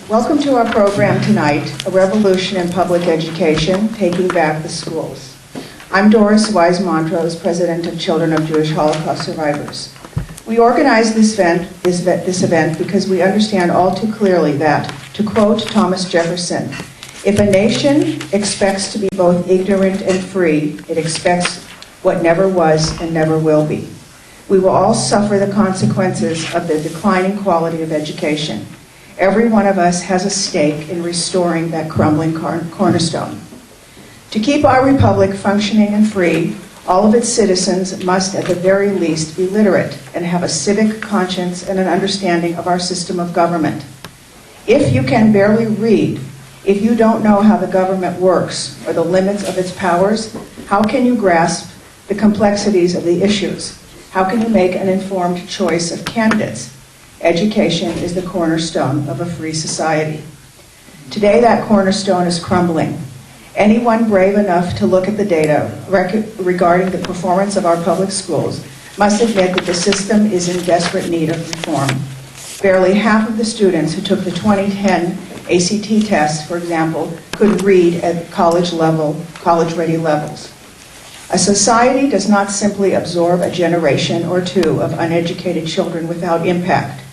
Welcome to our program tonight, A Revolution in Public Education, Taking Back the Schools. I'm Doris Wise-Montrose, President of Children of Jewish Holocaust Survivors. We organized this event because we understand all too clearly that, to quote Thomas Jefferson, if a nation expects to be both ignorant and free, it expects what never was and never will be. We will all suffer the consequences of the declining quality of education. Every one of us has a stake in restoring that crumbling cornerstone. To keep our republic functioning and free, all of its citizens must at the very least be literate and have a civic conscience and an understanding of our system of government. If you can barely read, if you don't know how the government works or the limits of its powers, how can you grasp the complexities of the issues? How can you make an informed choice of candidates? Education is the cornerstone of a free society. Today, that cornerstone is crumbling. Anyone brave enough to look at the data regarding the performance of our public schools must admit that the system is in desperate need of reform. Barely half of the students who took the 2010 ACT test, for example, could read at college-ready levels. A society does not simply absorb a generation or two of uneducated children without impact.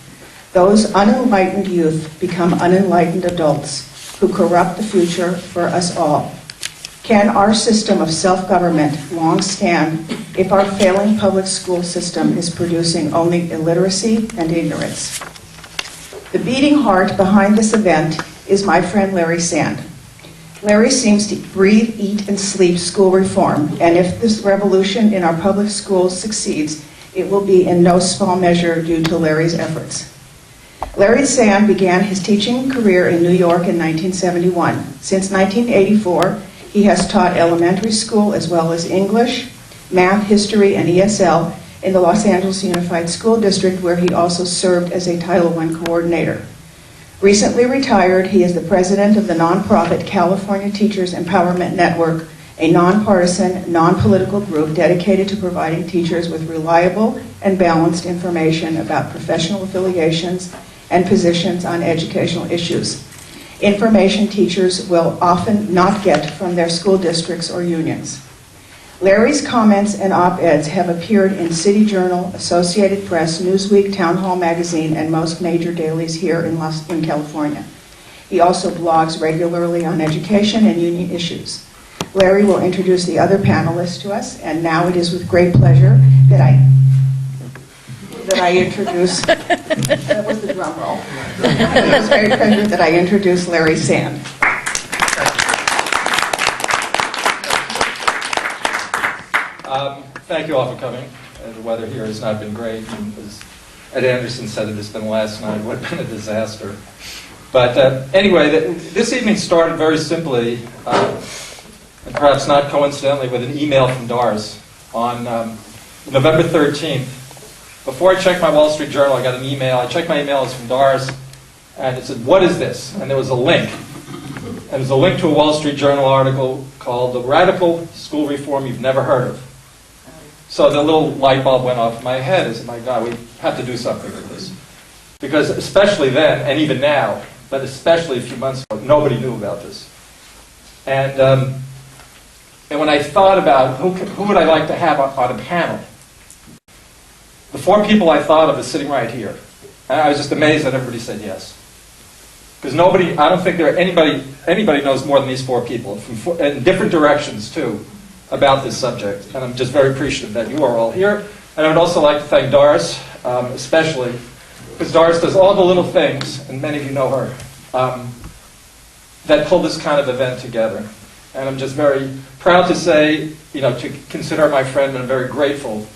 Those unenlightened youth become unenlightened adults who corrupt the future for us all. Can our system of self-government long stand if our failing public school system is producing only illiteracy and ignorance? The beating heart behind this event is my friend Larry Sand. Larry seems to breathe, eat, and sleep school reform, and if this revolution in our public schools succeeds, it will be in no small measure due to Larry's efforts. Larry Sand began his teaching career in New York in 1971. Since 1984, he has taught elementary school as well as English, math, history, and ESL in the Los Angeles Unified School District, where he also served as a Title I coordinator. Recently retired, he is the president of the nonprofit California Teachers Empowerment Network, a nonpartisan, non-political group dedicated to providing teachers with reliable and balanced information about professional affiliations and positions on educational issues. Information teachers will often not get from their school districts or unions. Larry's comments and op-eds have appeared in City Journal, Associated Press, Newsweek, Town Hall Magazine, and most major dailies here in California. He also blogs regularly on education and union issues. Larry will introduce the other panelists to us, and now it is with great pleasure that I introduce, that was the drum roll. It was very pleasure that I introduce Larry Sand. Thank you all for coming. The weather here has not been great. And as Ed Anderson said, it has been last night. What been a disaster. But anyway, this evening started very simply, and perhaps not coincidentally, with an email from Doris on November 13th. Before I checked my Wall Street Journal, I got an email. I checked my emails from Doris, and it said, "What is this?" And there was a link. And it was a link to a Wall Street Journal article called "The Radical School Reform You've Never Heard of." So the little light bulb went off in my head. I said, my God, we have to do something with this. Because especially then, and even now, but especially a few months ago, nobody knew about this. And when I thought about who would I like to have on a panel, the four people I thought of is sitting right here. And I was just amazed that everybody said yes. Because nobody, I don't think anybody knows more than these four people, in different directions too, about this subject. And I'm just very appreciative that you are all here. And I would also like to thank Doris, especially, because Doris does all the little things, and many of you know her, that pull this kind of event together. And I'm just very proud to say, to consider her my friend, and I'm very grateful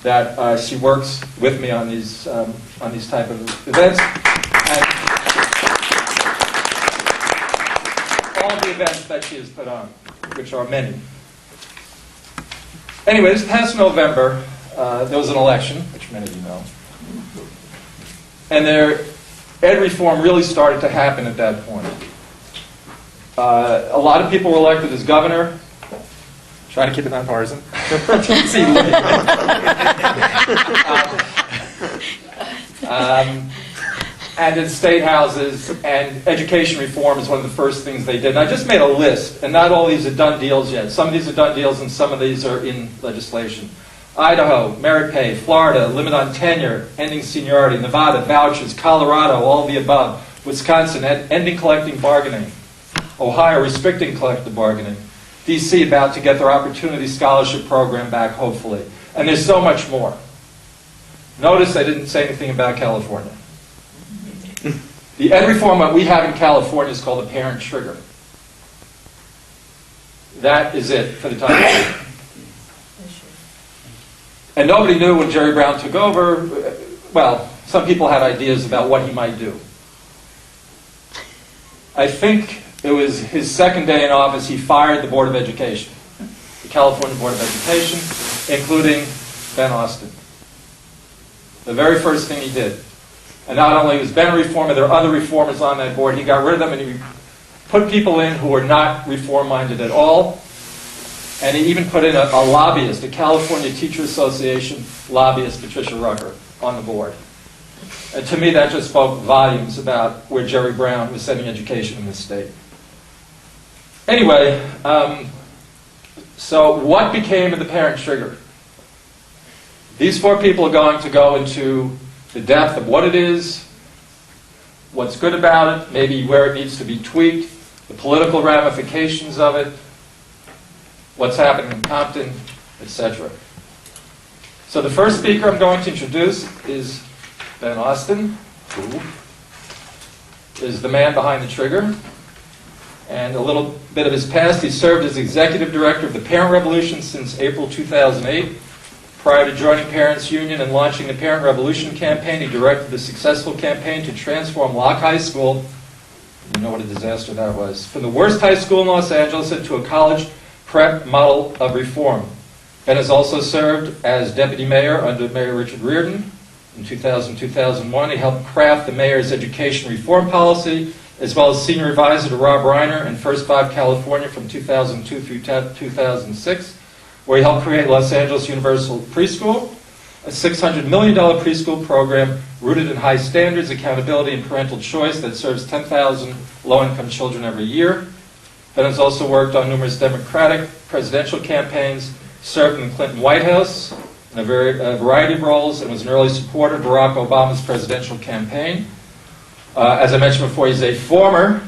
that she works with me on these type of events. And all of the events that she has put on, which are many. Anyway, this past November, there was an election, which many of you know. And ed reform really started to happen at that point. A lot of people were elected as governor. Trying to keep it nonpartisan. See, and in state houses, and education reform is one of the first things they did. And I just made a list, and not all these are done deals yet. Some of these are done deals, and some of these are in legislation. Idaho, merit pay. Florida, limit on tenure, ending seniority. Nevada, vouchers. Colorado, all of the above. Wisconsin, ending collective bargaining. Ohio, restricting collective bargaining. D.C., about to get their Opportunity Scholarship program back, hopefully. And there's so much more. Notice I didn't say anything about California. The ed reform that we have in California is called the parent trigger. That is it for the time being. And nobody knew when Jerry Brown took over. Well, some people had ideas about what he might do. I think it was his second day in office, he fired the Board of Education, the California Board of Education, including Ben Austin. The very first thing he did. And not only was Ben a reformer, there are other reformers on that board. He got rid of them and he put people in who were not reform-minded at all. And he even put in a lobbyist, a California Teacher Association lobbyist, Patricia Rucker, on the board. And to me, that just spoke volumes about where Jerry Brown was sending education in this state. Anyway, so what became of the parent trigger? These four people are going to go into the depth of what it is, what's good about it, maybe where it needs to be tweaked, the political ramifications of it, what's happening in Compton, etc. So the first speaker I'm going to introduce is Ben Austin, who is the man behind the trigger. And a little bit of his past, he served as executive director of the Parent Revolution since April 2008. Prior to joining Parents Union and launching the Parent Revolution campaign, he directed the successful campaign to transform Locke High School, you know what a disaster that was, from the worst high school in Los Angeles into a college prep model of reform. Ben has also served as deputy mayor under Mayor Richard Reardon. In 2000-2001, he helped craft the mayor's education reform policy, as well as senior advisor to Rob Reiner and First Five California from 2002 through 2006, where he helped create Los Angeles Universal Preschool, a $600 million preschool program rooted in high standards, accountability, and parental choice that serves 10,000 low-income children every year. Ben has also worked on numerous Democratic presidential campaigns, served in the Clinton White House in a variety of roles, and was an early supporter of Barack Obama's presidential campaign. As I mentioned before, he's a former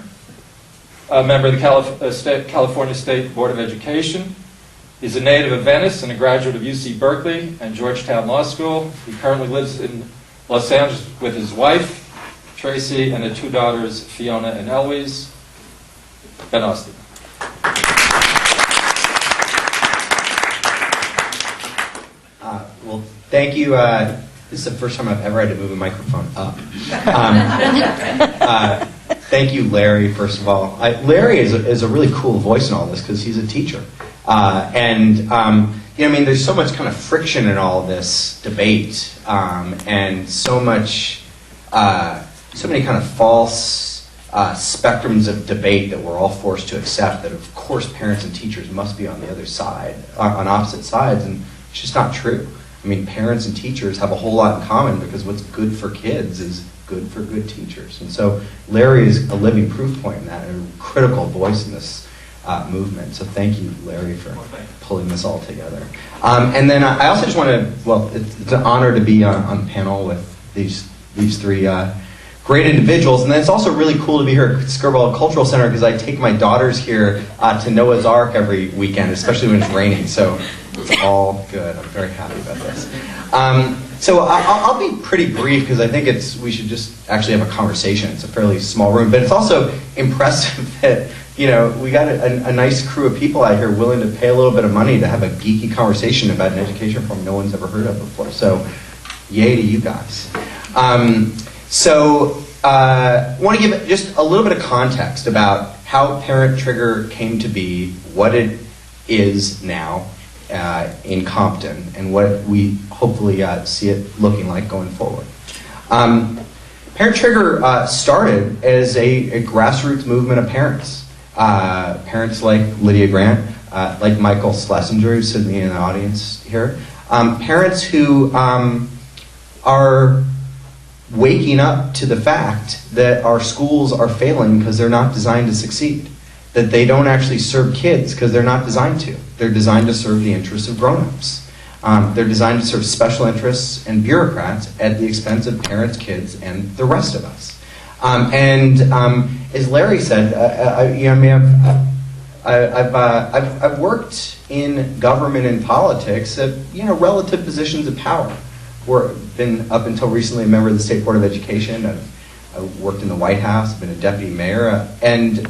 member of the California State Board of Education. He's a native of Venice and a graduate of UC Berkeley and Georgetown Law School. He currently lives in Los Angeles with his wife, Tracy, and their two daughters, Fiona and Eloise. Ben Austin. Well, thank you. This is the first time I've ever had to move a microphone up. Thank you, Larry, first of all. Larry is a really cool voice in all this because he's a teacher. There's so much kind of friction in all this debate, and so many kind of false spectrums of debate that we're all forced to accept that, of course, parents and teachers must be on the other side, on opposite sides, and it's just not true. I mean, parents and teachers have a whole lot in common because what's good for kids is good for good teachers. And so Larry is a living proof point in that, and a critical voice in this movement. So thank you, Larry, for pulling this all together. And then I also just want to, it's an honor to be on the panel with these three great individuals. And then it's also really cool to be here at Skirball Cultural Center because I take my daughters here to Noah's Ark every weekend, especially when it's raining. So it's all good. I'm very happy about this. So I'll be pretty brief because I think we should just actually have a conversation. It's a fairly small room, but it's also impressive that we got a nice crew of people out here willing to pay a little bit of money to have a geeky conversation about an education reform no one's ever heard of before. So yay to you guys. I want to give just a little bit of context about how Parent Trigger came to be, what it is now in Compton, and what we hopefully see it looking like going forward. Parent Trigger started as a grassroots movement of parents. Parents like Lydia Grant, like Michael Schlesinger, who's sitting in the audience here. Parents who are waking up to the fact that our schools are failing because they're not designed to succeed, that they don't actually serve kids because they're not designed to. They're designed to serve the interests of grown-ups. They're designed to serve special interests and bureaucrats at the expense of parents, kids, and the rest of us. As Larry said, I've worked in government and politics at relative positions of power. Been up until recently a member of the State Board of Education. I've worked in the White House. I've been a deputy mayor, and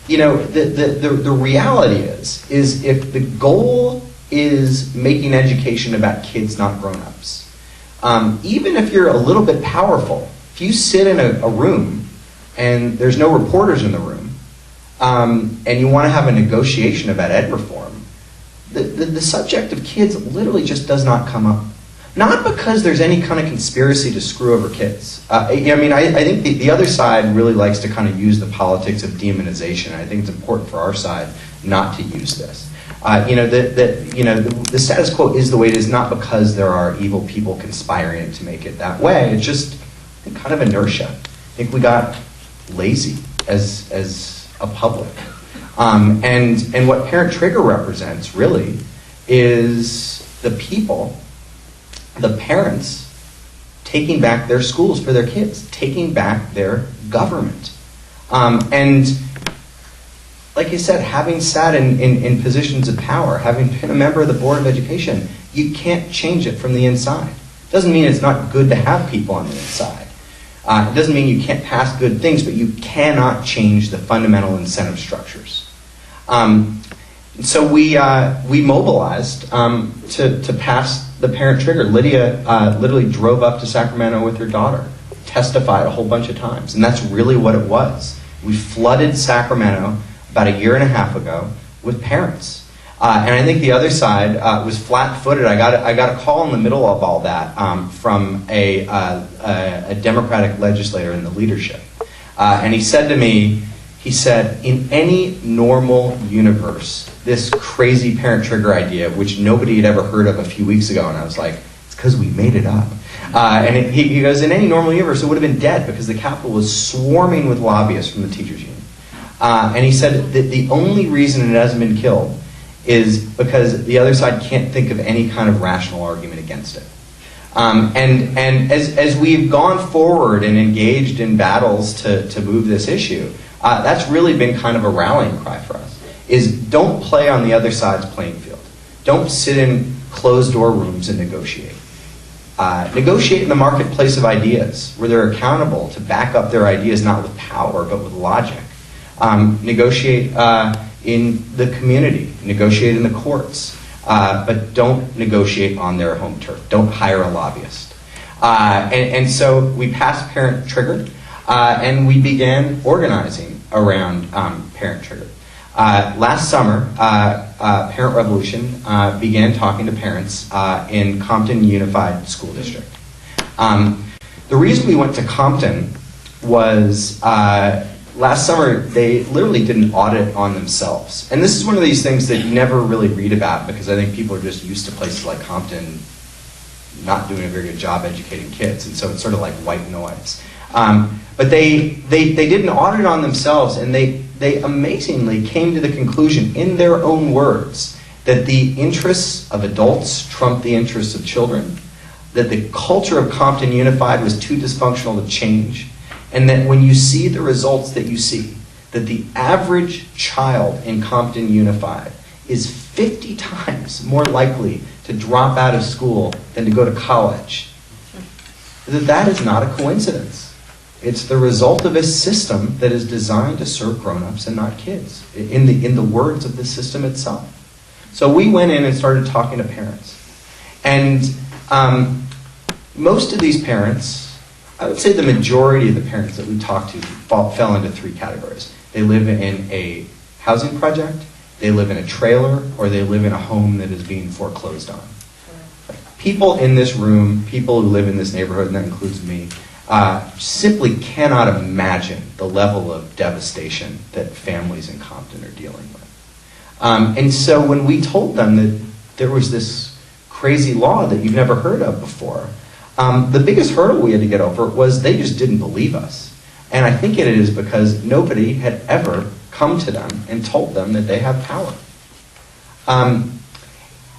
the reality is if the goal is making education about kids, not grown-ups, even if you're a little bit powerful, if you sit in a room and there's no reporters in the room, and you want to have a negotiation about ed reform, the subject of kids literally just does not come up. Not because there's any kind of conspiracy to screw over kids. I think the other side really likes to kind of use the politics of demonization. I think it's important for our side not to use this. The status quo is the way it is, not because there are evil people conspiring to make it that way. It's just kind of inertia. I think we got lazy as a public. And what Parent Trigger represents really is the people, the parents, taking back their schools for their kids, taking back their government. And like I said, having sat in positions of power, having been a member of the Board of Education, you can't change it from the inside. Doesn't mean it's not good to have people on the inside. It doesn't mean you can't pass good things, but you cannot change the fundamental incentive structures. So we mobilized to pass the Parent Trigger. Lydia literally drove up to Sacramento with her daughter, testified a whole bunch of times, and that's really what it was. We flooded Sacramento about a year and a half ago with parents. And I think the other side was flat-footed. I got a call in the middle of all that from a Democratic legislator in the leadership. And he said to me, in any normal universe, this crazy Parent Trigger idea, which nobody had ever heard of a few weeks ago, and I was like, it's because we made it up. He goes, in any normal universe, it would have been dead because the Capitol was swarming with lobbyists from the teachers union. And he said that the only reason it hasn't been killed is because the other side can't think of any kind of rational argument against it. And as we've gone forward and engaged in battles to move this issue, that's really been kind of a rallying cry for us, is don't play on the other side's playing field. Don't sit in closed-door rooms and negotiate. Negotiate in the marketplace of ideas, where they're accountable to back up their ideas not with power but with logic. Negotiate in the community, negotiate in the courts, but don't negotiate on their home turf. Don't hire a lobbyist. And so we passed Parent Trigger, and we began organizing around Parent Trigger. Last summer, Parent Revolution began talking to parents in Compton Unified School District. The reason we went to Compton was last summer they literally did an audit on themselves. And this is one of these things that you never really read about because I think people are just used to places like Compton not doing a very good job educating kids, and so it's sort of like white noise. But they did an audit on themselves, and they amazingly came to the conclusion, in their own words, that the interests of adults trumped the interests of children, that the culture of Compton Unified was too dysfunctional to change, and that when you see the results that you see, that the average child in Compton Unified is 50 times more likely to drop out of school than to go to college, that is not a coincidence. It's the result of a system that is designed to serve grown-ups and not kids, in the words of the system itself. So we went in and started talking to parents. And most of these parents, I would say the majority of the parents that we talked to fell into three categories. They live in a housing project, they live in a trailer, or they live in a home that is being foreclosed on. People in this room, people who live in this neighborhood, and that includes me, simply cannot imagine the level of devastation that families in Compton are dealing with. And so when we told them that there was this crazy law that you've never heard of before, The biggest hurdle we had to get over was they just didn't believe us. And I think it is because nobody had ever come to them and told them that they have power.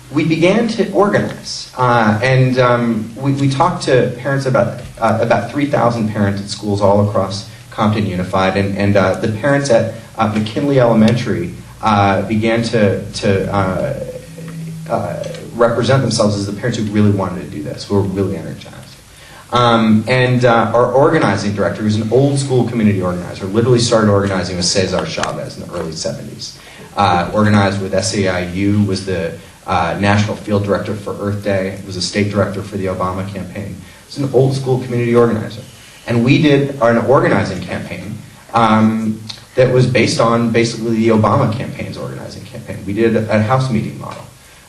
We began to organize, and we talked to parents, about 3,000 parents at schools all across Compton Unified, and the parents at McKinley Elementary began to represent themselves as the parents who really wanted to do this, who were really energized. And our organizing director, who's an old school community organizer, literally started organizing with Cesar Chavez in the early 70s. Organized with SAIU, was the national field director for Earth Day, was a state director for the Obama campaign. He's an old school community organizer. And we did an organizing campaign that was based on basically the Obama campaign's organizing campaign. We did a house meeting model.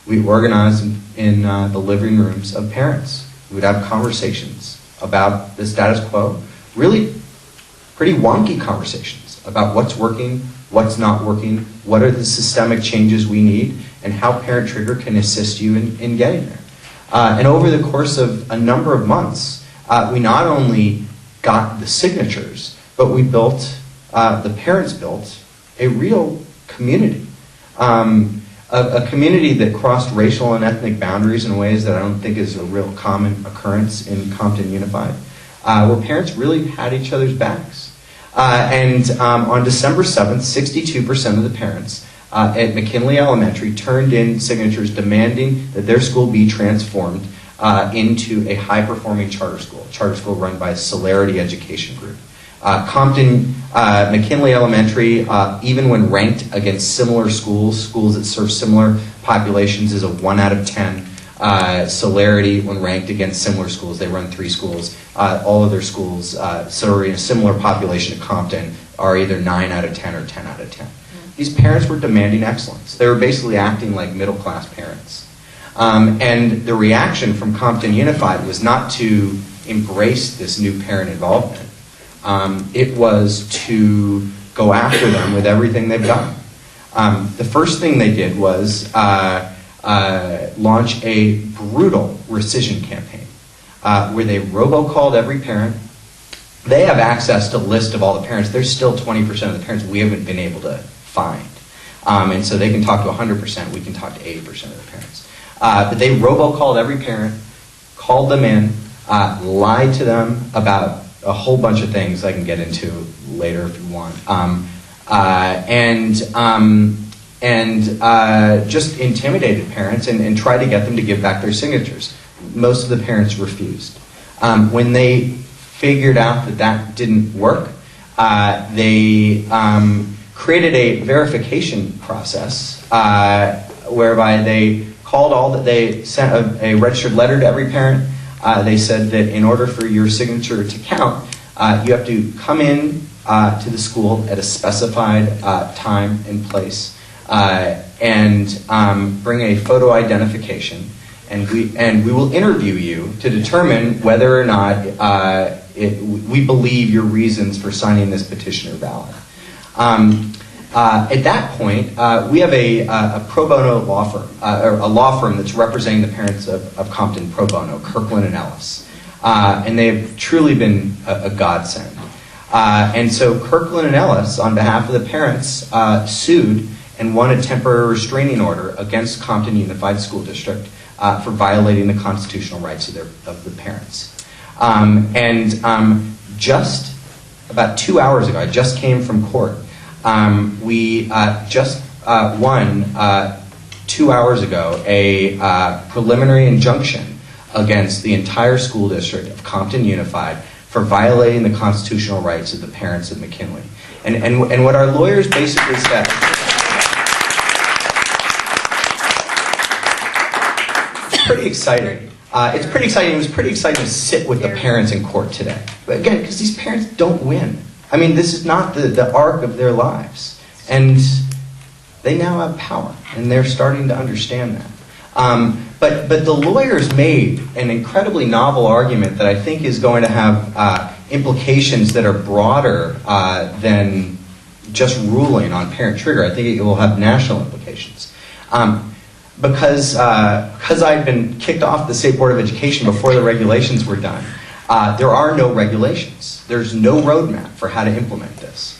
We organized in the living rooms of parents. We would have conversations about the status quo, really pretty wonky conversations about what's working, what's not working, what are the systemic changes we need, and how Parent Trigger can assist you in getting there. And over the course of a number of months, we not only got the signatures, but we built, the parents built, a real community. A community that crossed racial and ethnic boundaries in ways that I don't think is a real common occurrence in Compton Unified, where parents really had each other's backs. And on December 7th, 62% of the parents at McKinley Elementary turned in signatures demanding that their school be transformed into a high-performing charter school run by Celerity Education Group. McKinley Elementary, even when ranked against similar schools that serve similar populations, is a 1 out of 10. Celerity, when ranked against similar schools, they run 3 schools. All of their schools serving a similar population to Compton are either 9 out of 10 or 10 out of 10. These parents were demanding excellence. They were basically acting like middle-class parents. And the reaction from Compton Unified was not to embrace this new parent involvement. It was to go after them with everything they've done. The first thing they did was launch a brutal rescission campaign where they robocalled every parent. They have access to a list of all the parents. There's still 20% of the parents we haven't been able to find. And so they can talk to 100%, we can talk to 80% of the parents. But they robocalled every parent, called them in, lied to them about a whole bunch of things I can get into later if you want. Just intimidated parents and tried to get them to give back their signatures. Most of the parents refused. When they figured out that didn't work, they created a verification process whereby they they sent a registered letter to every parent. They said that in order for your signature to count, you have to come in to the school at a specified time and place and bring a photo identification, and we will interview you to determine whether or not we believe your reasons for signing this petition are valid. At that point, we have a pro bono law firm, or a law firm that's representing the parents of Compton pro bono, Kirkland and Ellis. And they've truly been a godsend. And so Kirkland and Ellis, on behalf of the parents, sued and won a temporary restraining order against Compton Unified School District for violating the constitutional rights of the parents. Just about 2 hours ago, I just came from court. We just won 2 hours ago a preliminary injunction against the entire school district of Compton Unified for violating the constitutional rights of the parents of McKinley. And what our lawyers basically said... It's pretty exciting. It's pretty exciting. It was pretty exciting to sit with the parents in court today. But again, because these parents don't win. I mean, this is not the arc of their lives. And they now have power, and they're starting to understand that. But the lawyers made an incredibly novel argument that I think is going to have implications that are broader than just ruling on parent trigger. I think it will have national implications. because I'd been kicked off the State Board of Education before the regulations were done, there are no regulations. There's no roadmap for how to implement this.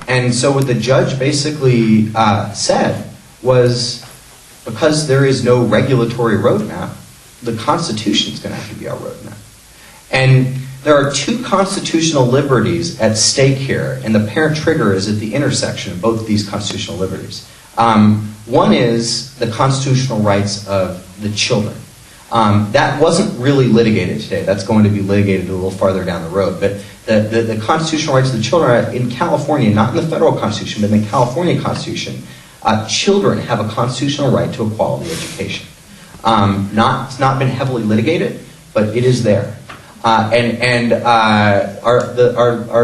And so what the judge basically said was, because there is no regulatory roadmap, the Constitution is going to have to be our roadmap. And there are two constitutional liberties at stake here, and the parent trigger is at the intersection of both of these constitutional liberties. One is the constitutional rights of the children. That wasn't really litigated today. That's going to be litigated a little farther down the road. But the constitutional rights of the children are in California, not in the federal Constitution, but in the California Constitution. Children have a constitutional right to a quality education. It's not been heavily litigated, but it is there. Our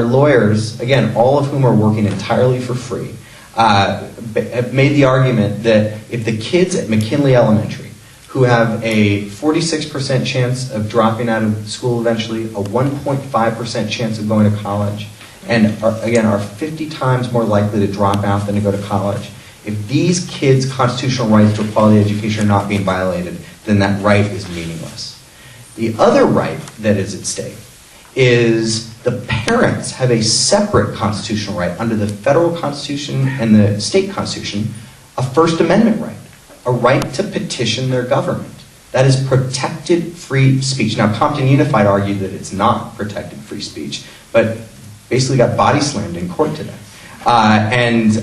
lawyers, again, all of whom are working entirely for free, have made the argument that if the kids at McKinley Elementary, who have a 46% chance of dropping out of school eventually, a 1.5% chance of going to college, and are 50 times more likely to drop out than to go to college, if these kids' constitutional rights to a quality education are not being violated, then that right is meaningless. The other right that is at stake is the parents have a separate constitutional right under the federal Constitution and the state Constitution, a First Amendment right, a right to petition their government. That is protected free speech. Now, Compton Unified argued that it's not protected free speech, but basically got body slammed in court today. And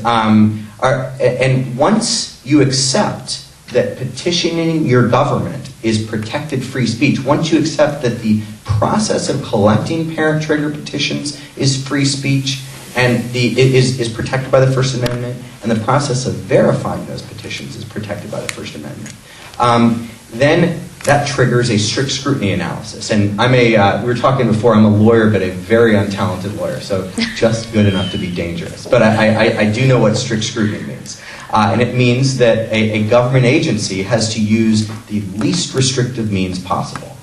once you accept that petitioning your government is protected free speech, once you accept that the process of collecting parent trigger petitions is free speech and is protected by the First Amendment, and the process of verifying those petitions is protected by the First Amendment, then that triggers a strict scrutiny analysis. And we were talking before, I'm a lawyer, but a very untalented lawyer, so just good enough to be dangerous. But I do know what strict scrutiny means. And it means that a government agency has to use the least restrictive means possible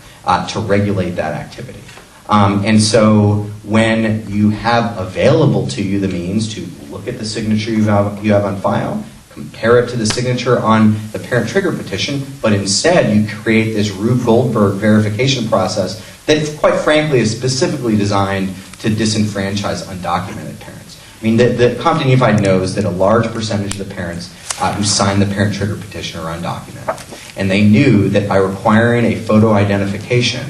to regulate that activity. And so when you have available to you the means to look at the signature you have on file, compare it to the signature on the parent trigger petition, but instead you create this Rube Goldberg verification process that, quite frankly, is specifically designed to disenfranchise undocumented parents. I mean, the Compton Unified knows that a large percentage of the parents who sign the parent trigger petition are undocumented. And they knew that by requiring a photo identification,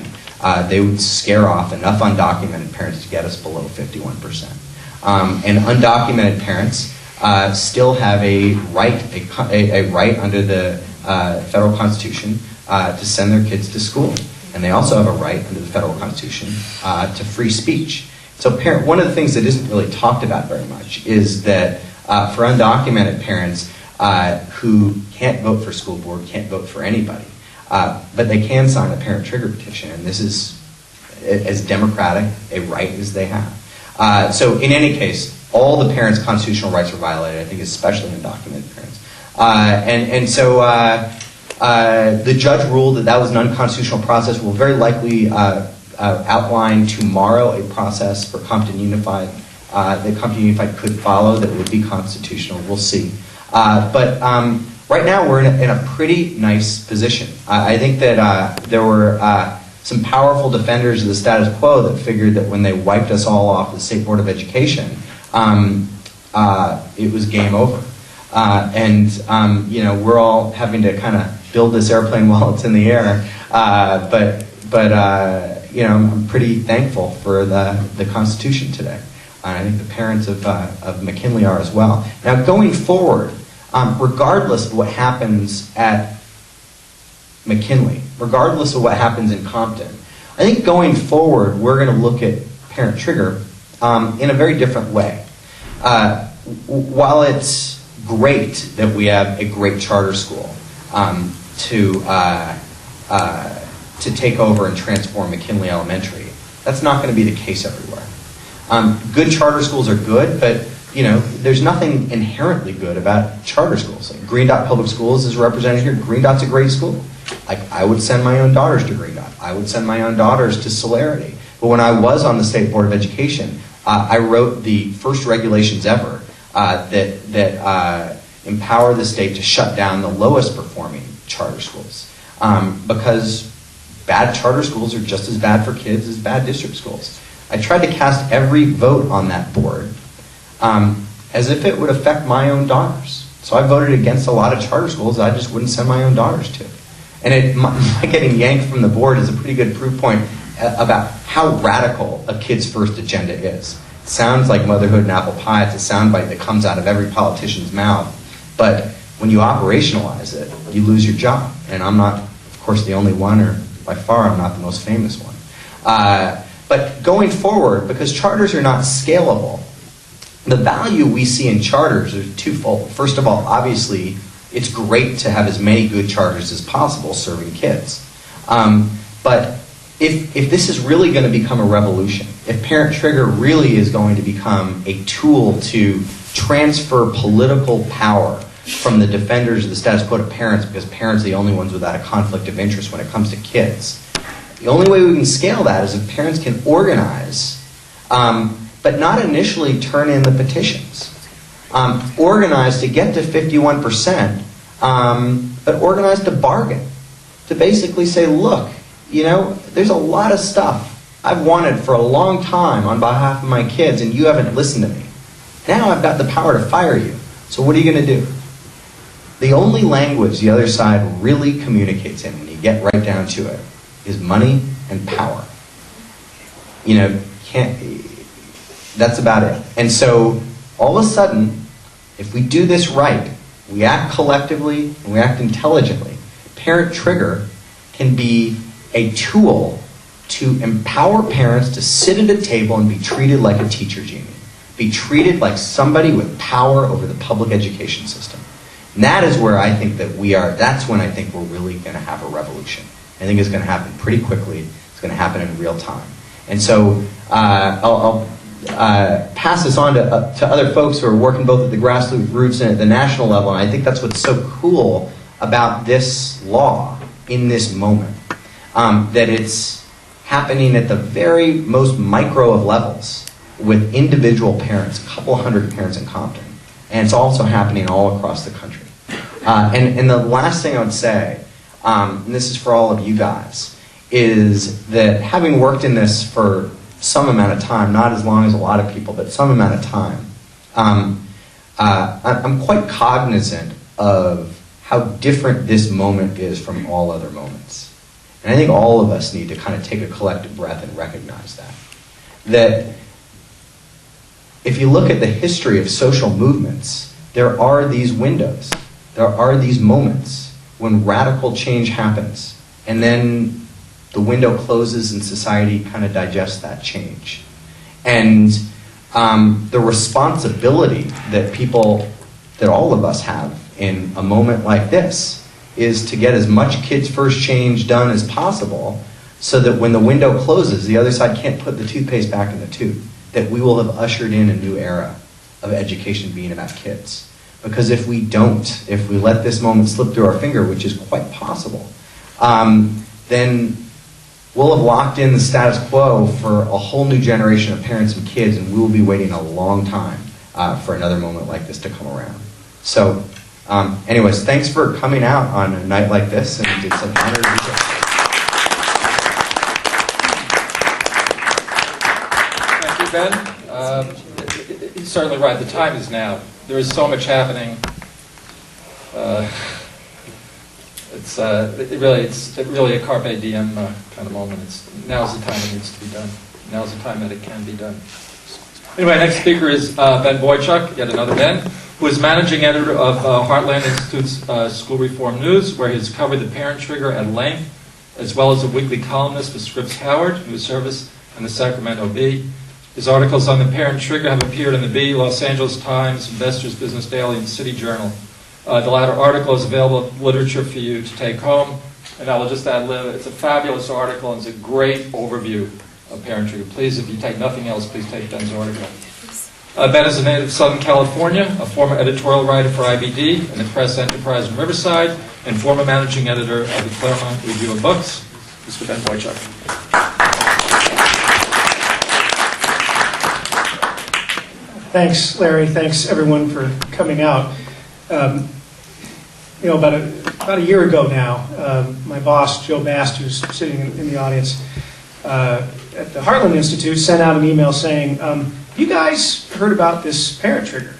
they would scare off enough undocumented parents to get us below 51%. And undocumented parents still have a right under the federal Constitution to send their kids to school. And they also have a right under the federal Constitution to free speech. So one of the things that isn't really talked about very much is that for undocumented parents who can't vote for school board, can't vote for anybody, but they can sign a parent trigger petition, and this is as democratic a right as they have. So in any case, all the parents' constitutional rights are violated, I think especially undocumented parents. So the judge ruled that was an unconstitutional process. Will very likely outline tomorrow a process for Compton Unified that Compton Unified could follow that would be constitutional. We'll see. But right now we're in a pretty nice position. I think that there were some powerful defenders of the status quo that figured that when they wiped us all off the State Board of Education, it was game over. We're all having to kind of build this airplane while it's in the air. I'm pretty thankful for the Constitution today. I think the parents of McKinley are as well. Now, going forward, regardless of what happens at McKinley, regardless of what happens in Compton, I think going forward, we're going to look at parent trigger in a very different way. While it's great that we have a great charter school to take over and transform McKinley Elementary, that's not going to be the case everywhere. Good charter schools are good, but there's nothing inherently good about charter schools. Like Green Dot Public Schools is represented here. Green Dot's a great school. I would send my own daughters to Green Dot. I would send my own daughters to Celerity. But when I was on the State Board of Education, I wrote the first regulations ever that empower the state to shut down the lowest performing charter schools, because bad charter schools are just as bad for kids as bad district schools. I tried to cast every vote on that board as if it would affect my own daughters. So I voted against a lot of charter schools I just wouldn't send my own daughters to. And my getting yanked from the board is a pretty good proof point about how radical a kid's first agenda is. It sounds like motherhood and apple pie. It's a soundbite that comes out of every politician's mouth. But when you operationalize it, you lose your job. And I'm not, of course, the only one, or by far I'm not the most famous one. But going forward, because charters are not scalable, the value we see in charters is twofold. First of all, obviously, it's great to have as many good charters as possible serving kids. But if this is really going to become a revolution, if Parent Trigger really is going to become a tool to transfer political power from the defenders of the status quo to parents, because parents are the only ones without a conflict of interest when it comes to kids, the only way we can scale that is if parents can organize, but not initially turn in the petitions. Organize to get to 51%, but organize to bargain. To basically say, look, you know, there's a lot of stuff I've wanted for a long time on behalf of my kids, and you haven't listened to me. Now I've got the power to fire you. So what are you going to do? The only language the other side really communicates in, when you get right down to it, is money and power. You know, that's about it. And so all of a sudden, if we do this right, we act collectively and we act intelligently, Parent Trigger can be a tool to empower parents to sit at a table and be treated like a teacher's union, be treated like somebody with power over the public education system. And that is where I think that that's when I think we're really going to have a revolution. I think it's going to happen pretty quickly. It's going to happen in real time. And so I'll pass this on to other folks who are working both at the grassroots and at the national level. And I think that's what's so cool about this law in this moment, that it's happening at the very most micro of levels with individual parents, a couple hundred parents in Compton. And it's also happening all across the country. And the last thing I would say, and this is for all of you guys, is that having worked in this for some amount of time, not as long as a lot of people, but some amount of time, I'm quite cognizant of how different this moment is from all other moments. And I think all of us need to kind of take a collective breath and recognize that. That if you look at the history of social movements, there are these windows, there are these moments when radical change happens, and then the window closes and society kind of digests that change. And the responsibility that all of us have in a moment like this is to get as much kids' first change done as possible, so that when the window closes, the other side can't put the toothpaste back in the tube, that we will have ushered in a new era of education being about kids. Because if we don't, if we let this moment slip through our finger, which is quite possible, then we'll have locked in the status quo for a whole new generation of parents and kids, and we will be waiting a long time for another moment like this to come around. So, anyways, thanks for coming out on a night like this, and it's an honor to be here. Thank you, Ben. He's certainly right. The time is now. There is so much happening. It's really a carpe diem kind of moment. Now's the time it needs to be done. Now's the time that it can be done. Anyway, next speaker is Ben Boychuk, yet another Ben, who is managing editor of Heartland Institute's School Reform News, where he's covered the Parent Trigger at length, as well as a weekly columnist for Scripps Howard News Service and the Sacramento Bee. His articles on the Parent Trigger have appeared in the Bee, Los Angeles Times, Investors Business Daily, and City Journal. The latter article is available literature for you to take home. And I will just add, it's a fabulous article, and it's a great overview of Parent Trigger. Please, if you take nothing else, please take Ben's article. Ben is a native of Southern California, a former editorial writer for IBD and the Press Enterprise in Riverside, and former managing editor of the Claremont Review of Books. Mr. Ben Boychuk. Thanks, Larry. Thanks, everyone, for coming out. About about a year ago now, my boss, Joe Bast, who's sitting in the audience at the Heartland Institute, sent out an email saying, you guys heard about this parent trigger?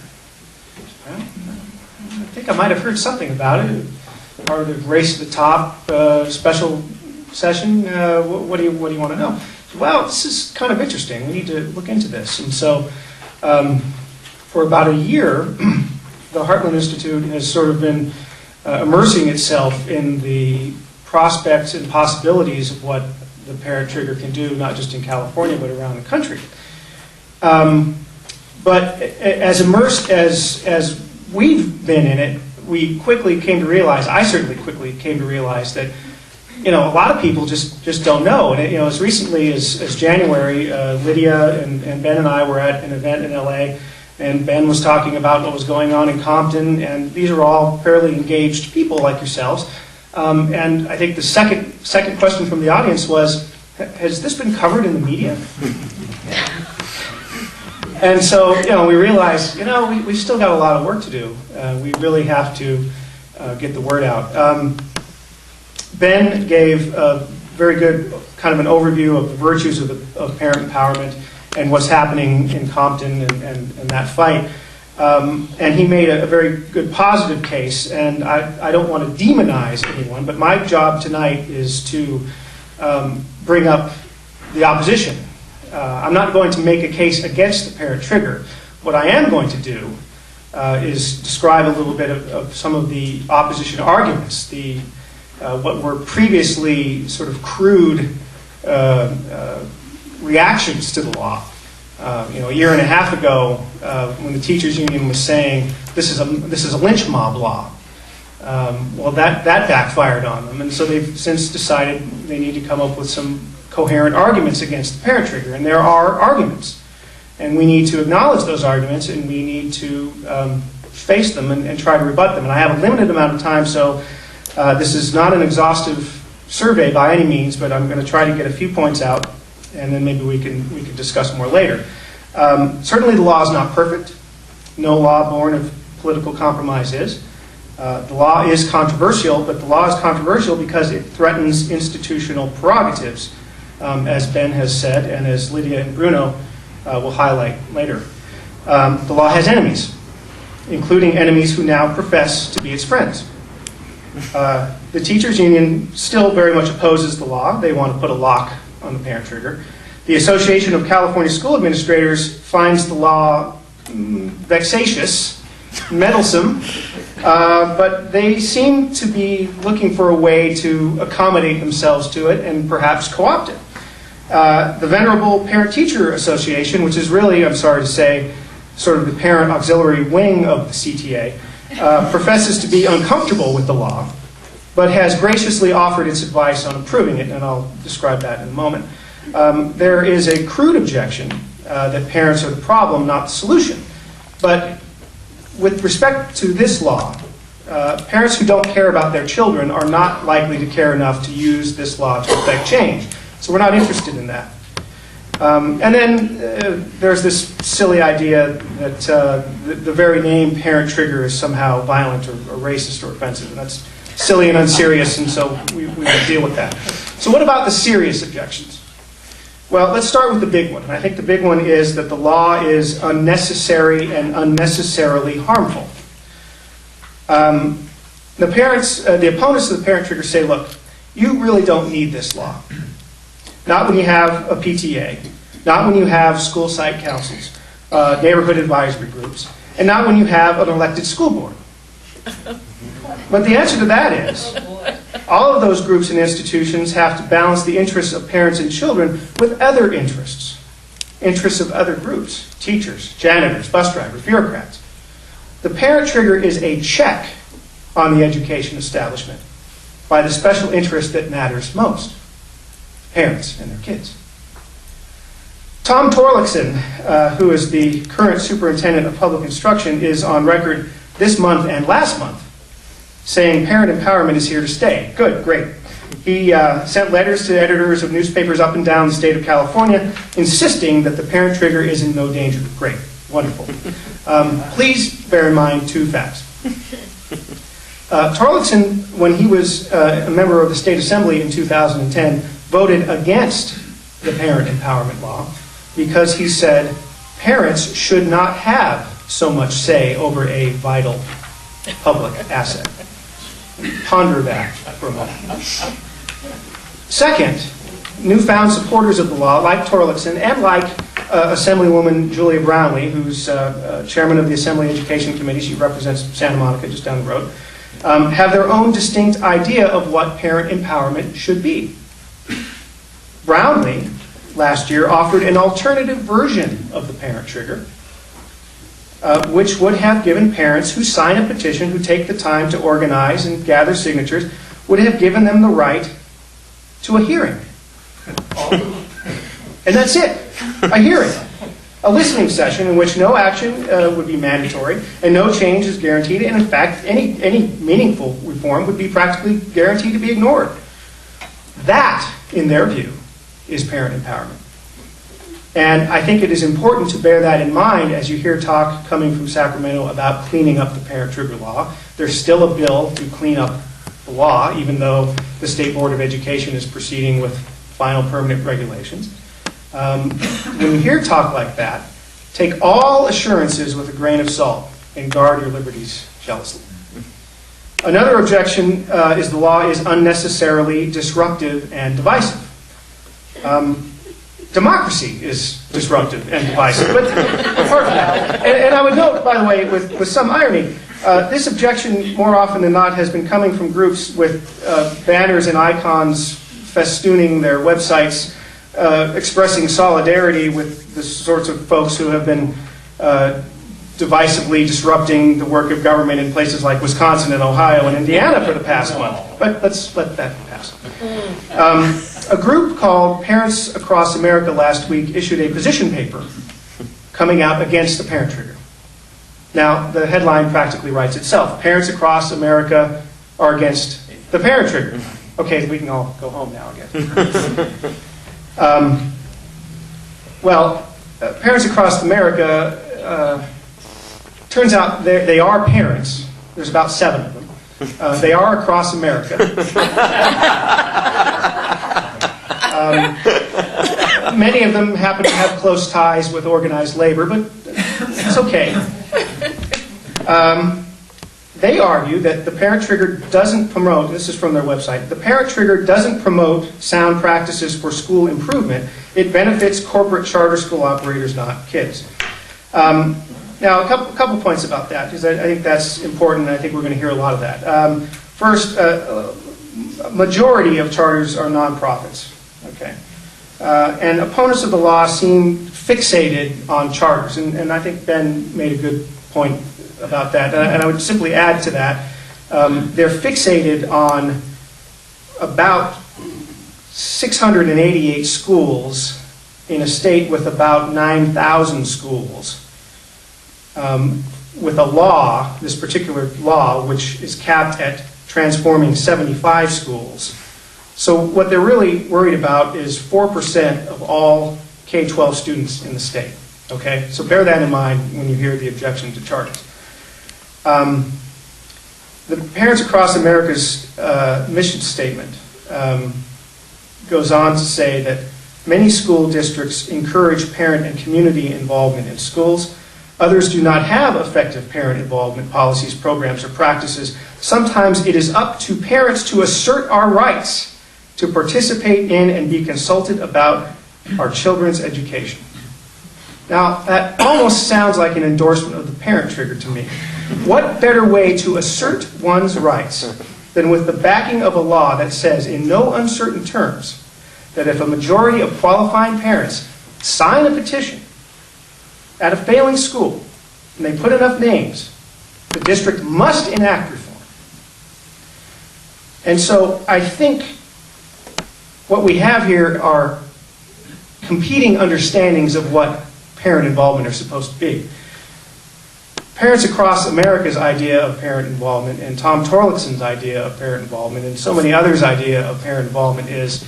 Well, I think I might have heard something about it. Part of the Race to the Top special session. What do you want to know? Well, this is kind of interesting. We need to look into this. And so for about a year, the Heartland Institute has sort of been immersing itself in the prospects and possibilities of what the parent trigger can do, not just in California, but around the country. But as immersed as we've been in it, we quickly came to realize, I certainly quickly came to realize that, a lot of people just don't know. And, as recently as January, Lydia and Ben and I were at an event in LA, and Ben was talking about what was going on in Compton, and these are all fairly engaged people like yourselves. And I think the second question from the audience was, has this been covered in the media? And so, we realized, we've still got a lot of work to do. We really have to get the word out. Ben gave a very good kind of an overview of the virtues of parent empowerment and what's happening in Compton and that fight. And he made a very good positive case, and I don't want to demonize anyone, but my job tonight is to bring up the opposition. I'm not going to make a case against the parent trigger. What I am going to do is describe a little bit of some of the opposition arguments, what were previously sort of crude reactions to the law. A year and a half ago, when the teachers union was saying this is a lynch mob law, well, that backfired on them, and so they've since decided they need to come up with some coherent arguments against the parent trigger, and there are arguments, and we need to acknowledge those arguments, and we need to face them and try to rebut them. And I have a limited amount of time, so this is not an exhaustive survey by any means, but I'm going to try to get a few points out, and then maybe we can discuss more later. Certainly the law is not perfect. No law born of political compromise is. The law is controversial, but the law is controversial because it threatens institutional prerogatives, as Ben has said, and as Lydia and Bruno will highlight later. The law has enemies, including enemies who now profess to be its friends. The teachers union still very much opposes the law. They want to put a lock on the parent trigger. The Association of California School Administrators finds the law vexatious, meddlesome, but they seem to be looking for a way to accommodate themselves to it and perhaps co-opt it. The Venerable Parent-Teacher Association, which is really, I'm sorry to say, sort of the parent auxiliary wing of the CTA, professes to be uncomfortable with the law, but has graciously offered its advice on improving it, and I'll describe that in a moment. There is a crude objection that parents are the problem, not the solution. But with respect to this law, parents who don't care about their children are not likely to care enough to use this law to effect change. So we're not interested in that. And then there's this silly idea that the very name parent trigger is somehow violent or racist or offensive. And that's silly and unserious, and so we will deal with that. So what about the serious objections? Well, let's start with the big one. I think the big one is that the law is unnecessary and unnecessarily harmful. The opponents of the parent trigger say, look, you really don't need this law. Not when you have a PTA, not when you have school site councils, neighborhood advisory groups, and not when you have an elected school board. But the answer to that is, all of those groups and institutions have to balance the interests of parents and children with other interests of other groups, teachers, janitors, bus drivers, bureaucrats. The parent trigger is a check on the education establishment by the special interest that matters most, parents and their kids. Tom Torlakson, who is the current superintendent of public instruction, is on record this month and last month saying parent empowerment is here to stay. Good, great. He sent letters to editors of newspapers up and down the state of California insisting that the parent trigger is in no danger. Great, wonderful. Please bear in mind two facts. Torlakson, when he was a member of the State Assembly in 2010, voted against the parent empowerment law because he said parents should not have so much say over a vital public asset. Ponder that for a moment. Second, newfound supporters of the law, like Torlakson and like Assemblywoman Julia Brownlee, who's chairman of the Assembly Education Committee, she represents Santa Monica just down the road, have their own distinct idea of what parent empowerment should be. Brownlee, last year, offered an alternative version of the parent trigger, which would have given parents who sign a petition, who take the time to organize and gather signatures, would have given them the right to a hearing. And that's it, a hearing. A listening session in which no action would be mandatory and no change is guaranteed, and in fact, any meaningful reform would be practically guaranteed to be ignored. That, in their view, is parent empowerment. And I think it is important to bear that in mind as you hear talk coming from Sacramento about cleaning up the parent trigger law. There's still a bill to clean up the law, even though the State Board of Education is proceeding with final permanent regulations. When you hear talk like that, take all assurances with a grain of salt and guard your liberties jealously. Another objection is the law is unnecessarily disruptive and divisive. Democracy is disruptive and divisive, but apart from that, and I would note, by the way, with some irony, this objection more often than not has been coming from groups with banners and icons festooning their websites, expressing solidarity with the sorts of folks who have been divisively disrupting the work of government in places like Wisconsin and Ohio and Indiana for the past month. But let's let that pass. A group called Parents Across America last week issued a position paper coming out against the parent trigger. Now, the headline practically writes itself. Parents across America are against the parent trigger. Okay, we can all go home now, I guess. Parents across America, turns out they are parents. There's about 7 of them. They are across America. Many of them happen to have close ties with organized labor, but it's okay. They argue that the parent trigger doesn't promote, this is from their website, the parent trigger doesn't promote sound practices for school improvement. It benefits corporate charter school operators, not kids. Now, a couple points about that, because I think that's important, and I think we're going to hear a lot of that. First, a majority of charters are nonprofits, okay? And opponents of the law seem fixated on charters, and I think Ben made a good point about that. And I would simply add to that, they're fixated on about 688 schools in a state with about 9,000 schools. With a law, this particular law, which is capped at transforming 75 schools. So what they're really worried about is 4% of all K-12 students in the state. Okay, so bear that in mind when you hear the objection to charters. The Parents Across America's mission statement goes on to say that many school districts encourage parent and community involvement in schools. Others do not have effective parent involvement policies, programs, or practices. Sometimes it is up to parents to assert our rights to participate in and be consulted about our children's education. Now, that almost sounds like an endorsement of the parent trigger to me. What better way to assert one's rights than with the backing of a law that says in no uncertain terms that if a majority of qualifying parents sign a petition at a failing school and they put enough names, the district must enact reform. And so I think what we have here are competing understandings of what parent involvement are supposed to be. Parents Across America's idea of parent involvement and Tom Torlakson's idea of parent involvement and so many others' idea of parent involvement is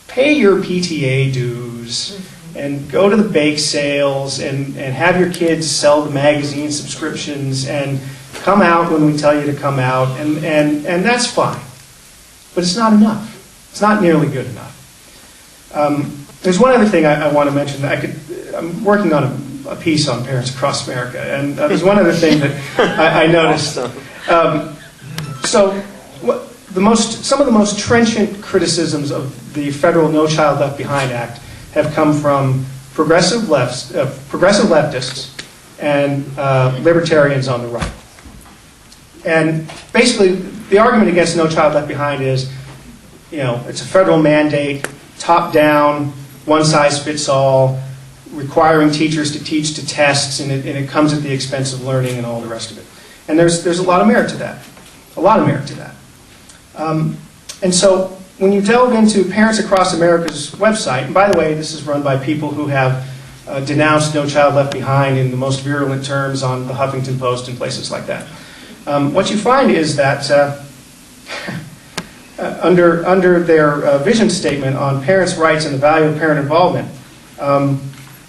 pay your PTA dues and go to the bake sales and have your kids sell the magazine subscriptions and come out when we tell you to come out, and that's fine. But it's not enough. It's not nearly good enough. There's one other thing I want to mention. I'm working on a piece on parents across America, and there's one other thing that I noticed. Some of the most trenchant criticisms of the federal No Child Left Behind Act have come from progressive leftists and libertarians on the right. And basically, the argument against No Child Left Behind is, it's a federal mandate, top-down, one-size-fits-all, requiring teachers to teach to tests, and it comes at the expense of learning and all the rest of it. And there's a lot of merit to that. A lot of merit to that. And so when you delve into Parents Across America's website, and by the way, this is run by people who have denounced No Child Left Behind in the most virulent terms on the Huffington Post and places like that. What you find is that under their vision statement on parents' rights and the value of parent involvement,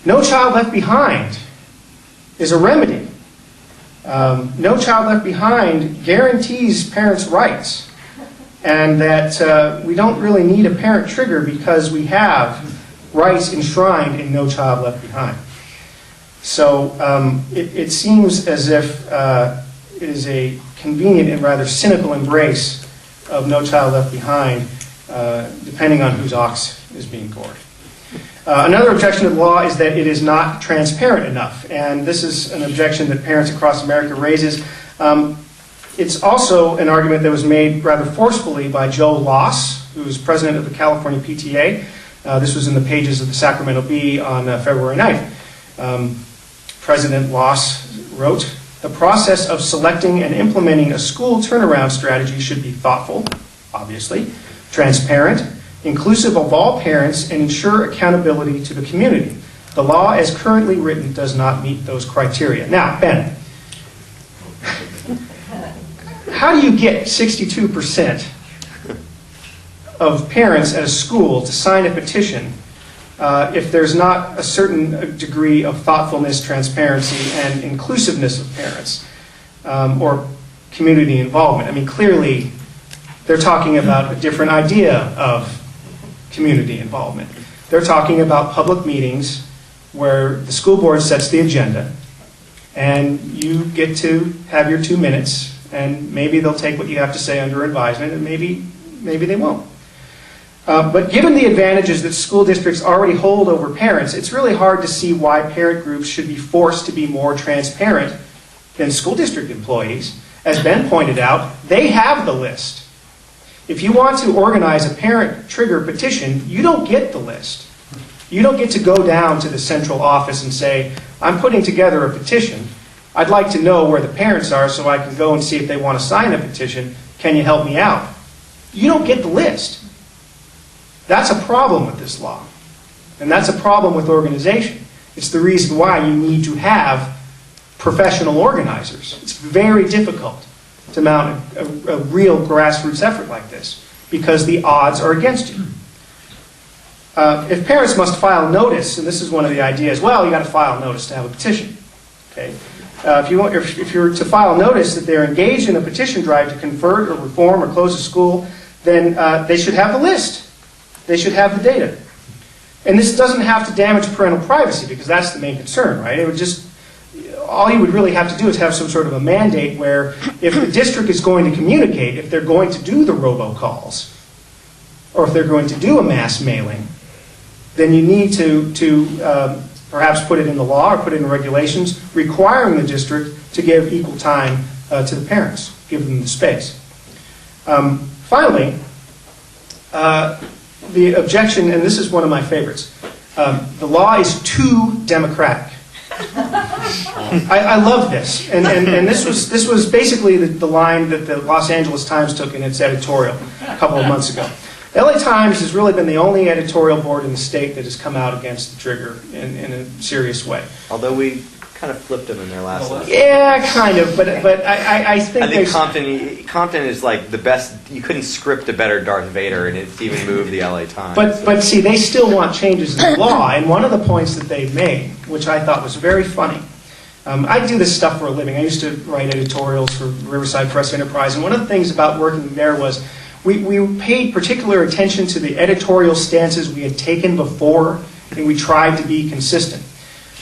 No Child Left Behind is a remedy. No Child Left Behind guarantees parents' rights, and that we don't really need a parent trigger because we have rights enshrined in No Child Left Behind. So it seems as if it is a convenient and rather cynical embrace of No Child Left Behind, depending on whose ox is being gored. Another objection to the law is that it is not transparent enough, and this is an objection that Parents Across America raises. It's also an argument that was made rather forcefully by Joe Loss, who is president of the California PTA. This was in the pages of the Sacramento Bee on February 9th. President Loss wrote, "The process of selecting and implementing a school turnaround strategy should be thoughtful, obviously, transparent, inclusive of all parents, and ensure accountability to the community. The law as currently written does not meet those criteria." Now, Ben, how do you get 62% of parents at a school to sign a petition if there's not a certain degree of thoughtfulness, transparency, and inclusiveness of parents or community involvement? I mean, clearly, they're talking about a different idea of community involvement. They're talking about public meetings where the school board sets the agenda, and you get to have your 2 minutes, and maybe they'll take what you have to say under advisement, and maybe they won't. But given the advantages that school districts already hold over parents, it's really hard to see why parent groups should be forced to be more transparent than school district employees. As Ben pointed out, they have the list. If you want to organize a parent trigger petition, you don't get the list. You don't get to go down to the central office and say, "I'm putting together a petition. I'd like to know where the parents are so I can go and see if they want to sign a petition. Can you help me out?" You don't get the list. That's a problem with this law. And that's a problem with organization. It's the reason why you need to have professional organizers. It's very difficult to mount a real grassroots effort like this because the odds are against you. If parents must file notice, and this is one of the ideas, well, you got to file notice to have a petition. Okay? If you're to file notice that they're engaged in a petition drive to convert or reform or close a school, then they should have the list. They should have the data. And this doesn't have to damage parental privacy because that's the main concern, right? It would just, all you would really have to do is have some sort of a mandate where if the district is going to communicate, if they're going to do the robocalls, or if they're going to do a mass mailing, then you need to perhaps put it in the law or put it in regulations requiring the district to give equal time to the parents, give them the space. Finally, the objection, and this is one of my favorites, the law is too democratic. I love this, and this was basically the line that the Los Angeles Times took in its editorial a couple of months ago. The LA Times has really been the only editorial board in the state that has come out against the trigger in a serious way. Although we kind of flipped them in their last one. Yeah, kind of, but I think Compton is like the best. You couldn't script a better Darth Vader, and it's even moved the LA Times. But see, they still want changes in the law, and one of the points that they made, which I thought was very funny, I do this stuff for a living. I used to write editorials for Riverside Press Enterprise, and one of the things about working there was we paid particular attention to the editorial stances we had taken before, and we tried to be consistent.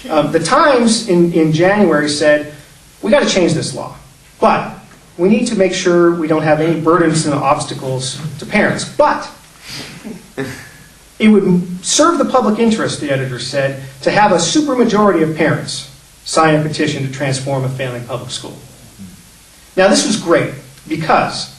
The Times in January said, we got to change this law, but we need to make sure we don't have any burdensome obstacles to parents. But it would serve the public interest, the editor said, to have a supermajority of parents sign a petition to transform a failing public school. Now, this was great because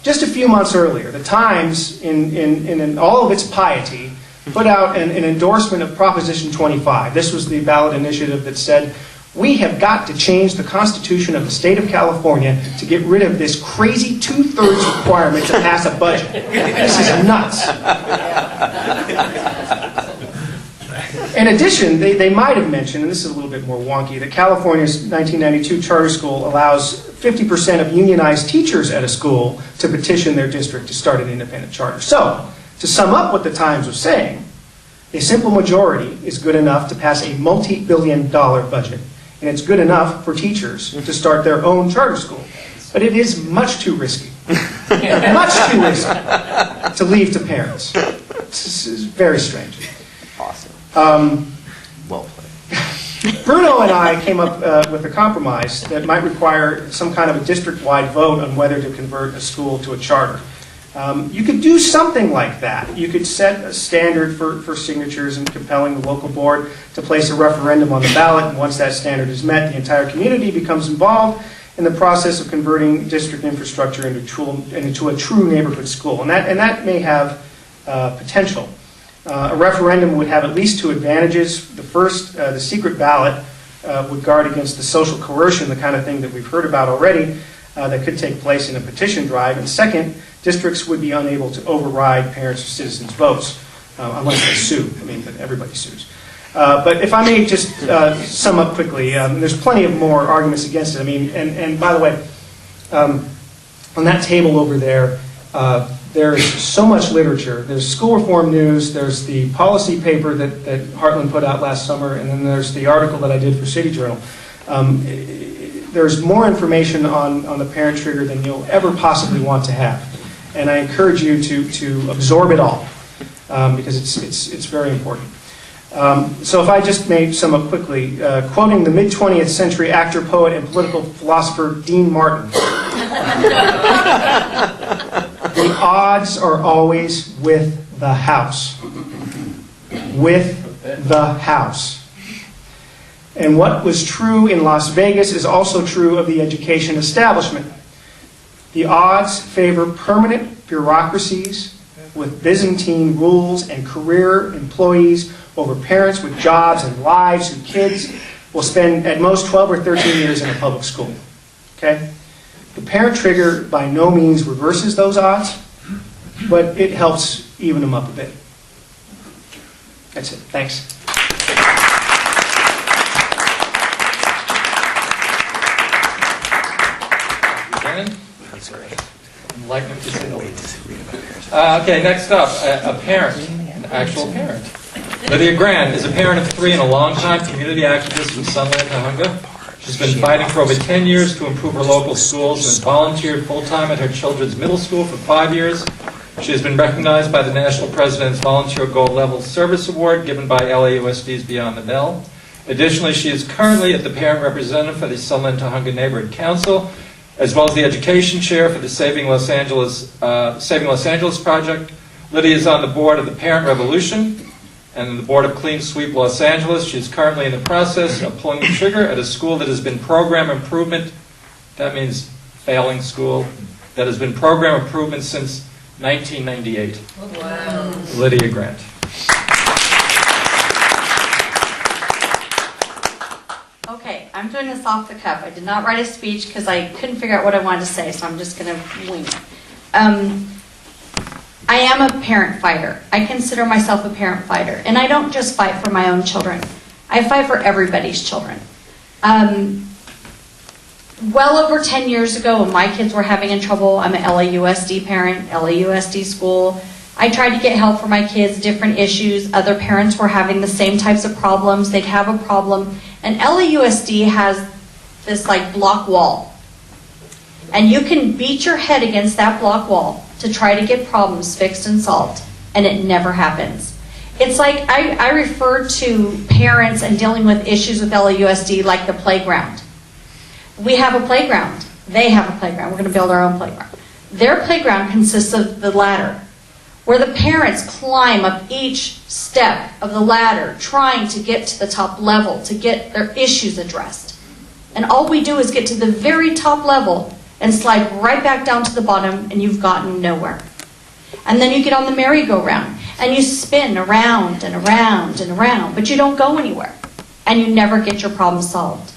just a few months earlier, the Times, in all of its piety, put out an endorsement of Proposition 25. This was the ballot initiative that said, we have got to change the Constitution of the state of California to get rid of this crazy 2/3 requirement to pass a budget. This is nuts. In addition, they might have mentioned, and this is a little bit more wonky, that California's 1992 charter school allows 50% of unionized teachers at a school to petition their district to start an independent charter. So, to sum up what the Times was saying, a simple majority is good enough to pass a multi-billion-dollar budget, and it's good enough for teachers to start their own charter school. But it is much too risky, much too risky to leave to parents. This is very strange. Awesome. Well played. Bruno and I came up with a compromise that might require some kind of a district-wide vote on whether to convert a school to a charter. You could do something like that. You could set a standard for signatures and compelling the local board to place a referendum on the ballot, and once that standard is met, the entire community becomes involved in the process of converting district infrastructure into a true neighborhood school. And that may have potential. A referendum would have at least two advantages. The first, the secret ballot would guard against the social coercion, the kind of thing that we've heard about already, that could take place in a petition drive. And second, districts would be unable to override parents' or citizens' votes unless they sue. I mean, but everybody sues. But if I may just sum up quickly, there's plenty of more arguments against it. I mean, and by the way, on that table over there, there's so much literature. There's school reform news, there's the policy paper that Heartland put out last summer, and then there's the article that I did for City Journal. There's more information on the parent trigger than you'll ever possibly want to have. And I encourage you to absorb it all, because it's very important. So if I just may sum up quickly, quoting the mid-20th century actor, poet, and political philosopher Dean Martin, the odds are always with the house. With the house. And what was true in Las Vegas is also true of the education establishment. The odds favor permanent bureaucracies with Byzantine rules and career employees over parents with jobs and lives whose kids will spend at most 12 or 13 years in a public school. Okay? The parent trigger by no means reverses those odds, but it helps even them up a bit. That's it. Thanks. Enlightenment to say the least. Okay, next up, a parent, an actual parent. Lydia Grant is a parent of 3 and a long-time community activist from Sunland, Tahunga. She's been fighting for over 10 years to improve her local schools and has volunteered full-time at her children's middle school for 5 years. She has been recognized by the National President's Volunteer Gold Level Service Award given by LAUSD's Beyond the Bell. Additionally, she is currently at the parent representative for the Sunland Tahunga Neighborhood Council, as well as the education chair for the Saving Los Angeles project. Lydia is on the board of the Parent Revolution and the board of Clean Sweep Los Angeles. She is currently in the process of pulling the trigger at a school that has been program improvement, that means failing school, that has been program improvement since 1998. Wow. Lydia Grant. Okay, I'm doing this off the cuff. I did not write a speech because I couldn't figure out what I wanted to say, so I'm just going to wing it. I am a parent fighter. I consider myself a parent fighter. And I don't just fight for my own children. I fight for everybody's children. Well over 10 years ago, when my kids were having in trouble, I'm an LAUSD parent, LAUSD school. I tried to get help for my kids, different issues. Other parents were having the same types of problems. They'd have a problem, And LAUSD has this like block wall. And you can beat your head against that block wall to try to get problems fixed and solved, and it never happens. It's like I refer to parents and dealing with issues with LAUSD like the playground. We have a playground. They have a playground. We're going to build our own playground. Their playground consists of the ladder, where the parents climb up each step of the ladder trying to get to the top level to get their issues addressed. And all we do is get to the very top level and slide right back down to the bottom, and you've gotten nowhere. And then you get on the merry-go-round, and you spin around and around and around, but you don't go anywhere, and you never get your problem solved.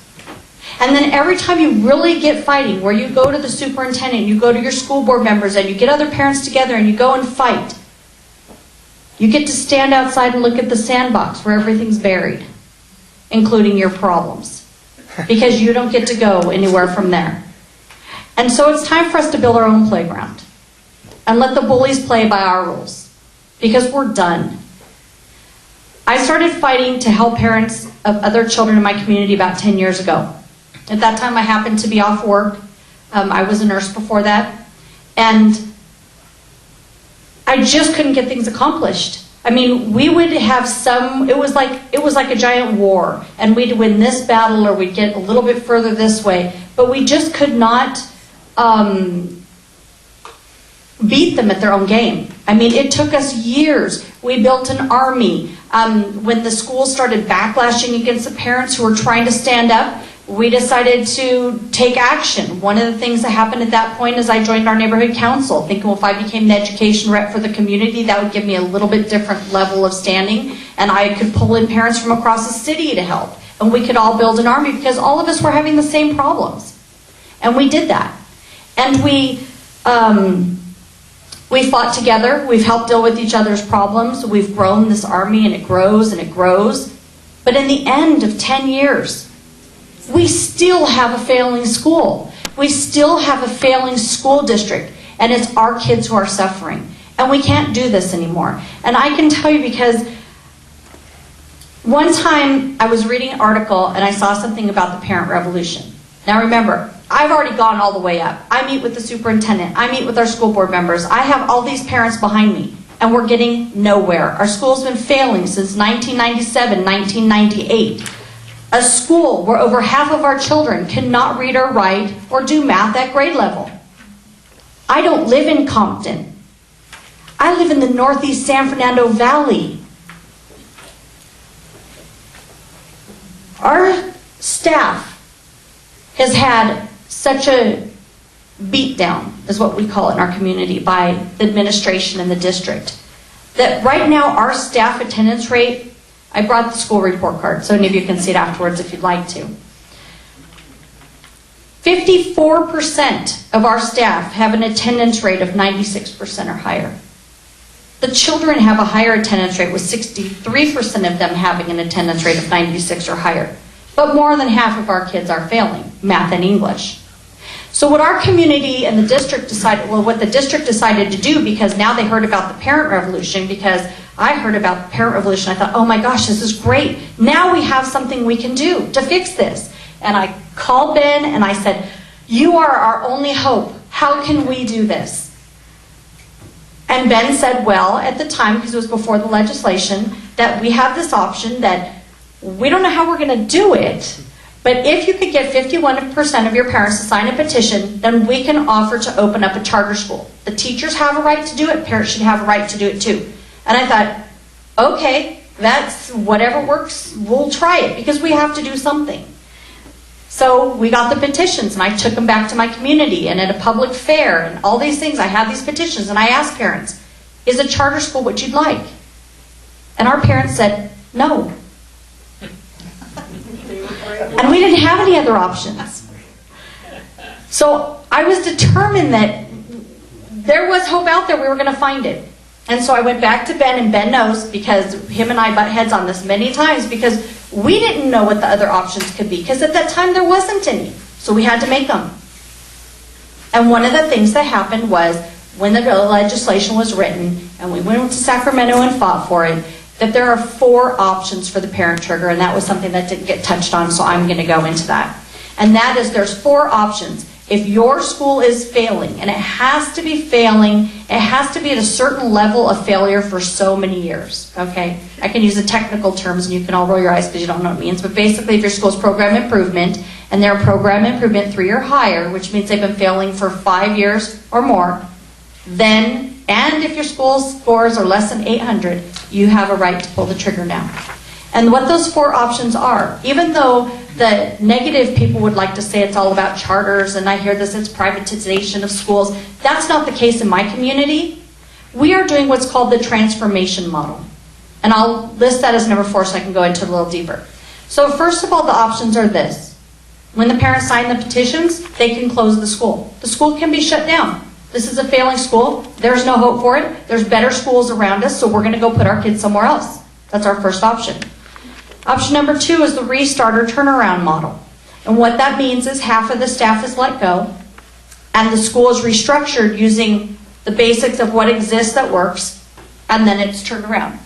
And then every time you really get fighting, where you go to the superintendent, you go to your school board members, and you get other parents together, and you go and fight, you get to stand outside and look at the sandbox where everything's buried, including your problems, because you don't get to go anywhere from there. And so it's time for us to build our own playground and let the bullies play by our rules, because we're done. I started fighting to help parents of other children in my community about 10 years ago. At that time, I happened to be off work. I was a nurse before that. And I just couldn't get things accomplished. I mean, we would have it was like a giant war, and we'd win this battle or we'd get a little bit further this way, but we just could not beat them at their own game. I mean, it took us years. We built an army. When the schools started backlashing against the parents who were trying to stand up, we decided to take action. One of the things that happened at that point is I joined our neighborhood council, thinking, well, if I became the education rep for the community, that would give me a little bit different level of standing, and I could pull in parents from across the city to help. And we could all build an army, because all of us were having the same problems. And we did that. And we fought together. We've helped deal with each other's problems. We've grown this army, and it grows and it grows. But in the end of 10 years, we still have a failing school. We still have a failing school district, and it's our kids who are suffering. And we can't do this anymore. And I can tell you, because one time I was reading an article and I saw something about the parent revolution. Now remember, I've already gone all the way up. I meet with the superintendent. I meet with our school board members. I have all these parents behind me, and we're getting nowhere. Our school's been failing since 1997, 1998. A school where over half of our children cannot read or write or do math at grade level. I don't live in Compton. I live in the Northeast San Fernando Valley. Our staff has had such a beatdown, is what we call it in our community, by the administration and the district, that right now our staff attendance rate, I brought the school report card, so any of you can see it afterwards if you'd like to. 54% of our staff have an attendance rate of 96% or higher. The children have a higher attendance rate, with 63% of them having an attendance rate of 96 or higher. But more than half of our kids are failing math and English. So what our community and the district decided, well, what the district decided to do, because now they heard about the parent revolution, because I heard about the parent revolution, I thought, oh my gosh, this is great. Now we have something we can do to fix this. And I called Ben and I said, you are our only hope. How can we do this? And Ben said, well, at the time, because it was before the legislation, that we have this option that we don't know how we're going to do it, but if you could get 51% of your parents to sign a petition, then we can offer to open up a charter school. The teachers have a right to do it, parents should have a right to do it too. And I thought, okay, that's whatever works, we'll try it, because we have to do something. So we got the petitions, and I took them back to my community, and at a public fair, and all these things, I had these petitions, and I asked parents, is a charter school what you'd like? And our parents said, no. And we didn't have any other options. So I was determined that there was hope out there, we were going to find it. And so I went back to Ben, and Ben knows, because him and I butt heads on this many times, because we didn't know what the other options could be, because at that time there wasn't any. So we had to make them. And one of the things that happened was, when the legislation was written, and we went to Sacramento and fought for it, that there are 4 options for the parent trigger, and that was something that didn't get touched on, so I'm going to go into that. And that is, there's 4 options. If your school is failing, and it has to be failing, it has to be at a certain level of failure for so many years, okay? I can use the technical terms, and you can all roll your eyes because you don't know what it means, but basically if your school's program improvement, and they're program improvement 3 or higher, which means they've been failing for 5 years or more, then, and if your school's scores are less than 800, you have a right to pull the trigger now. And what those 4 options are, even though the negative people would like to say it's all about charters, and I hear this, it's privatization of schools. That's not the case in my community. We are doing what's called the transformation model. And I'll list that as number 4 so I can go into it a little deeper. So first of all, the options are this. When the parents sign the petitions, they can close the school. The school can be shut down. This is a failing school. There's no hope for it. There's better schools around us, so we're going to go put our kids somewhere else. That's our first option. Option number 2 is the restart or turnaround model. And what that means is half of the staff is let go, and the school is restructured using the basics of what exists that works, and then it's turned around.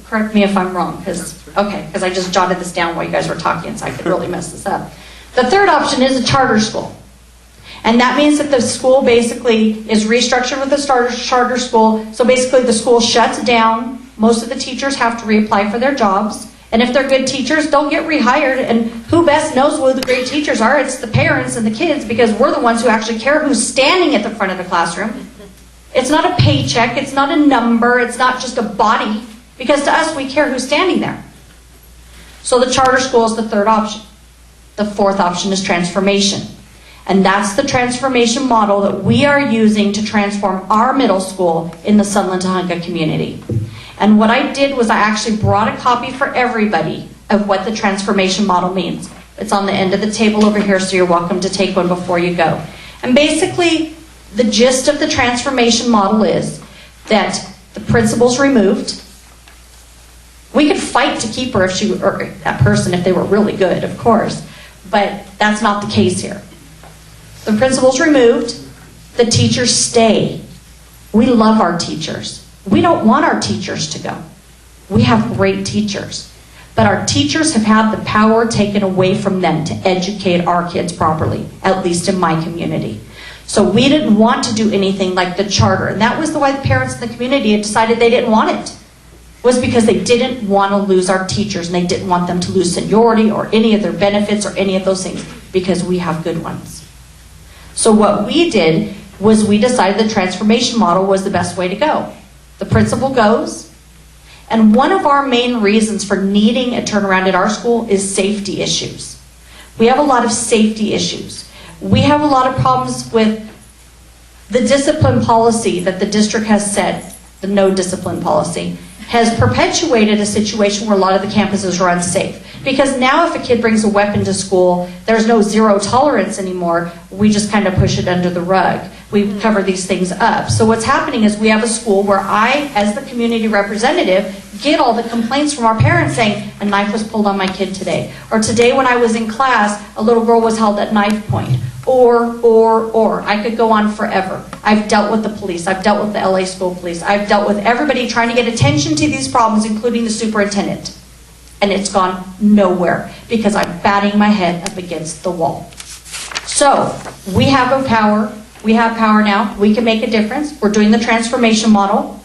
Correct me if I'm wrong, because I just jotted this down while you guys were talking, so I could really mess this up. The third option is a charter school. And that means that the school basically is restructured with a charter school. So basically the school shuts down. Most of the teachers have to reapply for their jobs. And if they're good teachers, they'll get rehired. And who best knows who the great teachers are? It's the parents and the kids, because we're the ones who actually care who's standing at the front of the classroom. It's not a paycheck. It's not a number. It's not just a body. Because to us, we care who's standing there. So the charter school is the third option. The fourth option is transformation. And that's the transformation model that we are using to transform our middle school in the Sunland-Tujunga community. And what I did was I actually brought a copy for everybody of what the transformation model means. It's on the end of the table over here, so you're welcome to take one before you go. And basically, the gist of the transformation model is that the principal's removed. We could fight to keep her if she or that person if they were really good, of course, but that's not the case here. The principal's removed. The teachers stay. We love our teachers. We don't want our teachers to go. We have great teachers. But our teachers have had the power taken away from them to educate our kids properly, at least in my community. So we didn't want to do anything like the charter. And that was why the parents in the community had decided they didn't want it. Was because they didn't want to lose our teachers, and they didn't want them to lose seniority or any of their benefits or any of those things, because we have good ones. So what we did was we decided the transformation model was the best way to go. The principal goes, and one of our main reasons for needing a turnaround at our school is safety issues. We have a lot of safety issues. We have a lot of problems with the discipline policy that the district has set, the no discipline policy, has perpetuated a situation where a lot of the campuses are unsafe. Because now if a kid brings a weapon to school, there's no zero tolerance anymore. We just kind of push it under the rug. We cover these things up. So what's happening is we have a school where I, as the community representative, get all the complaints from our parents saying, a knife was pulled on my kid today. Or today when I was in class, a little girl was held at knife point. Or. I could go on forever. I've dealt with the police. I've dealt with the LA school police. I've dealt with everybody trying to get attention to these problems, including the superintendent. And it's gone nowhere because I'm batting my head up against the wall. So we have a power. We have power now. We can make a difference. We're doing the transformation model.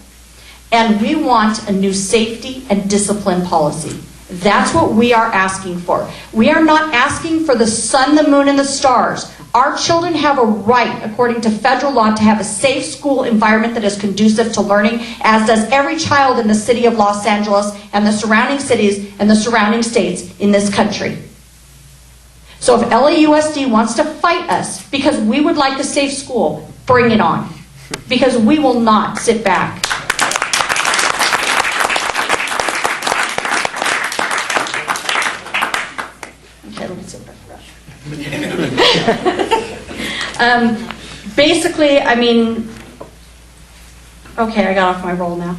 And we want a new safety and discipline policy. That's what we are asking for. We are not asking for the sun, the moon, and the stars. Our children have a right, according to federal law, to have a safe school environment that is conducive to learning, as does every child in the city of Los Angeles and the surrounding cities and the surrounding states in this country. So if LAUSD wants to fight us because we would like a safe school, bring it on. Because we will not sit back. Okay, let me see what I forgot. Basically, I mean, okay, I got off my roll now.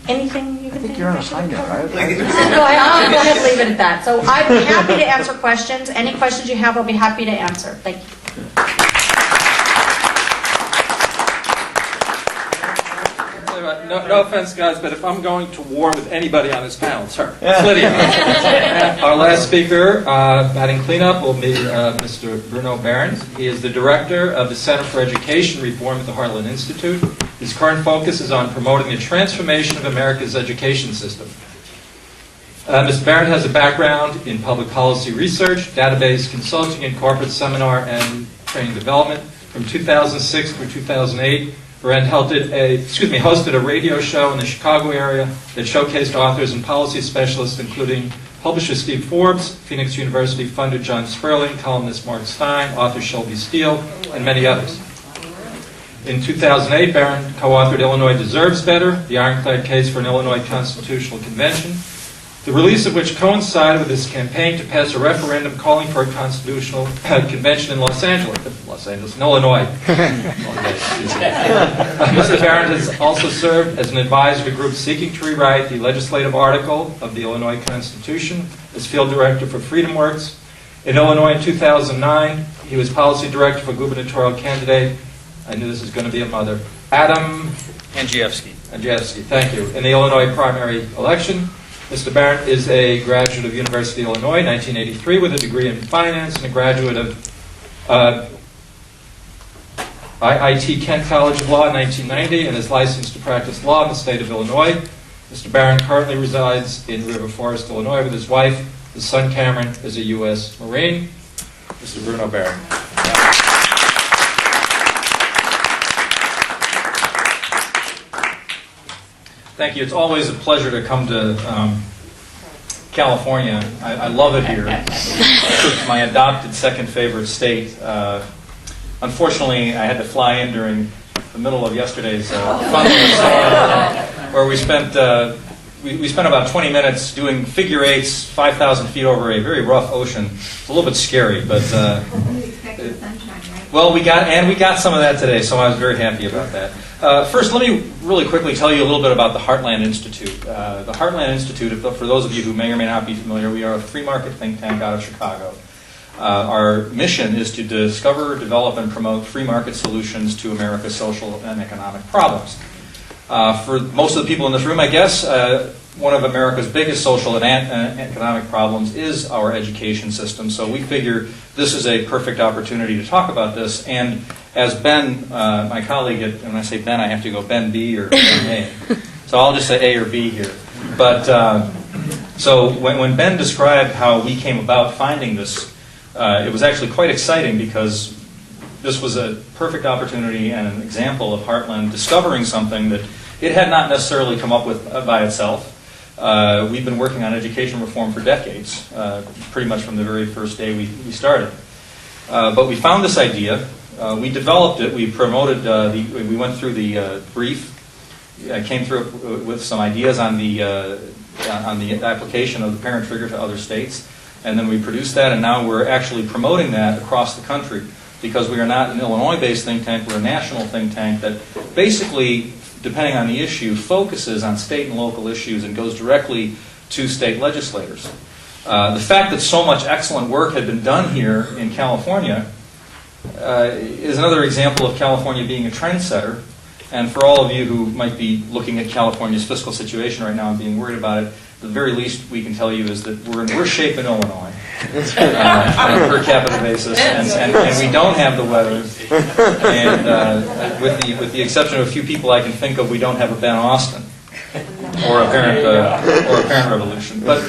Anything you can think You're on a high note, right? No, I'll go ahead and leave it at that. So I'm happy to answer questions. Any questions you have, I'll be happy to answer. Thank you. No offense, guys, but if I'm going to war with anybody on this panel, it's her. It's Lydia. Our last speaker, batting cleanup, will be Mr. Bruno Behrens. He is the director of the Center for Education Reform at the Heartland Institute. His current focus is on promoting the transformation of America's education system. Mr. Behrens has a background in public policy research, database consulting, and corporate seminar and training development. From 2006 through 2008, Behrens hosted a radio show in the Chicago area that showcased authors and policy specialists, including publisher Steve Forbes, Phoenix University funder John Sperling, columnist Mark Stein, author Shelby Steele, and many others. In 2008, Behrens co-authored Illinois Deserves Better, the ironclad case for an Illinois Constitutional Convention, the release of which coincided with his campaign to pass a referendum calling for a constitutional convention in Los Angeles, in Illinois. Mr. Behrens has also served as an advisor to groups seeking to rewrite the legislative article of the Illinois Constitution, as field director for FreedomWorks. In Illinois in 2009, he was policy director for gubernatorial candidate, I knew this was going to be a mother, Adam Andrzejewski. Thank you. In the Illinois primary election, Mr. Behrens is a graduate of University of Illinois, 1983, with a degree in finance, and a graduate of IIT Kent College of Law in 1990, and is licensed to practice law in the state of Illinois. Mr. Behrens currently resides in River Forest, Illinois, with his wife. His son, Cameron, is a U.S. Marine. Mr. Bruno Behrens. Thank you. It's always a pleasure to come to California. I love it here. It's my adopted second favorite state. Unfortunately, I had to fly in during the middle of yesterday's fundraiser, where we spent about 20 minutes doing figure eights 5,000 feet over a very rough ocean. It's a little bit scary, but You expected sunshine, right? well, we got some of that today, so I was very happy about that. First, let me really quickly tell you a little bit about the Heartland Institute. The Heartland Institute, for those of you who may or may not be familiar, we are a free market think tank out of Chicago. Our mission is to discover, develop, and promote free market solutions to America's social and economic problems. For most of the people in this room, I guess, one of America's biggest social and economic problems is our education system. So we figure this is a perfect opportunity to talk about this. And as Ben, my colleague, when I say Ben, I have to go Ben B or Ben A. So I'll just say A or B here. But so when Ben described how we came about finding this, it was actually quite exciting because this was a perfect opportunity and an example of Heartland discovering something that it had not necessarily come up with by itself. We've been working on education reform for decades, pretty much from the very first day we started. But we found this idea, we developed it, we promoted, we went through the brief, came through with some ideas on the application of the parent trigger to other states, and then we produced that, and now we're actually promoting that across the country, because we are not an Illinois-based think tank, we're a national think tank that basically, depending on the issue, focuses on state and local issues and goes directly to state legislators. The fact that so much excellent work had been done here in California is another example of California being a trendsetter. And for all of you who might be looking at California's fiscal situation right now and being worried about it, the very least we can tell you is that we're in worse shape in Illinois on a per capita basis, and we don't have the weather. And with the exception of a few people I can think of, we don't have a Ben Austin or a parent revolution. But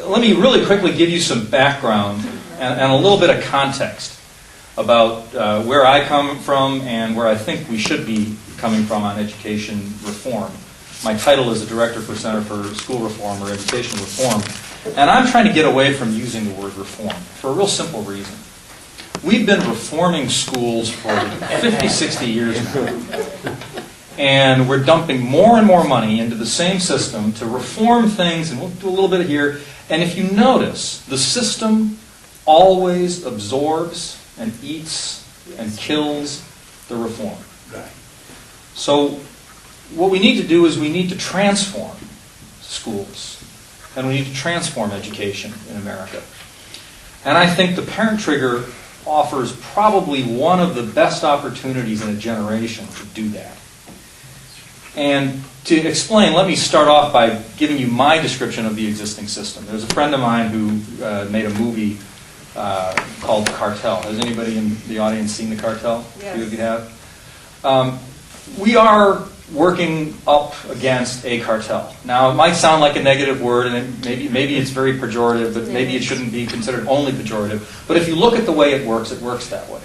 let me really quickly give you some background and a little bit of context about where I come from and where I think we should be coming from on education reform. My title is a director for Center for School Reform or Education Reform. And I'm trying to get away from using the word reform for a real simple reason. We've been reforming schools for 50, 60 years now. And we're dumping more and more money into the same system to reform things, and we'll do a little bit here. And if you notice, the system always absorbs and eats and kills the reform. So what we need to do is we need to transform schools, and we need to transform education in America. And I think the parent trigger offers probably one of the best opportunities in a generation to do that. And to explain, let me start off by giving you my description of the existing system. There's a friend of mine who made a movie called The Cartel. Has anybody in the audience seen The Cartel? Yes. Few of you have. We are working up against a cartel. Now, it might sound like a negative word, and maybe it's very pejorative, but maybe it shouldn't be considered only pejorative. But if you look at the way it works that way.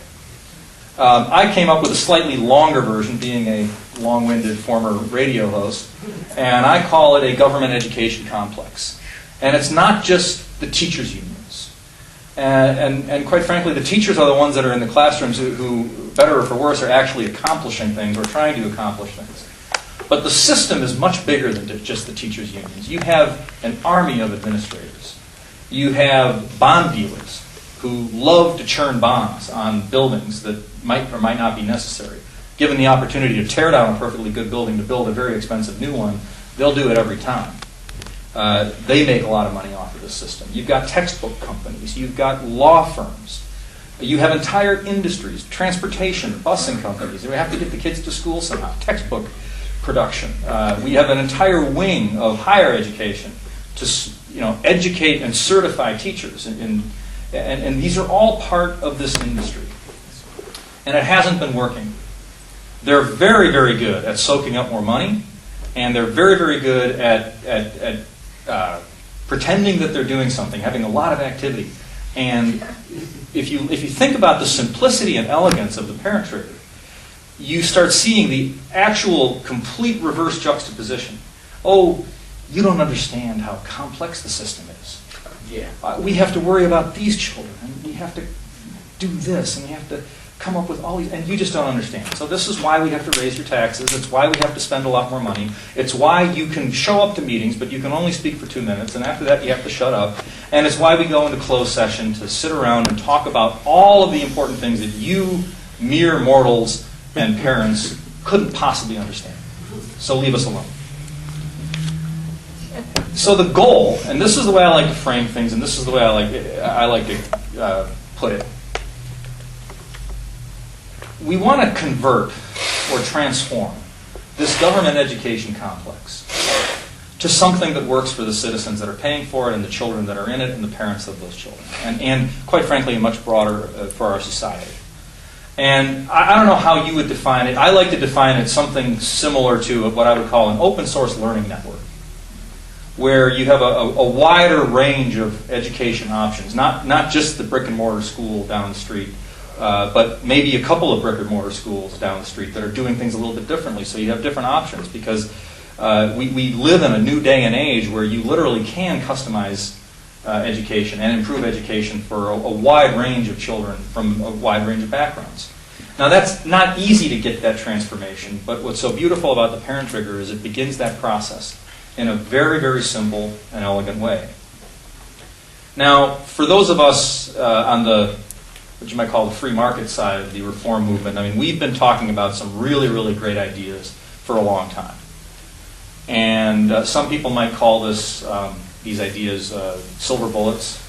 I came up with a slightly longer version, being a long-winded former radio host, and I call it a government education complex. And it's not just the teachers' unions. And quite frankly, the teachers are the ones that are in the classrooms who, better or for worse, are actually accomplishing things or trying to accomplish things. But the system is much bigger than just the teachers' unions. You have an army of administrators. You have bond dealers who love to churn bonds on buildings that might or might not be necessary. Given the opportunity to tear down a perfectly good building to build a very expensive new one, they'll do it every time. They make a lot of money off of this system. You've got textbook companies. You've got law firms. You have entire industries, transportation, busing companies. We have to get the kids to school somehow. Textbook production. We have an entire wing of higher education to educate and certify teachers. And these are all part of this industry. And it hasn't been working. They're very, very good at soaking up more money, and they're very, very good at pretending that they're doing something, having a lot of activity. And if you think about the simplicity and elegance of the parent trigger, you start seeing the actual complete reverse juxtaposition. Oh, you don't understand how complex the system is. Yeah. We have to worry about these children, and we have to do this, and we have to come up with all these, and you just don't understand. So this is why we have to raise your taxes. It's why we have to spend a lot more money. It's why you can show up to meetings, but you can only speak for 2 minutes, and after that you have to shut up. And it's why we go into closed session to sit around and talk about all of the important things that you, mere mortals and parents, couldn't possibly understand. So leave us alone. So the goal, and this is the way I like to frame things, and this is the way I like to put it. We want to convert or transform this government education complex to something that works for the citizens that are paying for it and the children that are in it and the parents of those children. And quite frankly, much broader for our society. And I don't know how you would define it. I like to define it something similar to what I would call an open source learning network, where you have a wider range of education options, not just the brick and mortar school down the street, but maybe a couple of brick and mortar schools down the street that are doing things a little bit differently. So you have different options because we live in a new day and age where you literally can customize education and improve education for a wide range of children from a wide range of backgrounds. Now that's not easy to get that transformation, but what's so beautiful about the parent trigger is it begins that process in a very, very simple and elegant way. Now, for those of us on the what you might call the free market side of the reform movement, I mean, we've been talking about some really, really great ideas for a long time. And some people might call these ideas silver bullets.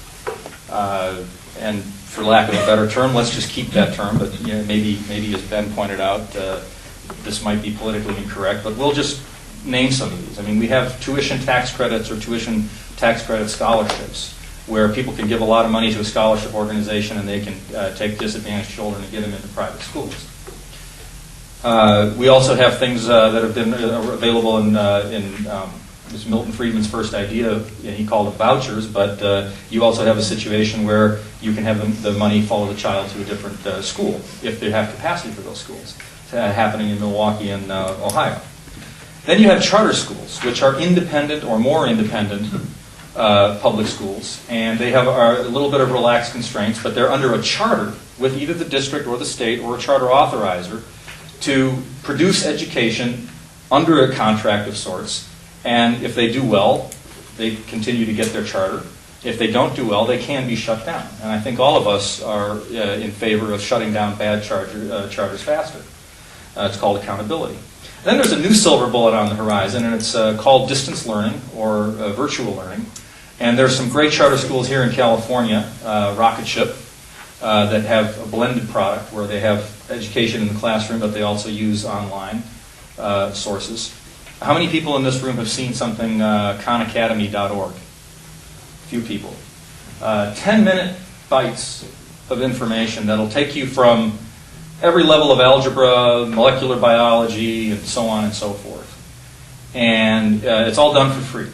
And for lack of a better term, let's just keep that term. But maybe as Ben pointed out, this might be politically incorrect. But we'll just name some of these. I mean, we have tuition tax credits or tuition tax credit scholarships, where people can give a lot of money to a scholarship organization and they can take disadvantaged children and get them into private schools. We also have things that have been available in Ms. Milton Friedman's first idea, he called it vouchers, but you also have a situation where you can have the money follow the child to a different school if they have capacity for those schools. It's happening in Milwaukee and Ohio. Then you have charter schools, which are independent or more independent public schools, and they have a little bit of relaxed constraints, but they're under a charter with either the district or the state or a charter authorizer to produce education under a contract of sorts, and if they do well, they continue to get their charter. If they don't do well, they can be shut down, and I think all of us are in favor of shutting down bad charters faster. It's called accountability. Then there's a new silver bullet on the horizon, and it's called distance learning or virtual learning. And there's some great charter schools here in California, Rocket Ship, that have a blended product where they have education in the classroom, but they also use online sources. How many people in this room have seen something, khanacademy.org? Few people. 10-minute bites of information that'll take you from every level of algebra, molecular biology, and so on and so forth. And it's all done for free.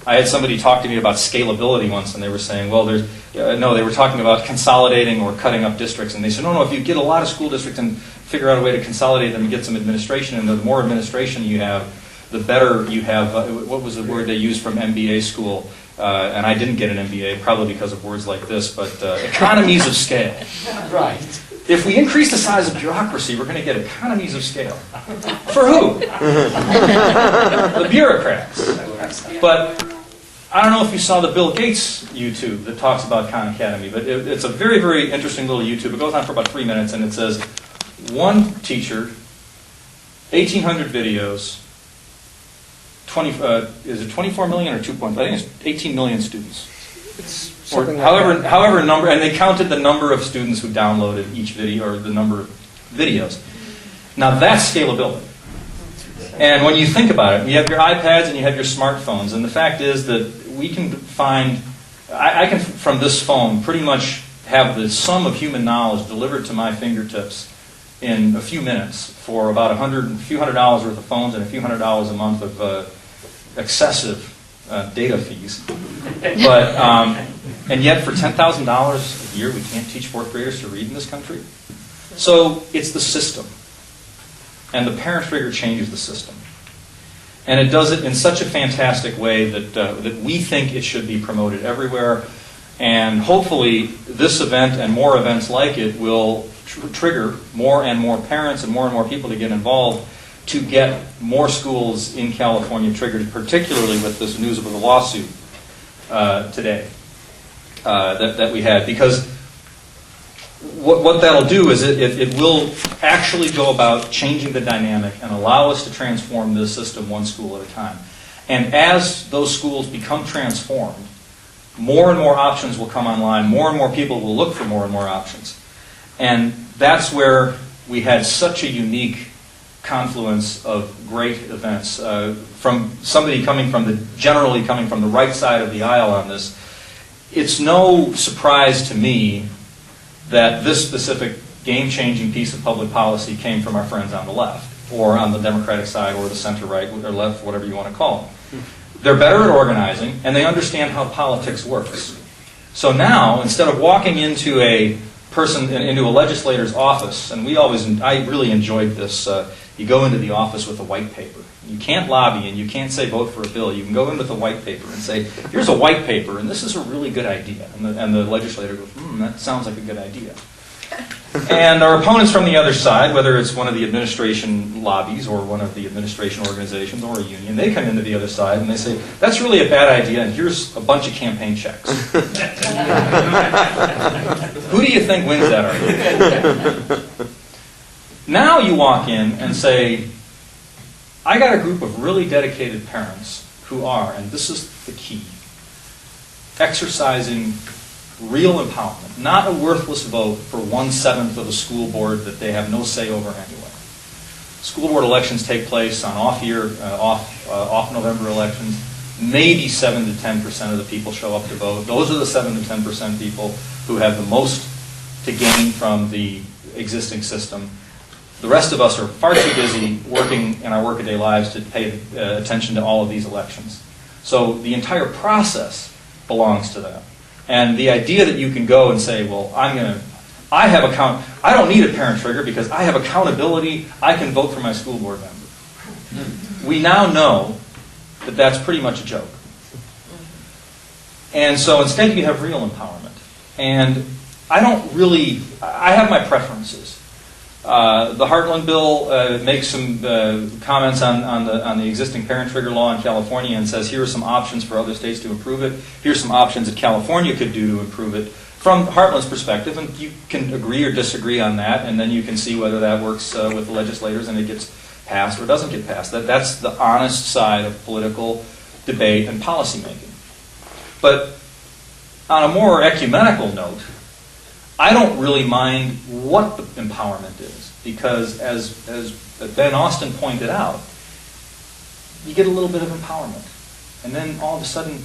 I had somebody talk to me about scalability once, and they were saying, well, they were talking about consolidating or cutting up districts, and they said, no, if you get a lot of school districts and figure out a way to consolidate them and get some administration, and the more administration you have, the better you have, what was the word they used from MBA school? And I didn't get an MBA, probably because of words like this, but economies of scale. Right. If we increase the size of bureaucracy, we're going to get economies of scale. For who? The bureaucrats. But I don't know if you saw the Bill Gates YouTube that talks about Khan Academy, but it's a very, very interesting little YouTube. It goes on for about 3 minutes, and it says, one teacher, 1,800 videos, is it 24 million or 2 points? I think it's 18 million students. Or however number, and they counted the number of students who downloaded each video, or the number of videos. Now that's scalability. And when you think about it, you have your iPads and you have your smartphones, and the fact is that we can find, I can from this phone pretty much have the sum of human knowledge delivered to my fingertips in a few minutes for about a few hundred dollars worth of phones and a few $100s a month of excessive data fees. But and yet for $10,000 a year, we can't teach fourth graders to read in this country. So it's the system. And the parent trigger changes the system. And it does it in such a fantastic way that we think it should be promoted everywhere. And hopefully this event and more events like it will trigger more and more parents and more people to get involved to get more schools in California triggered, particularly with this news of the lawsuit today that we had. Because what that'll do is it will actually go about changing the dynamic and allow us to transform this system one school at a time. And as those schools become transformed, more and more options will come online, more and more people will look for more and more options. And that's where we had such a unique confluence of great events. From somebody generally coming from the right side of the aisle on this, it's no surprise to me that this specific game-changing piece of public policy came from our friends on the left, or on the Democratic side, or the center-right, or left, whatever you want to call them. They're better at organizing, and they understand how politics works. So now, instead of walking into a legislator's office, and I really enjoyed this, you go into the office with a white paper. You can't lobby, and you can't say vote for a bill. You can go in with a white paper and say, here's a white paper, and this is a really good idea. And the legislator goes, that sounds like a good idea. And our opponents from the other side, whether it's one of the administration lobbies or one of the administration organizations or a union, they come into the other side and they say, that's really a bad idea, and here's a bunch of campaign checks. Who do you think wins that argument? Now you walk in and say, I got a group of really dedicated parents who are, and this is the key, exercising real empowerment, not a worthless vote for 1/7 of a school board that they have no say over anyway. School board elections take place on off November elections. Maybe 7 to 10% of the people show up to vote. Those are the 7 to 10% people who have the most to gain from the existing system. The rest of us are far too busy working in our workaday lives to pay attention to all of these elections. So the entire process belongs to them. And the idea that you can go and say, well, I don't need a parent trigger because I have accountability, I can vote for my school board member. We now know that that's pretty much a joke. And so instead you have real empowerment. And I have my preferences. The Heartland bill makes some comments on the existing parent trigger law in California and says here are some options for other states to improve it. Here's some options that California could do to improve it from Heartland's perspective, and you can agree or disagree on that, and then you can see whether that works with the legislators and it gets passed or doesn't get passed. That's the honest side of political debate and policymaking. But on a more ecumenical note, I don't really mind what the empowerment is, because as Ben Austin pointed out, you get a little bit of empowerment. And then all of a sudden,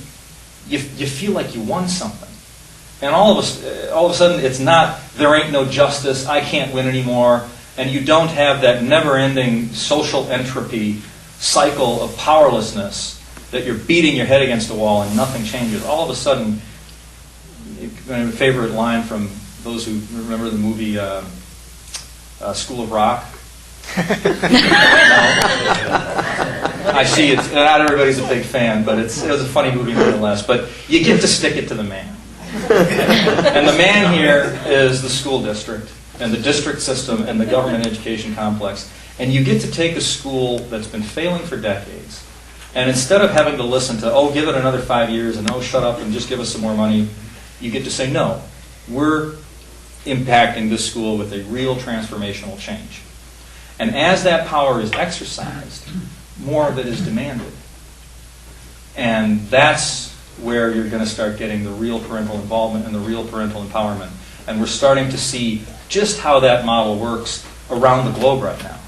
you feel like you won something. And all of a sudden, it's not, there ain't no justice, I can't win anymore, and you don't have that never-ending social entropy cycle of powerlessness that you're beating your head against a wall and nothing changes. All of a sudden, my favorite line from those who remember the movie School of Rock. I see it's not everybody's a big fan, but it was a funny movie nonetheless. But you get to stick it to the man. And the man here is the school district and the district system and the government education complex. And you get to take a school that's been failing for decades, and instead of having to listen to, oh, give it another 5 years, and oh, shut up and just give us some more money, you get to say, no, we're impacting this school with a real transformational change. And as that power is exercised, more of it is demanded. And that's where you're going to start getting the real parental involvement and the real parental empowerment. And we're starting to see just how that model works around the globe right now,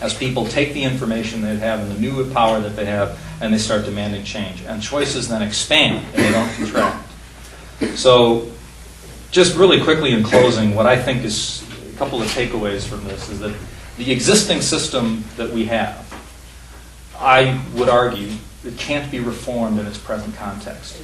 as people take the information they have and the new power that they have, and they start demanding change. And choices then expand, and they don't contract. So just really quickly in closing, what I think is a couple of takeaways from this is that the existing system that we have, I would argue, it can't be reformed in its present context.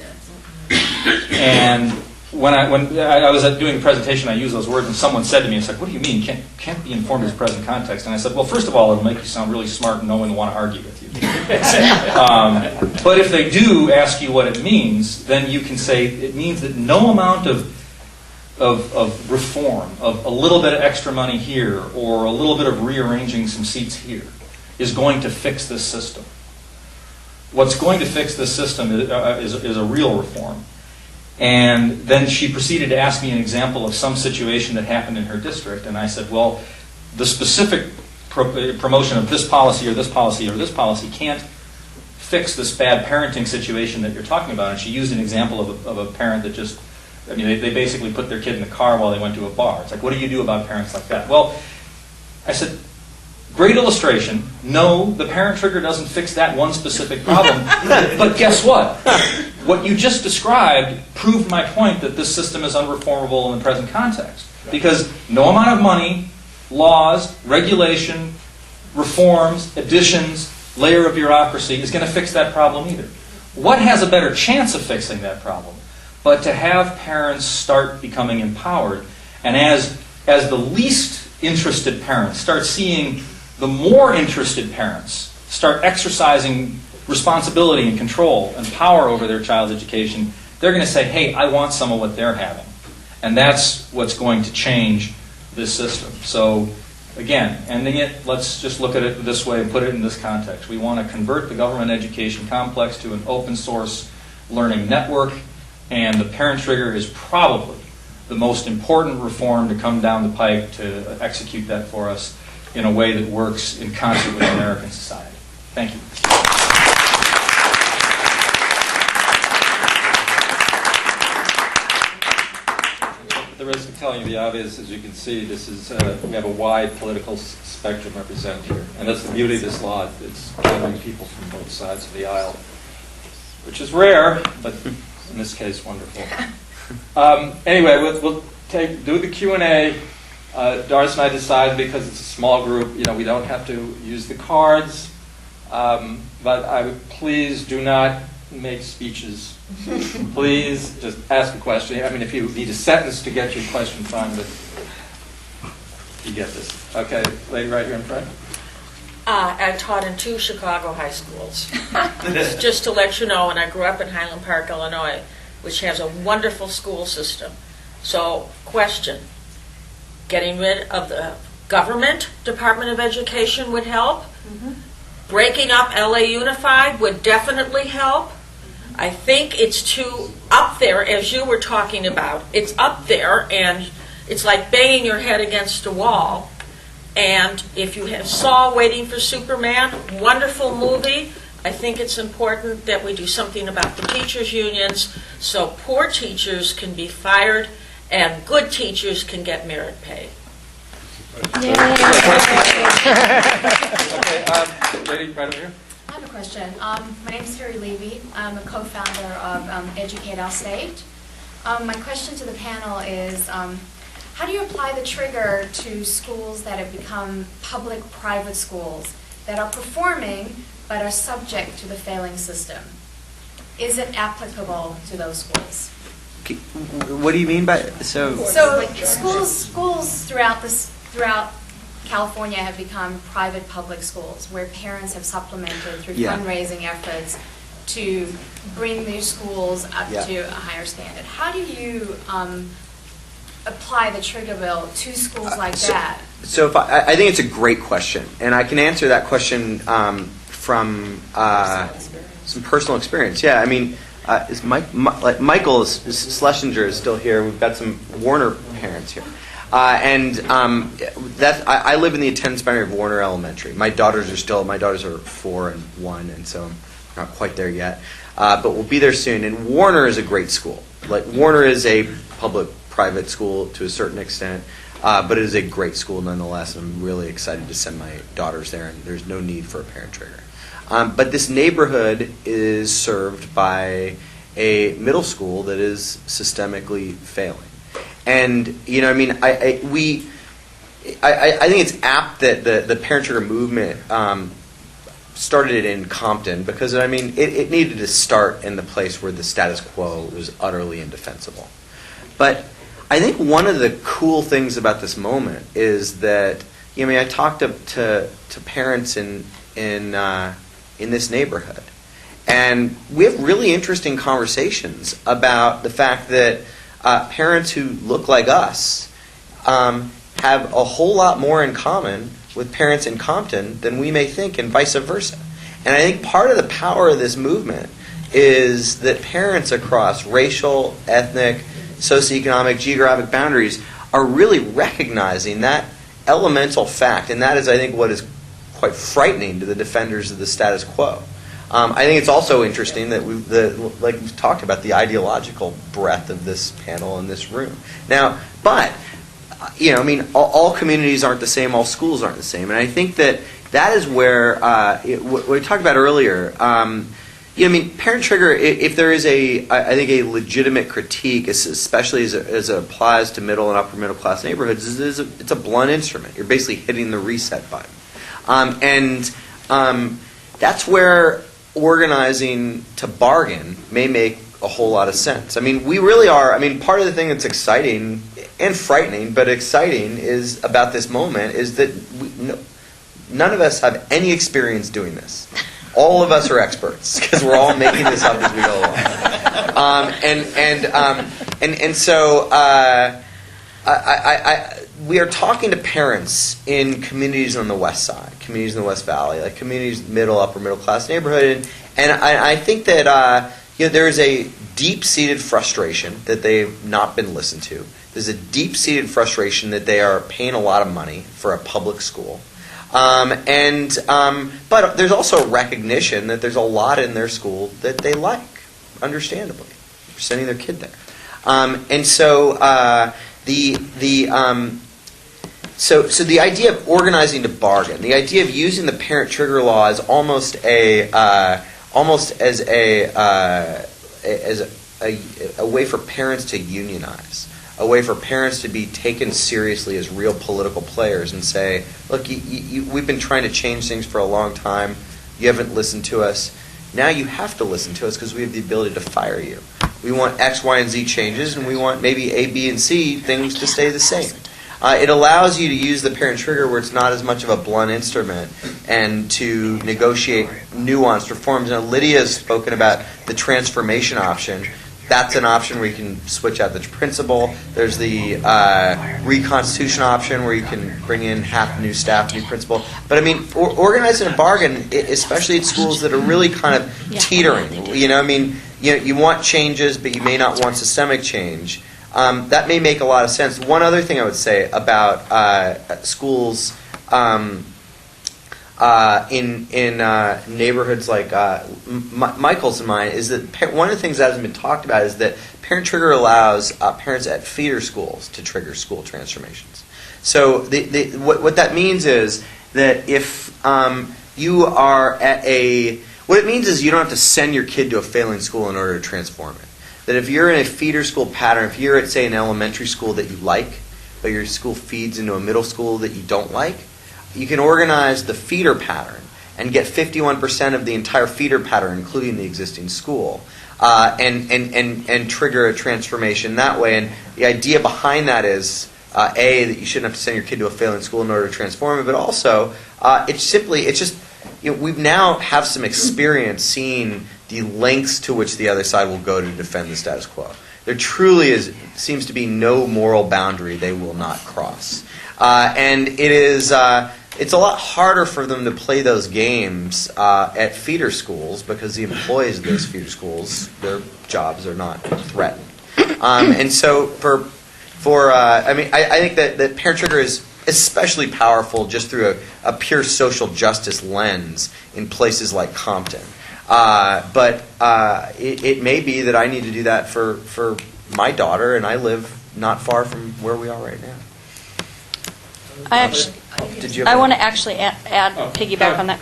And when I was doing a presentation, I used those words, and someone said to me, "What do you mean can't be informed in its present context?" And I said, "Well, first of all, it'll make you sound really smart, and no one will want to argue with you. But if they do ask you what it means, then you can say it means that no amount of reform, of a little bit of extra money here, or a little bit of rearranging some seats here, is going to fix this system. What's going to fix this system is a real reform." And then she proceeded to ask me an example of some situation that happened in her district. And I said, well, the specific promotion of this policy or this policy or this policy can't fix this bad parenting situation that you're talking about. And she used an example of a parent that just, they basically put their kid in the car while they went to a bar. It's like, what do you do about parents like that? Well, I said, great illustration. No, the parent trigger doesn't fix that one specific problem. But guess what? What you just described proved my point that this system is unreformable in the present context. Because no amount of money, laws, regulation, reforms, additions, layer of bureaucracy is going to fix that problem either. What has a better chance of fixing that problem but to have parents start becoming empowered, and as the least interested parents start seeing the more interested parents start exercising responsibility and control and power over their child's education, they're going to say, hey, I want some of what they're having. And that's what's going to change this system. So again, ending it, let's just look at it this way and put it in this context. We want to convert the government education complex to an open source learning network, and the parent trigger is probably the most important reform to come down the pike to execute that for us in a way that works in concert with American society. Thank you. At the risk of telling you the obvious, as you can see, this is we have a wide political spectrum represented here, and that's the beauty of this law. It's gathering people from both sides of the aisle, which is rare, but in this case, wonderful. Anyway, we'll do the Q&A. Doris and I decided, because it's a small group, we don't have to use the cards, but I would please do not make speeches. Please just ask a question. If you need a sentence to get your question, fine, but you get this. Okay, lady right here in front. I taught in 2 Chicago high schools. Just to let you know, and I grew up in Highland Park, Illinois, which has a wonderful school system. So, question, getting rid of the government Department of Education would help. Mm-hmm. Breaking up LA Unified would definitely help. I think it's too up there, as you were talking about. It's up there, and it's like banging your head against a wall. And if you saw Waiting for Superman, wonderful movie, I think it's important that we do something about the teachers' unions so poor teachers can be fired and good teachers can get merit pay. Okay, lady right over here. I have a question. My name is Terry Levy. I'm a co-founder of Educate Our State. My question to the panel is, how do you apply the trigger to schools that have become public-private schools that are performing but are subject to the failing system? Is it applicable to those schools? What do you mean by So schools throughout California have become private public schools where parents have supplemented through fundraising efforts to bring their schools up to a higher standard. How do you apply the trigger bill to schools like that? So if I think it's a great question, and I can answer that question from some personal experience. Yeah, I mean, Michael Schlesinger is still here. We've got some Warner parents here. I live in the attendance boundary of Warner Elementary. My daughters are 4 and 1, and so I'm not quite there yet. But we'll be there soon. And Warner is a great school. Like, Warner is a public-private school to a certain extent, but it is a great school nonetheless. And I'm really excited to send my daughters there, and there's no need for a parent trigger. But this neighborhood is served by a middle school that is systemically failing. And, you know, I mean, I think it's apt that the parent trigger movement started it in Compton because, I mean, it needed to start in the place where the status quo was utterly indefensible. But I think one of the cool things about this moment is that, you know, I mean, I talked to parents in this neighborhood, and we have really interesting conversations about the fact that parents who look like us have a whole lot more in common with parents in Compton than we may think, and vice versa. And I think part of the power of this movement is that parents across racial, ethnic, socioeconomic, geographic boundaries are really recognizing that elemental fact, and that is, I think, what is quite frightening to the defenders of the status quo. I think it's also interesting that like we've talked about, the ideological breadth of this panel in this room. Now, but, you know, I mean, all communities aren't the same, all schools aren't the same, and I think that is where, what we talked about earlier, you know, I mean, parent trigger, if there is I think a legitimate critique, especially as it applies to middle and upper middle class neighborhoods, it's a blunt instrument. You're basically hitting the reset button. That's where organizing to bargain may make a whole lot of sense. I mean, we really are, I mean, part of the thing that's exciting and frightening, but exciting is about this moment is that none of us have any experience doing this. All of us are experts because we're all making this up as we go along. And so we are talking to parents in communities on the west side, communities in the West Valley, like communities middle, upper middle class neighborhood, and I think that you know, there is a deep-seated frustration that they've not been listened to. There's a deep-seated frustration that they are paying a lot of money for a public school, but there's also a recognition that there's a lot in their school that they like, understandably, for sending their kid there, and so. So the idea of organizing to bargain, the idea of using the parent trigger law as almost as a way for parents to unionize, a way for parents to be taken seriously as real political players and say, look, we've been trying to change things for a long time. You haven't listened to us. Now you have to listen to us because we have the ability to fire you. We want X, Y, and Z changes, and we want maybe A, B, and C things to stay the same. It allows you to use the parent trigger where it's not as much of a blunt instrument and to negotiate nuanced reforms. Now, Lydia has spoken about the transformation option. That's an option where you can switch out the principal. There's the reconstitution option where you can bring in half new staff, new principal. But I mean, organizing a bargain, especially at schools that are really kind of teetering. You know, I mean, you want changes, but you may not want systemic change. That may make a lot of sense. One other thing I would say about schools in neighborhoods like Michael's and mine is that one of the things that hasn't been talked about is that parent trigger allows parents at feeder schools to trigger school transformations. So what that means is that if you are at What it means is you don't have to send your kid to a failing school in order to transform it. That if you're in a feeder school pattern, if you're at, say, an elementary school that you like, but your school feeds into a middle school that you don't like, you can organize the feeder pattern and get 51% of the entire feeder pattern, including the existing school, and trigger a transformation that way. And the idea behind that is, A, that you shouldn't have to send your kid to a failing school in order to transform it, but also, we now have some experience seeing the lengths to which the other side will go to defend the status quo. There truly seems to be no moral boundary they will not cross. And it's a lot harder for them to play those games at feeder schools because the employees of those feeder schools, their jobs are not threatened. And so I think that parent trigger is especially powerful just through a pure social justice lens in places like Compton. But it may be that I need to do that for my daughter, and I live not far from where we are right now. I want to actually add piggyback on that.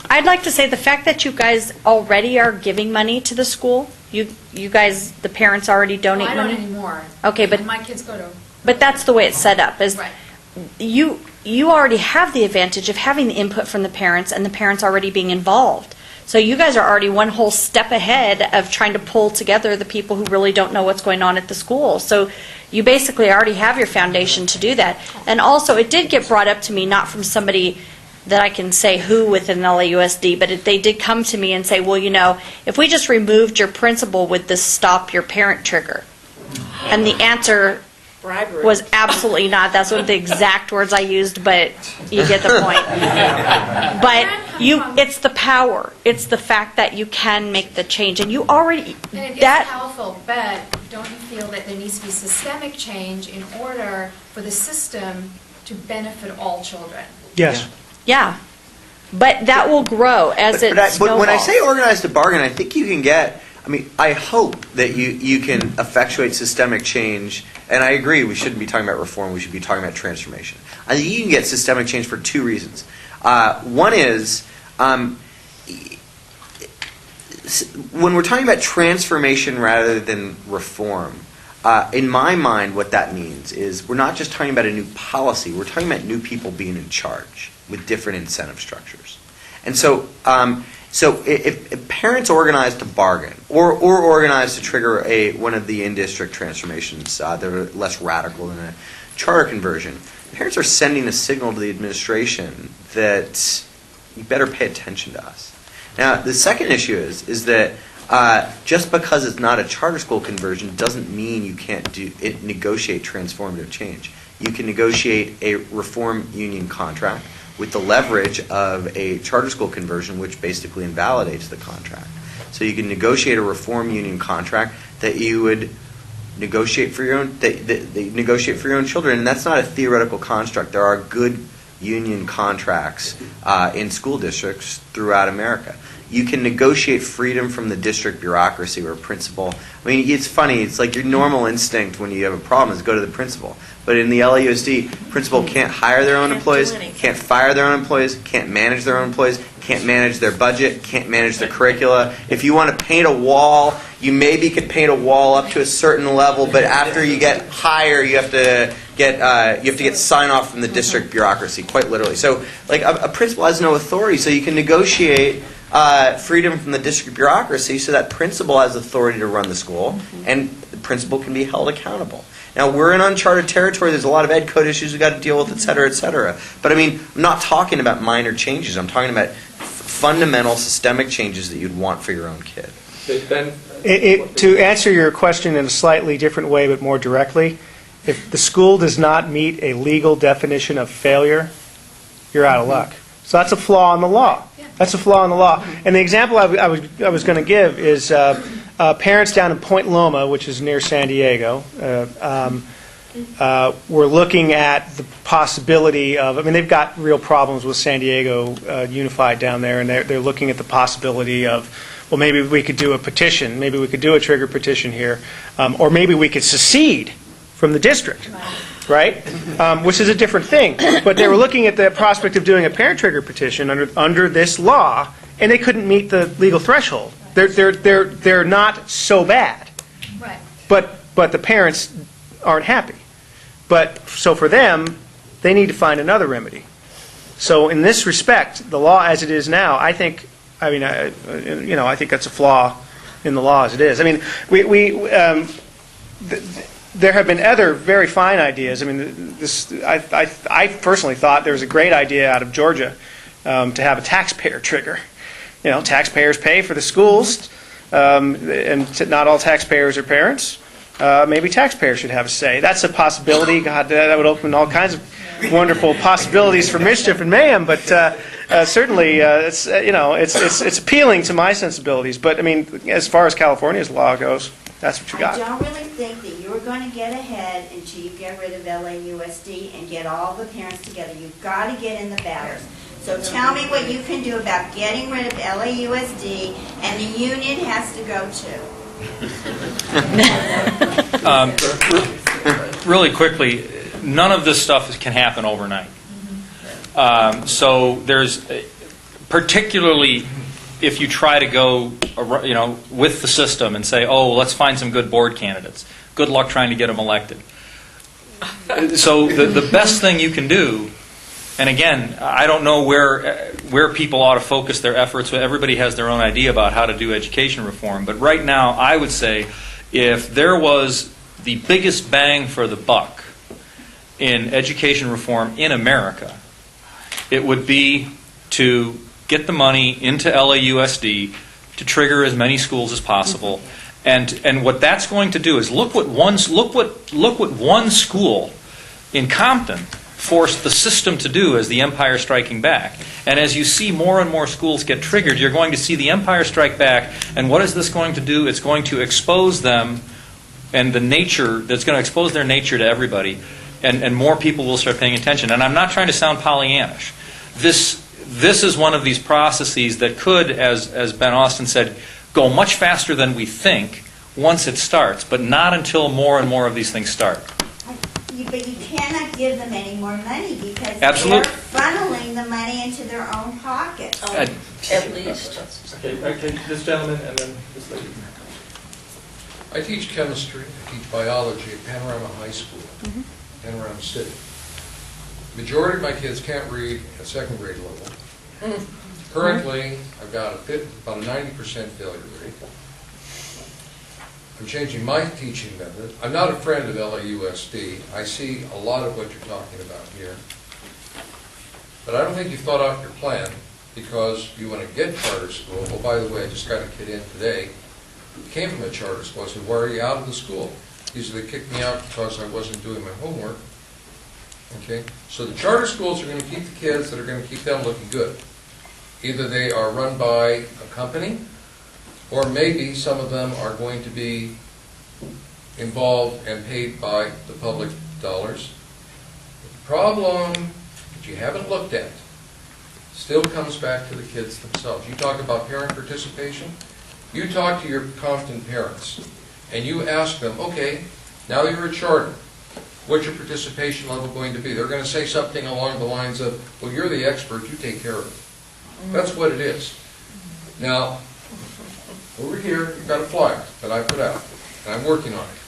I'd like to say the fact that you guys already are giving money to the school, you guys, the parents already donate I money? don't anymore. Okay, but My kids go to... But that's the way it's set up. Is Right. You already have the advantage of having the input from the parents and the parents already being involved. So you guys are already one whole step ahead of trying to pull together the people who really don't know what's going on at the school. So you basically already have your foundation to do that. And also, it did get brought up to me, not from somebody that I can say who within LAUSD, but they did come to me and say, well, if we just removed your principal, would this stop your parent trigger? And the answer Bribery. was absolutely not. That's one of the exact words I used, but you get the point. But it's the power. It's the fact that you can make the change, and you already And it is that. powerful, but don't you feel that there needs to be systemic change in order for the system to benefit all children? Yes. Yeah, but that will grow as it snowballs. But when I say organized to bargain, I think you can get. I hope that you can effectuate systemic change, and I agree we shouldn't be talking about reform, we should be talking about transformation. I think you can get systemic change for two reasons. One is, when we're talking about transformation rather than reform, in my mind what that means is we're not just talking about a new policy, we're talking about new people being in charge with different incentive structures. And so if parents organize to bargain or organize to trigger one of the in-district transformations that are less radical than a charter conversion, parents are sending a signal to the administration that you better pay attention to us. Now, the second issue is that just because it's not a charter school conversion doesn't mean you can't negotiate transformative change. You can negotiate a reform union contract with the leverage of a charter school conversion, which basically invalidates the contract. So you can negotiate a reform union contract that you would negotiate for your own negotiate for your own children, and that's not a theoretical construct. There are good union contracts in school districts throughout America. You can negotiate freedom from the district bureaucracy or principal. It's funny. It's like your normal instinct when you have a problem is go to the principal. But in the LAUSD, principal can't hire their own employees, can't fire their own employees, can't manage their own employees, can't manage their budget, can't manage their curricula. If you want to paint a wall, you maybe could paint a wall up to a certain level, but after you get higher, you have to get sign off from the district bureaucracy, quite literally. So, a principal has no authority, so you can negotiate freedom from the district bureaucracy so that principal has authority to run the school, and the principal can be held accountable. Now, we're in uncharted territory. There's a lot of ed code issues we've got to deal with, et cetera, et cetera. But I'm not talking about minor changes. I'm talking about fundamental systemic changes that you'd want for your own kid. Ben? To answer your question in a slightly different way but more directly, if the school does not meet a legal definition of failure, you're out of luck. So that's a flaw in the law. That's a flaw in the law. And the example I was going to give is parents down in Point Loma, which is near San Diego, were looking at the possibility of, they've got real problems with San Diego Unified down there, and they're looking at the possibility of, well, maybe we could do a petition, maybe we could do a trigger petition here, or maybe we could secede from the district, right? Which is a different thing. But they were looking at the prospect of doing a parent trigger petition under this law and they couldn't meet the legal threshold. They're not so bad, Right. but the parents aren't happy. But so for them, they need to find another remedy. So in this respect, the law as it is now, I think that's a flaw in the law as it is. I mean, there have been other very fine ideas. I mean, I personally thought there was a great idea out of Georgia to have a taxpayer trigger. Taxpayers pay for the schools, and not all taxpayers are parents. Maybe taxpayers should have a say. That's a possibility. God, that would open all kinds of wonderful possibilities for mischief and mayhem. But certainly, it's appealing to my sensibilities. But I mean, as far as California's law goes, that's what you got. I don't really think that you're going to get ahead until you get rid of LAUSD and get all the parents together. You've got to get in the batters. So tell me what you can do about getting rid of LAUSD, and the union has to go too. Really quickly, none of this stuff can happen overnight. So there's, particularly if you try to go, with the system and say, oh, let's find some good board candidates. Good luck trying to get them elected. So the best thing you can do, and again, I don't know where people ought to focus their efforts. Everybody has their own idea about how to do education reform. But right now, I would say if there was the biggest bang for the buck in education reform in America, it would be to get the money into LAUSD to trigger as many schools as possible. And what that's going to do is look what one school in Compton forced the system to do as the Empire Striking Back. And as you see more and more schools get triggered, you're going to see the Empire strike back. And what is this going to do? It's going to expose them and the nature, that's going to expose their nature to everybody. And more people will start paying attention. And I'm not trying to sound Pollyannish. This is one of these processes that could, as Ben Austin said, go much faster than we think once it starts, but not until more and more of these things start. But you cannot give them any more money because Absolutely. they're funneling the money into their own pockets. At least. Okay, this gentleman and then this lady. I teach chemistry, I teach biology at Panorama High School, Panorama City. Majority of my kids can't read at second grade level. Currently, I've got about a 90% failure rate. I'm changing my teaching method. I'm not a friend of LAUSD. I see a lot of what you're talking about here. But I don't think you've thought out your plan because you want to get charter school. Oh, by the way, I just got a kid in today who came from a charter school. I said, why are you out of the school? He said, they kicked me out because I wasn't doing my homework. Okay? So the charter schools are going to keep the kids that are going to keep them looking good. Either they are run by a company, or maybe some of them are going to be involved and paid by the public dollars. The problem that you haven't looked at still comes back to the kids themselves. You talk about parent participation. You talk to your Compton parents, and you ask them, okay, now that you're a charter, what's your participation level going to be? They're going to say something along the lines of, well, you're the expert, you take care of it. That's what it is. Now, over here, you've got a flyer that I put out, and I'm working on it.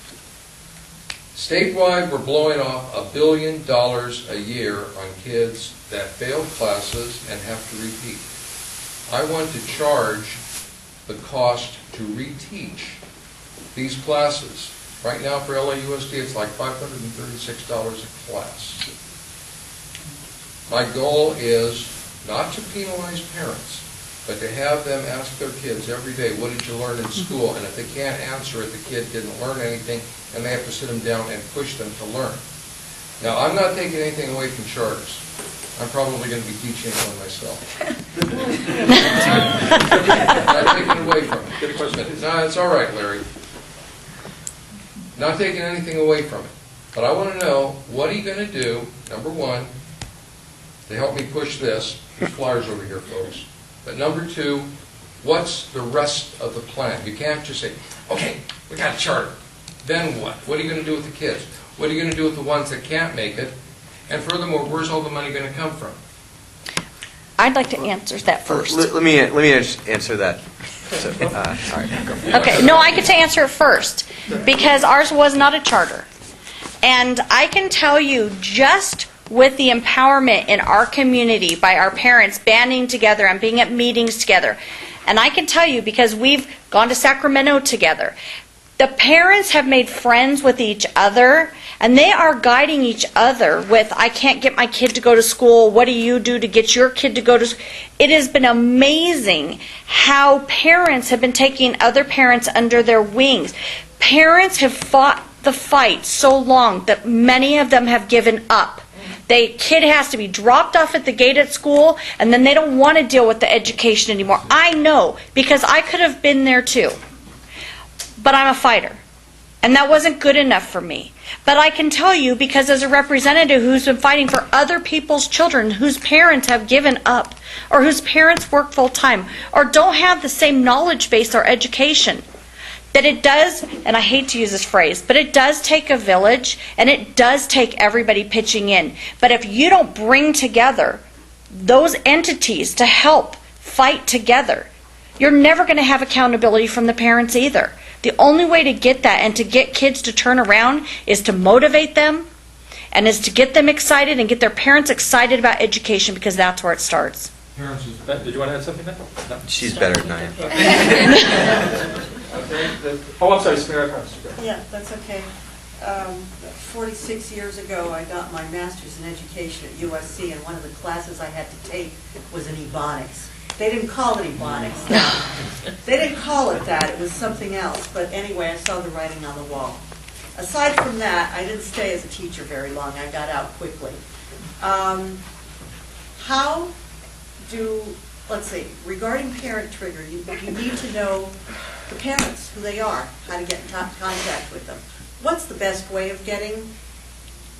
Statewide, we're blowing off $1 billion a year on kids that fail classes and have to repeat. I want to charge the cost to reteach these classes. Right now for LAUSD, it's like $536 a class. My goal is not to penalize parents, but to have them ask their kids every day, what did you learn in school? And if they can't answer it, the kid didn't learn anything, and they have to sit them down and push them to learn. Now, I'm not taking anything away from charters. I'm probably going to be teaching one myself. Not taking it away from it. Good question. No, it's all right, Larry. Not taking anything away from it. But I want to know, what are you going to do, number one, to help me push this? There's flyers over here, folks. But number two, what's the rest of the plan? You can't just say, okay, we got a charter. Then what? What are you going to do with the kids? What are you going to do with the ones that can't make it? And furthermore, where's all the money going to come from? I'd like to answer that first. Let me answer that. So, sorry. Go. Okay, no, I get to answer it first because ours was not a charter. And I can tell you, just with the empowerment in our community by our parents banding together and being at meetings together, and I can tell you because we've gone to Sacramento together, the parents have made friends with each other, and they are guiding each other with, I can't get my kid to go to school, what do you do to get your kid to go to school? It has been amazing how parents have been taking other parents under their wings. Parents have fought the fight so long that many of them have given up. The kid has to be dropped off at the gate at school, and then they don't want to deal with the education anymore. I know, because I could have been there too. But I'm a fighter, and that wasn't good enough for me. But I can tell you, because as a representative who's been fighting for other people's children whose parents have given up, or whose parents work full-time, or don't have the same knowledge base or education, that it does, and I hate to use this phrase, but it does take a village, and it does take everybody pitching in. But if you don't bring together those entities to help fight together, you're never going to have accountability from the parents either. The only way to get that and to get kids to turn around is to motivate them and is to get them excited and get their parents excited about education, because that's where it starts. Parents, did you want to add something there? No. She's better than I am. Oh, I'm sorry, Samira. Yeah, that's okay. 46 years ago, I got my master's in education at USC, and one of the classes I had to take was in Ebonics. They didn't call it Ebonics. They didn't call it that. It was something else. But anyway, I saw the writing on the wall. Aside from that, I didn't stay as a teacher very long. I got out quickly. How do, let's see, regarding parent trigger, you need to know the parents, who they are, how to get in contact with them. What's the best way of getting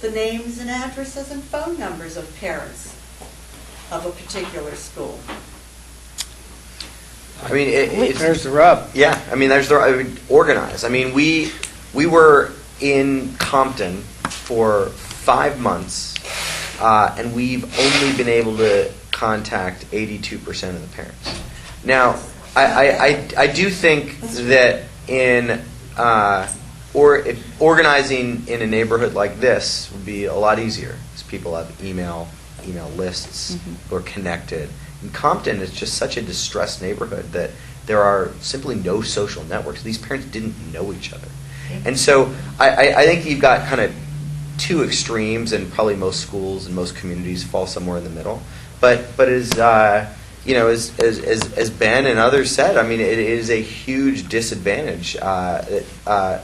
the names and addresses and phone numbers of parents of a particular school? I mean, There's the rub. Yeah, I mean, organize. I mean, we were in Compton for 5 months, and we've only been able to contact 82% of the parents. Now, I do think that if organizing in a neighborhood like this would be a lot easier, because people have email lists who are connected. In Compton, it's just such a distressed neighborhood that there are simply no social networks. These parents didn't know each other. And so I think you've got kind of two extremes, and probably most schools and most communities fall somewhere in the middle. But as as Ben and others said, I mean, it is a huge disadvantage that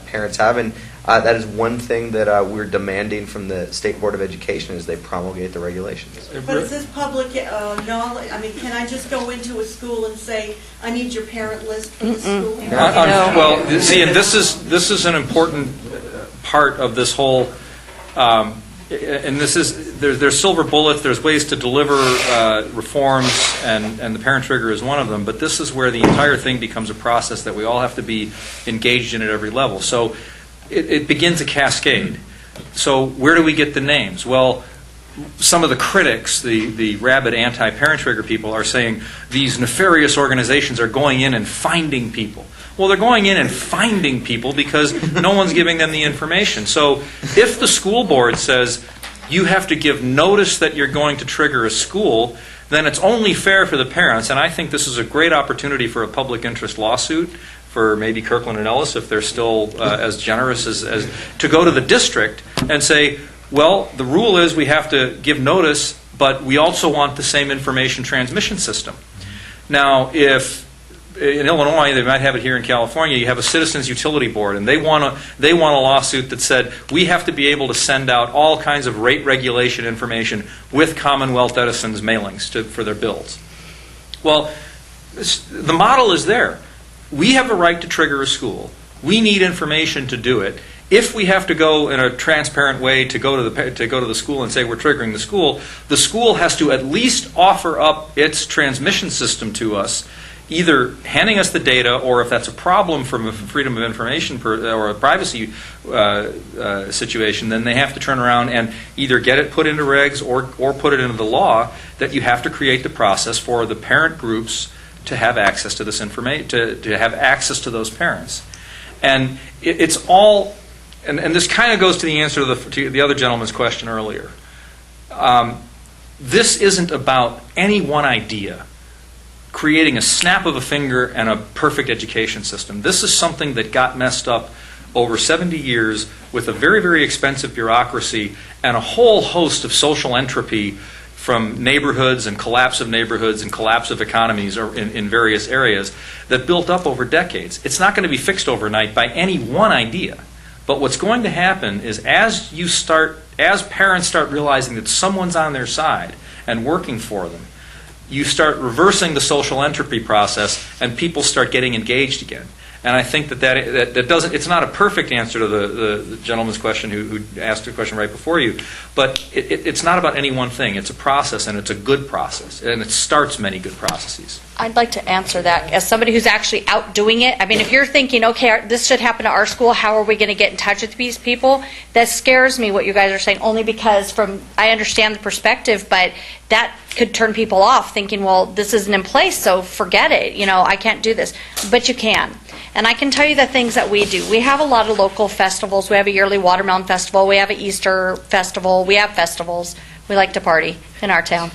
parents have, and that is one thing that we're demanding from the State Board of Education as they promulgate the regulations. But is this public knowledge? I mean, can I just go into a school and say, I need your parent list for the school? Well, see, and this is an important part of this whole. And this is there's silver bullets. There's ways to deliver reforms, and the parent trigger is one of them. But this is where the entire thing becomes a process that we all have to be engaged in at every level. So it begins a cascade. So where do we get the names? Well, some of the critics, the rabid anti-parent trigger people, are saying these nefarious organizations are going in and finding people. Well, they're going in and finding people because no one's giving them the information. So if the school board says you have to give notice that you're going to trigger a school, then it's only fair for the parents, and I think this is a great opportunity for a public interest lawsuit for maybe Kirkland and Ellis, if they're still as generous as to go to the district and say, well, the rule is we have to give notice, but we also want the same information transmission system. Now, if in Illinois, they might have it here in California, you have a citizens utility board, and they want a lawsuit that said we have to be able to send out all kinds of rate regulation information with Commonwealth Edison's mailings for their bills. Well, the model is there. We have a right to trigger a school. We need information to do it. If we have to go in a transparent way to go to the school and say we're triggering the school has to at least offer up its transmission system to us either handing us the data, or if that's a problem from a freedom of information or a privacy situation, then they have to turn around and either get it put into regs or put it into the law that you have to create the process for the parent groups to have access to this information, to have access to those parents. And it's all, and this kind of goes to the answer to the other gentleman's question earlier. This isn't about any one idea creating a snap of a finger and a perfect education system. This is something that got messed up over 70 years with a very, very expensive bureaucracy and a whole host of social entropy from neighborhoods and collapse of neighborhoods and collapse of economies in various areas that built up over decades. It's not going to be fixed overnight by any one idea. But what's going to happen is as parents start realizing that someone's on their side and working for them, you start reversing the social entropy process and people start getting engaged again. And I think that doesn't, it's not a perfect answer to the gentleman's question who asked the question right before you, but it's not about any one thing. It's a process, and it's a good process, and it starts many good processes. I'd like to answer that as somebody who's actually out doing it. I mean, if you're thinking, okay, this should happen to our school, how are we going to get in touch with these people? That scares me what you guys are saying, only because I understand the perspective, but that could turn people off thinking, well, this isn't in place, so forget it. I can't do this. But you can. And I can tell you the things that we do. We have a lot of local festivals. We have a yearly watermelon festival. We have an Easter festival. We have festivals. We like to party in our town.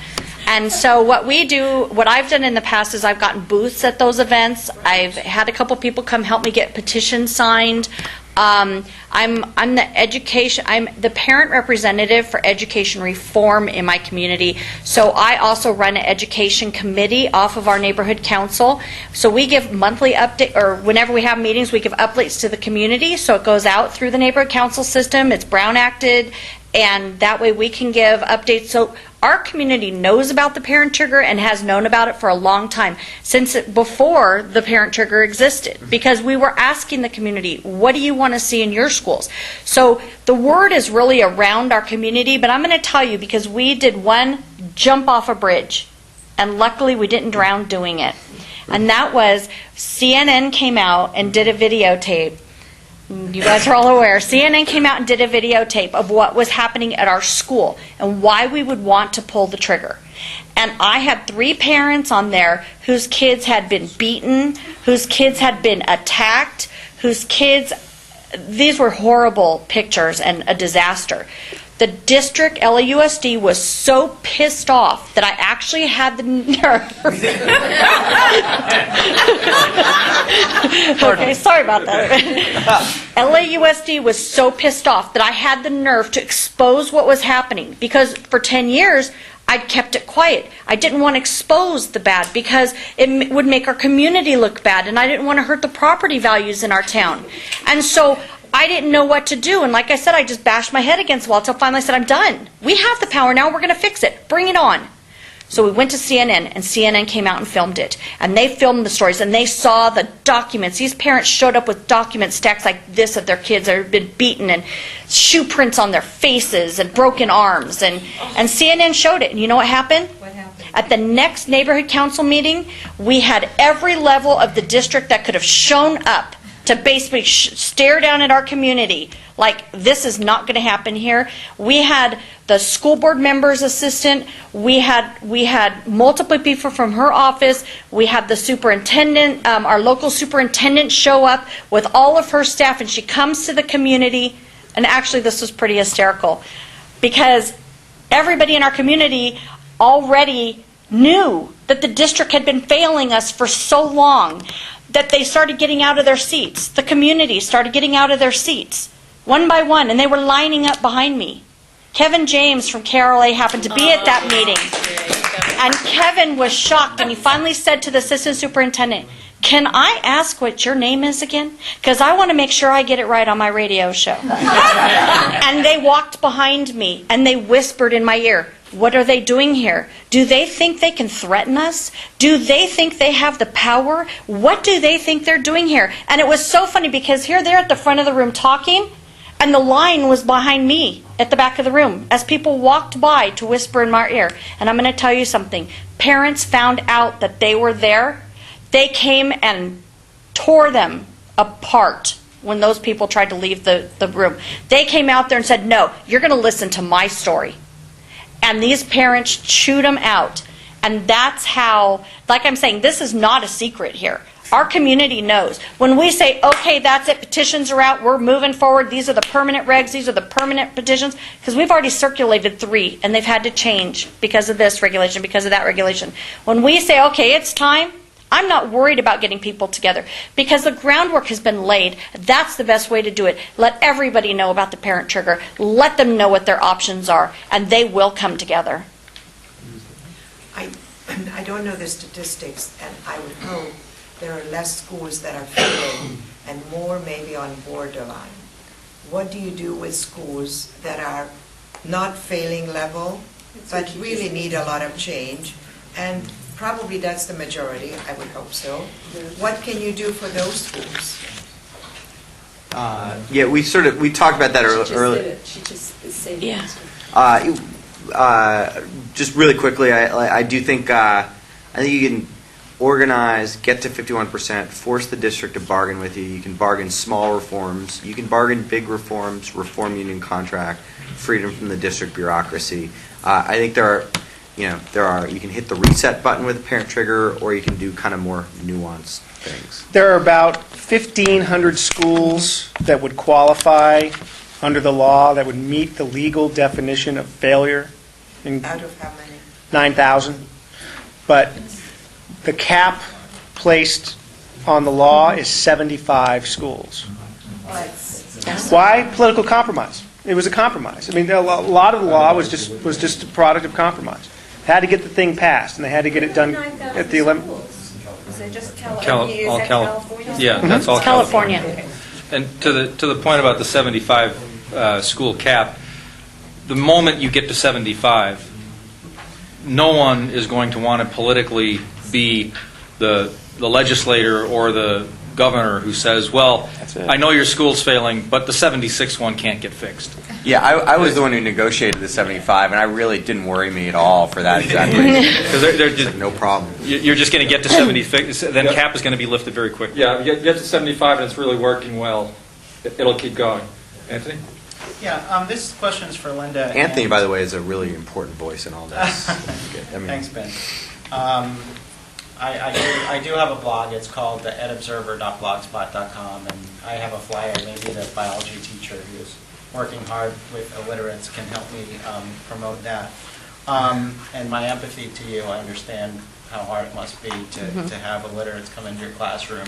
And so what I've done in the past is I've gotten booths at those events. I've had a couple people come help me get petitions signed. I'm the parent representative for education reform in my community. So I also run an education committee off of our neighborhood council. So we give monthly update, or whenever we have meetings, we give updates to the community. So it goes out through the neighborhood council system. It's Brown acted, and that way we can give updates. So our community knows about the parent trigger and has known about it for a long time, since before the parent trigger existed, because we were asking the community, what do you want to see in your schools? So the word is really around our community, but I'm going to tell you, because we did one jump off a bridge, and luckily we didn't drown doing it. And that was CNN came out and did a videotape. You guys are all aware. CNN came out and did a videotape of what was happening at our school and why we would want to pull the trigger. And I had 3 parents on there whose kids had been beaten, whose kids had been attacked, these were horrible pictures and a disaster. The district, LAUSD, was so pissed off that I actually had the nerve. Okay, sorry about that. LAUSD was so pissed off that I had the nerve to expose what was happening, because for 10 years, I'd kept it quiet. I didn't want to expose the bad because it would make our community look bad, and I didn't want to hurt the property values in our town. And so I didn't know what to do, and like I said, I just bashed my head against the wall until finally I said, I'm done. We have the power now, we're going to fix it. Bring it on. So we went to CNN, and CNN came out and filmed it. And they filmed the stories, and they saw the documents. These parents showed up with document stacks like this of their kids that had been beaten, and shoe prints on their faces, and broken arms. And CNN showed it, and you know what happened? What happened? At the next neighborhood council meeting, we had every level of the district that could have shown up to basically stare down at our community like, this is not going to happen here. We had the school board member's assistant. We had multiple people from her office. We had the superintendent, our local superintendent, show up with all of her staff, and she comes to the community. And actually, this was pretty hysterical, because everybody in our community already knew that the district had been failing us for so long that they started getting out of their seats. The community started getting out of their seats, one by one, and they were lining up behind me. Kevin James from KRLA happened to be at that meeting. And Kevin was shocked, and he finally said to the assistant superintendent, "Can I ask what your name is again? Because I want to make sure I get it right on my radio show." And they walked behind me, and they whispered in my ear, "What are they doing here? Do they think they can threaten us? Do they think they have the power? What do they think they're doing here?" And it was so funny, because here they're at the front of the room talking, and the line was behind me at the back of the room as people walked by to whisper in my ear. And I'm going to tell you something. Parents found out that they were there. They came and tore them apart when those people tried to leave the room. They came out there and said, no, you're going to listen to my story. And these parents chewed them out. And that's how, like I'm saying, this is not a secret here. Our community knows. When we say, okay, that's it, petitions are out, we're moving forward, these are the permanent regs, these are the permanent petitions, because we've already circulated 3, and they've had to change because of this regulation, because of that regulation. When we say, okay, it's time, I'm not worried about getting people together, because the groundwork has been laid. That's the best way to do it. Let everybody know about the parent trigger. Let them know what their options are, and they will come together. I don't know the statistics, and I would hope there are less schools that are failing and more maybe on borderline. What do you do with schools that are not failing level, but really need a lot of change? And probably that's the majority, I would hope so. What can you do for those schools? Yeah, we talked about that earlier. She just said it. Yeah. Just really quickly, I do think you can organize, get to 51%, force the district to bargain with you. You can bargain small reforms. You can bargain big reforms, reform union contract, freedom from the district bureaucracy. I think you can hit the reset button with a parent trigger, or you can do kind of more nuanced things. There are about 1,500 schools that would qualify under the law that would meet the legal definition of failure. Out of how many? 9,000. But the cap placed on the law is 75 schools. Why? Political compromise. It was a compromise. I mean, a lot of the law was just a product of compromise. Had to get the thing passed, and they had to get it done at the 11th. Is it just California? Is that California? Yeah, that's all California. And to the point about the 75 school cap, the moment you get to 75, no one is going to want to politically be the legislator or the governor who says, well, I know your school's failing, but the 76th one can't get fixed. Yeah, I was the one who negotiated the 75, and I really didn't worry me at all for that exact reason. Because they're just, no problem. You're just going to get to 76, then cap is going to be lifted very quickly. Yeah, you get to 75 and it's really working well. It'll keep going. Anthony? Yeah, this question is for Linda. Anthony, by the way, is a really important voice in all this. Thanks, Ben. I do have a blog. It's called edobserver.blogspot.com, and I have a flyer. Maybe the biology teacher who's working hard with illiterates can help me promote that. And my empathy to you, I understand how hard it must be to have illiterates come into your classroom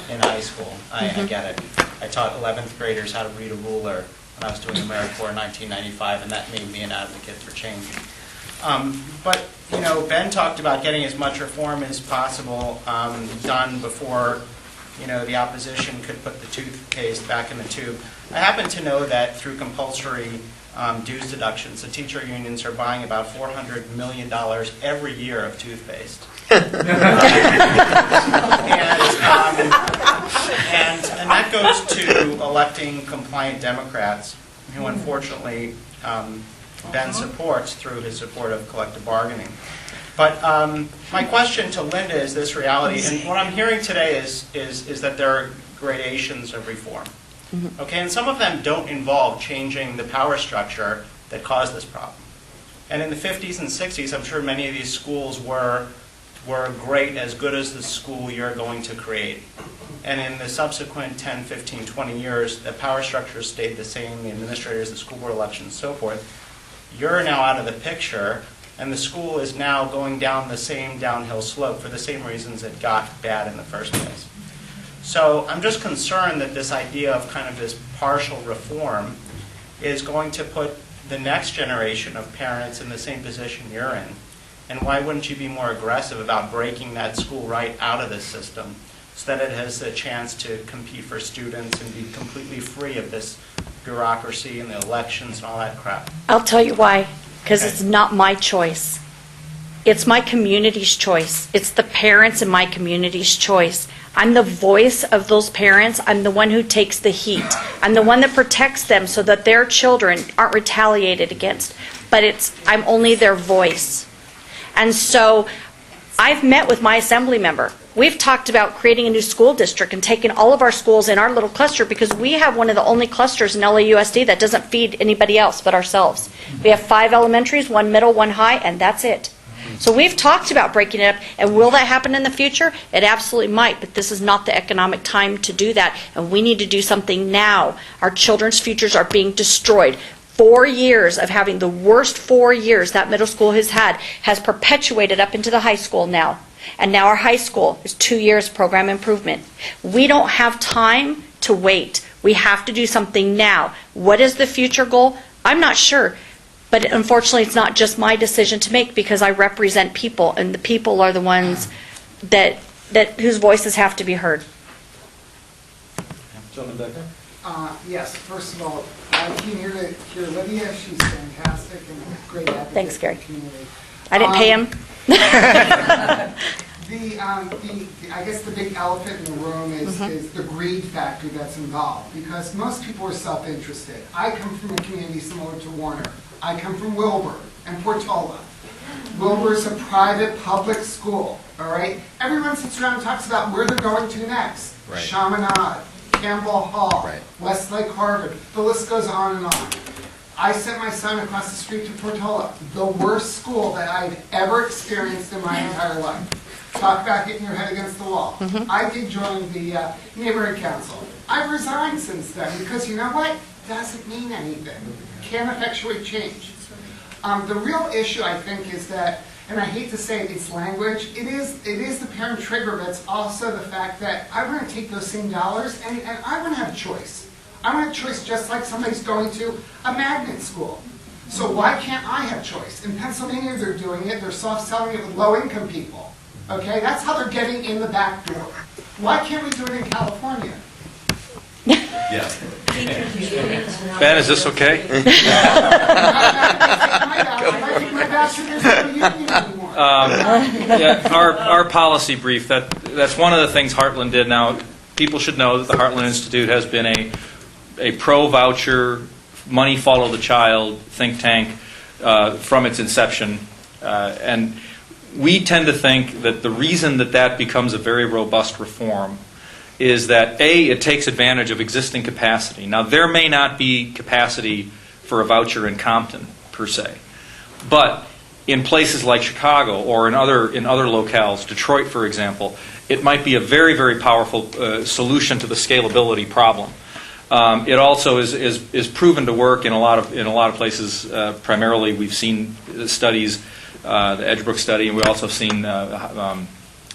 in high school. I get it. I taught 11th graders how to read a ruler when I was doing AmeriCorps in 1995, and that made me an advocate for change. But, Ben talked about getting as much reform as possible done before, the opposition could put the toothpaste back in the tube. I happen to know that through compulsory dues deductions, the teacher unions are buying about $400 million every year of toothpaste. And that goes to electing compliant Democrats, who unfortunately Ben supports through his support of collective bargaining. But my question to Linda is this reality, and what I'm hearing today is that there are gradations of reform. Okay, and some of them don't involve changing the power structure that caused this problem. And in the 50s and 60s, I'm sure many of these schools were great, as good as the school you're going to create. And in the subsequent 10, 15, 20 years, the power structure stayed the same, the administrators, the school board elections, and so forth. You're now out of the picture, and the school is now going down the same downhill slope for the same reasons it got bad in the first place. So I'm just concerned that this idea of kind of this partial reform is going to put the next generation of parents in the same position you're in. And why wouldn't you be more aggressive about breaking that school right out of this system so that it has a chance to compete for students and be completely free of this bureaucracy and the elections and all that crap? I'll tell you why. Because it's not my choice. It's my community's choice. It's the parents in my community's choice. I'm the voice of those parents. I'm the one who takes the heat. I'm the one that protects them so that their children aren't retaliated against. But I'm only their voice. And so I've met with my assembly member. We've talked about creating a new school district and taking all of our schools in our little cluster, because we have one of the only clusters in LAUSD that doesn't feed anybody else but ourselves. We have 5 elementaries, 1 middle, 1 high, and that's it. So we've talked about breaking it up, and will that happen in the future? It absolutely might, but this is not the economic time to do that, and we need to do something now. Our children's futures are being destroyed. 4 years of having the worst 4 years that middle school has had has perpetuated up into the high school now. And now our high school is 2 years program improvement. We don't have time to wait. We have to do something now. What is the future goal? I'm not sure. But unfortunately, it's not just my decision to make, because I represent people, and the people are the ones that whose voices have to be heard. Gentleman back there. Yes, first of all, I came here to hear Lydia. She's fantastic and a great advocate. Thanks, Gary. For the community. I didn't pay him. I guess the big elephant in the room is the greed factor that's involved, because most people are self-interested. I come from a community similar to Warner. I come from Wilbur and Portola. Wilbur is a private public school, all right? Everyone sits around and talks about where they're going to next. Right. Chaminade, Campbell Hall, Right. Westlake Harvard. The list goes on and on. I sent my son across the street to Portola, the worst school that I've ever experienced in my entire life. Talk about hitting your head against the wall. I did join the neighborhood council. I've resigned since then, because you know what? It doesn't mean anything. Can't effectuate change. The real issue, I think, is that, and I hate to say it, it's language. It is the parent trigger, but it's also the fact that I want to take those same dollars and I want to have a choice. I want a choice just like somebody's going to a magnet school. So why can't I have choice? In Pennsylvania, they're doing it. They're soft selling it with low-income people. Okay, that's how they're getting in the back door. Why can't we do it in California? Yeah. Ben, is this okay? Yeah, our policy brief, that's one of the things Heartland did. Now, people should know that the Heartland Institute has been a pro-voucher, money follow the child think tank from its inception. And we tend to think that the reason that becomes a very robust reform is that, A, it takes advantage of existing capacity. Now, there may not be capacity for a voucher in Compton, per se. But in places like Chicago or in other locales, Detroit, for example, it might be a very, very powerful solution to the scalability problem. It also is proven to work in a lot of places. Primarily, we've seen studies, the Edgebrook study, and we've also seen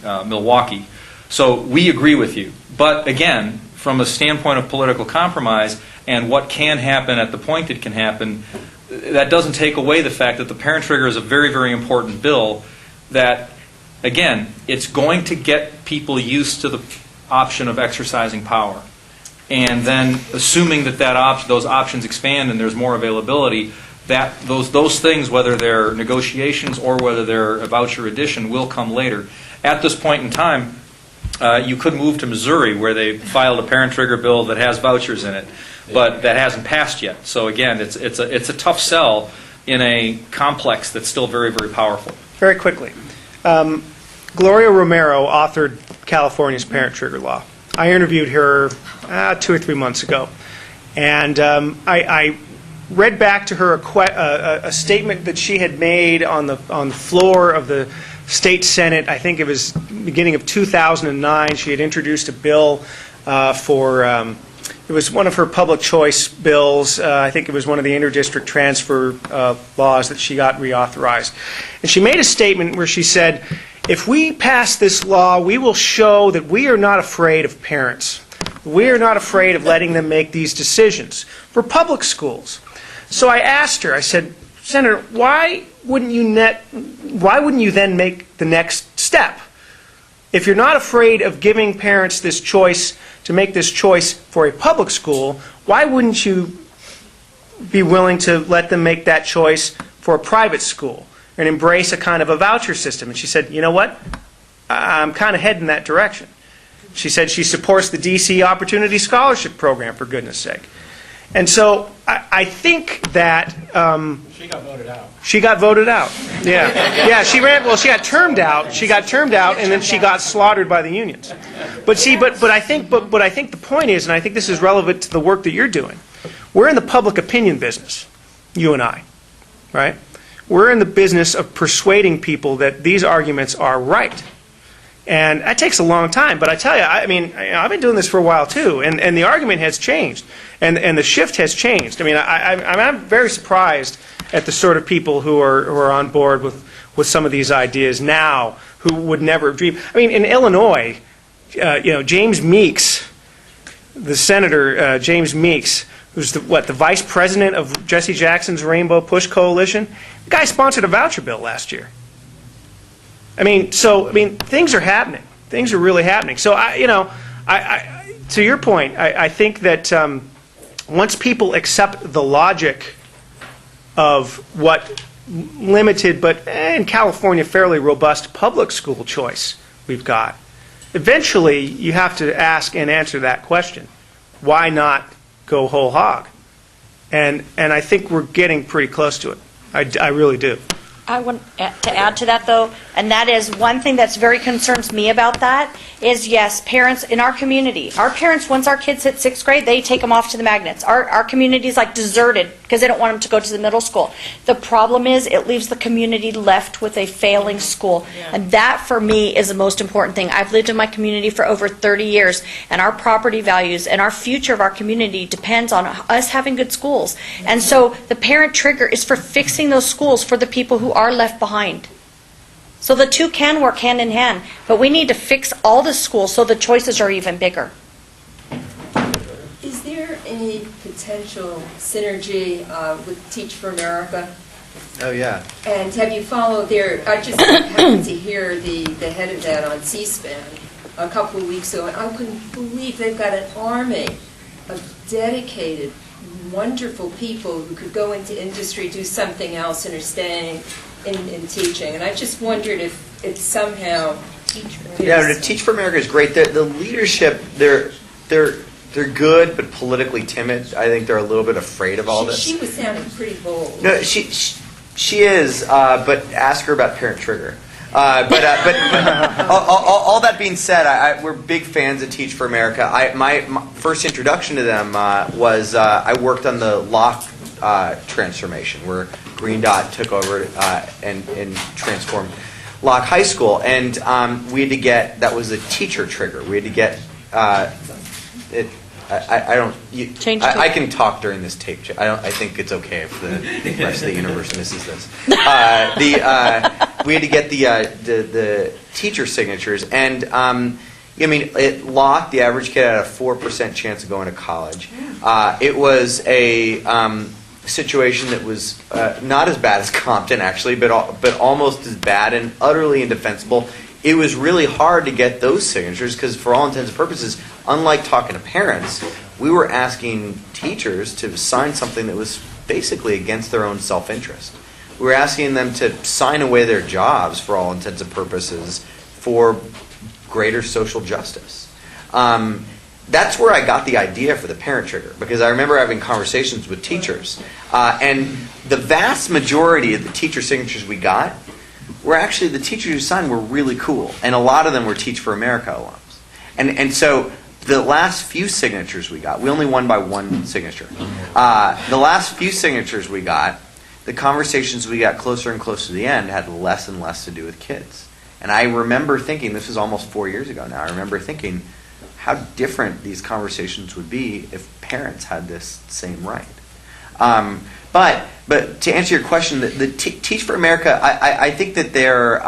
Milwaukee. So we agree with you. But again, from a standpoint of political compromise and what can happen at the point it can happen, that doesn't take away the fact that the parent trigger is a very, very important bill that, again, it's going to get people used to the option of exercising power. And then assuming that those options expand and there's more availability, that those things, whether they're negotiations or whether they're a voucher addition, will come later. At this point in time, you could move to Missouri, where they filed a parent trigger bill that has vouchers in it, but that hasn't passed yet. So again, it's a tough sell in a complex that's still very, very powerful. Very quickly. Gloria Romero authored California's parent trigger law. I interviewed her 2 or 3 months ago, and I read back to her a statement that she had made on the floor of the State Senate. I think it was beginning of 2009. She had introduced a bill it was one of her public choice bills. I think it was one of the interdistrict transfer laws that she got reauthorized. And she made a statement where she said, if we pass this law, we will show that we are not afraid of parents. We are not afraid of letting them make these decisions for public schools. So I asked her, I said, Senator, why wouldn't you then make the next step? If you're not afraid of giving parents this choice, to make this choice for a public school, why wouldn't you be willing to let them make that choice for a private school and embrace a kind of a voucher system? And she said, you know what? I'm kind of heading that direction. She said she supports the DC Opportunity Scholarship Program, for goodness sake. And so I think that She got voted out. she got voted out. Yeah, she ran. Well, she got termed out. She got termed out, and then she got slaughtered by the unions. But see, but I think the point is, and I think this is relevant to the work that you're doing. We're in the public opinion business, you and I, right? We're in the business of persuading people that these arguments are right. And that takes a long time, but I tell you, I mean, I've been doing this for a while too, and the argument has changed, and the shift has changed. I mean, I'm very surprised at the sort of people who are on board with some of these ideas now, who would never dream. I mean, in Illinois, James Meeks, the senator, James Meeks, who's the vice president of Jesse Jackson's Rainbow Push Coalition, the guy sponsored a voucher bill last year. I mean, things are happening. Things are really happening. So, to your point, I think that once people accept the logic of what limited, but in California, fairly robust public school choice we've got, eventually you have to ask and answer that question. Why not go whole hog? And I think we're getting pretty close to it. I really do. I want to add to that, though, and that is one thing that's very concerns me about that is, yes, parents in our community, our parents, once our kids hit 6th grade, they take them off to the magnets. Our community is like deserted because they don't want them to go to the middle school. The problem is it leaves the community left with a failing school, and that, for me, is the most important thing. I've lived in my community for over 30 years, and our property values and our future of our community depends on us having good schools. And so the parent trigger is for fixing those schools for the people who are left behind. So the two can work hand in hand, but we need to fix all the schools so the choices are even bigger. Is there any potential synergy with Teach for America? Oh, yeah. And have you followed I just happened to hear the head of that on C-SPAN a couple of weeks ago, and I couldn't believe they've got an army of dedicated, wonderful people who could go into industry, do something else, and are staying in teaching. And I just wondered if it's somehow... Yeah, the Teach for America is great. The leadership, they're good, but politically timid. I think they're a little bit afraid of all this. She was sounding pretty bold. No, she is, but ask her about parent trigger. But all that being said, we're big fans of Teach for America. My first introduction to them was I worked on the Locke transformation, where Green Dot took over and transformed Locke High School, and we had to get, that was a teacher trigger. We had to get it. I can talk during this tape. I think it's okay if the rest of the universe misses this. We had to get the teacher signatures, and at Locke, the average kid had a 4% chance of going to college. It was a situation that was not as bad as Compton, actually, but almost as bad and utterly indefensible. It was really hard to get those signatures because, for all intents and purposes, unlike talking to parents, we were asking teachers to sign something that was basically against their own self-interest. We were asking them to sign away their jobs, for all intents and purposes, for greater social justice. That's where I got the idea for the parent trigger, because I remember having conversations with teachers, and the vast majority of the teacher signatures we got were actually, the teachers who signed were really cool, and a lot of them were Teach for America alums. And so the last few signatures we got, we only won by one signature. The last few signatures we got, the conversations we got closer and closer to the end had less and less to do with kids. And I remember thinking, this was almost 4 years ago now, I remember thinking how different these conversations would be if parents had this same right. But to answer your question, the Teach for America, I think that their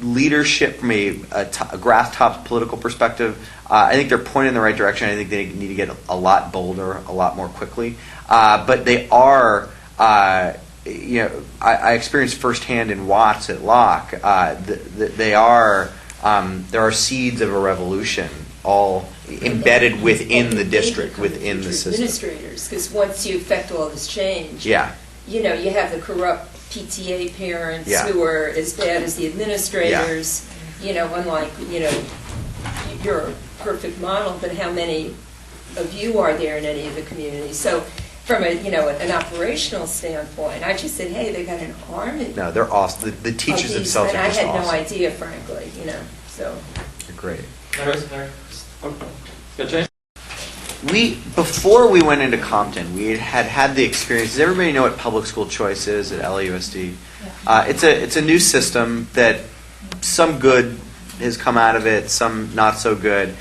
leadership from a grass top political perspective, I think they're pointing in the right direction. I think they need to get a lot bolder, a lot more quickly. But they are, I experienced firsthand in Watts at Locke, there are seeds of a revolution all embedded within the district, within the system. Administrators, because once you affect all this change, yeah, you have the corrupt PTA parents who are as bad as the administrators. Unlike you're a perfect model, but how many of you are there in any of the communities. So from a, an operational standpoint, I just said, hey, they got an army. No, they're awesome. The teachers of these, themselves and are just I had awesome. no idea, frankly, so. They're great. Yeah, James? Before we went into Compton, we had the experience. Does everybody know what public school choice is at LAUSD? It's a new system that some good has come out of it, some not so good.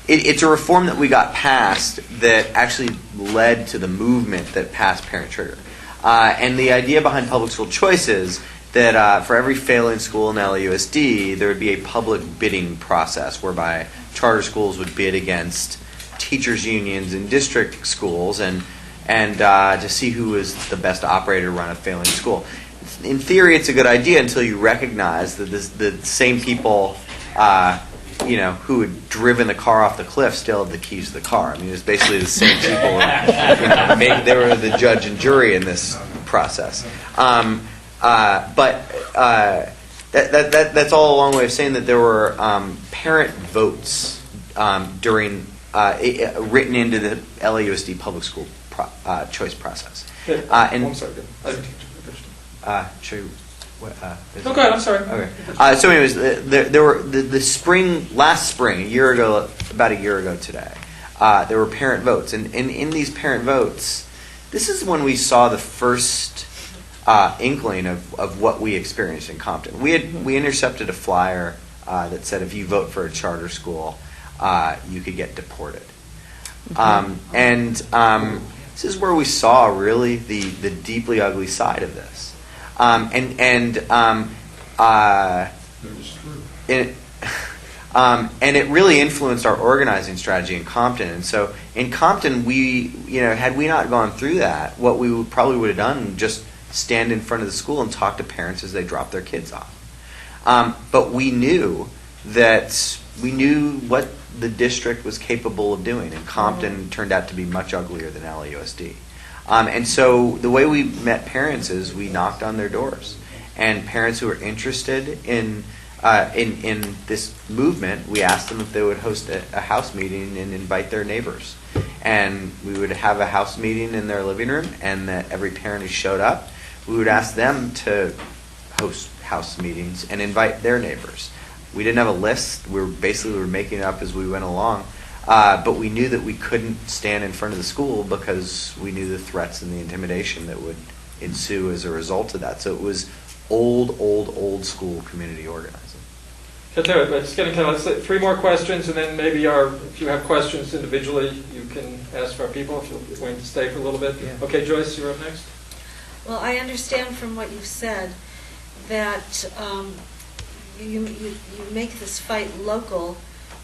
It's a reform that we got passed that actually led to the movement that passed Parent Trigger. And the idea behind public school choice is that for every failing school in LAUSD, there would be a public bidding process whereby charter schools would bid against teachers' unions in district schools and to see who is the best operator to run a failing school. In theory, it's a good idea until you recognize that the same people, who had driven the car off the cliff still have the keys to the car. I mean, it's basically the same people. They were the judge and jury in this process. That's all a long way of saying that there were parent votes written into the LAUSD public school choice process. I'm sorry. Show you what? No, go ahead. I'm sorry. Okay. So, anyways, there were last spring, about a year ago today. There were parent votes, and in these parent votes, this is when we saw the first inkling of what we experienced in Compton. We intercepted a flyer that said if you vote for a charter school, you could get deported. This is where we saw really the deeply ugly side of this. And it really influenced our organizing strategy in Compton. And so in Compton, had we not gone through that, what we probably would have done just stand in front of the school and talk to parents as they drop their kids off. But we knew what the district was capable of doing, and Compton turned out to be much uglier than LAUSD. And so the way we met parents is we knocked on their doors, and parents who were interested in this movement, we asked them if they would host a house meeting and invite their neighbors. And we would have a house meeting in their living room, and that every parent who showed up, we would ask them to host house meetings and invite their neighbors. We didn't have a list. We were making it up as we went along. But we knew that we couldn't stand in front of the school because we knew the threats and the intimidation that would ensue as a result of that. So it was old school community organizing. Just getting let's say 3 more questions, and then maybe if you have questions individually, you can ask our people if you're going to stay for a little bit. Yeah. Okay, Joyce, you're up next. Well, I understand from what you've said that you make this fight local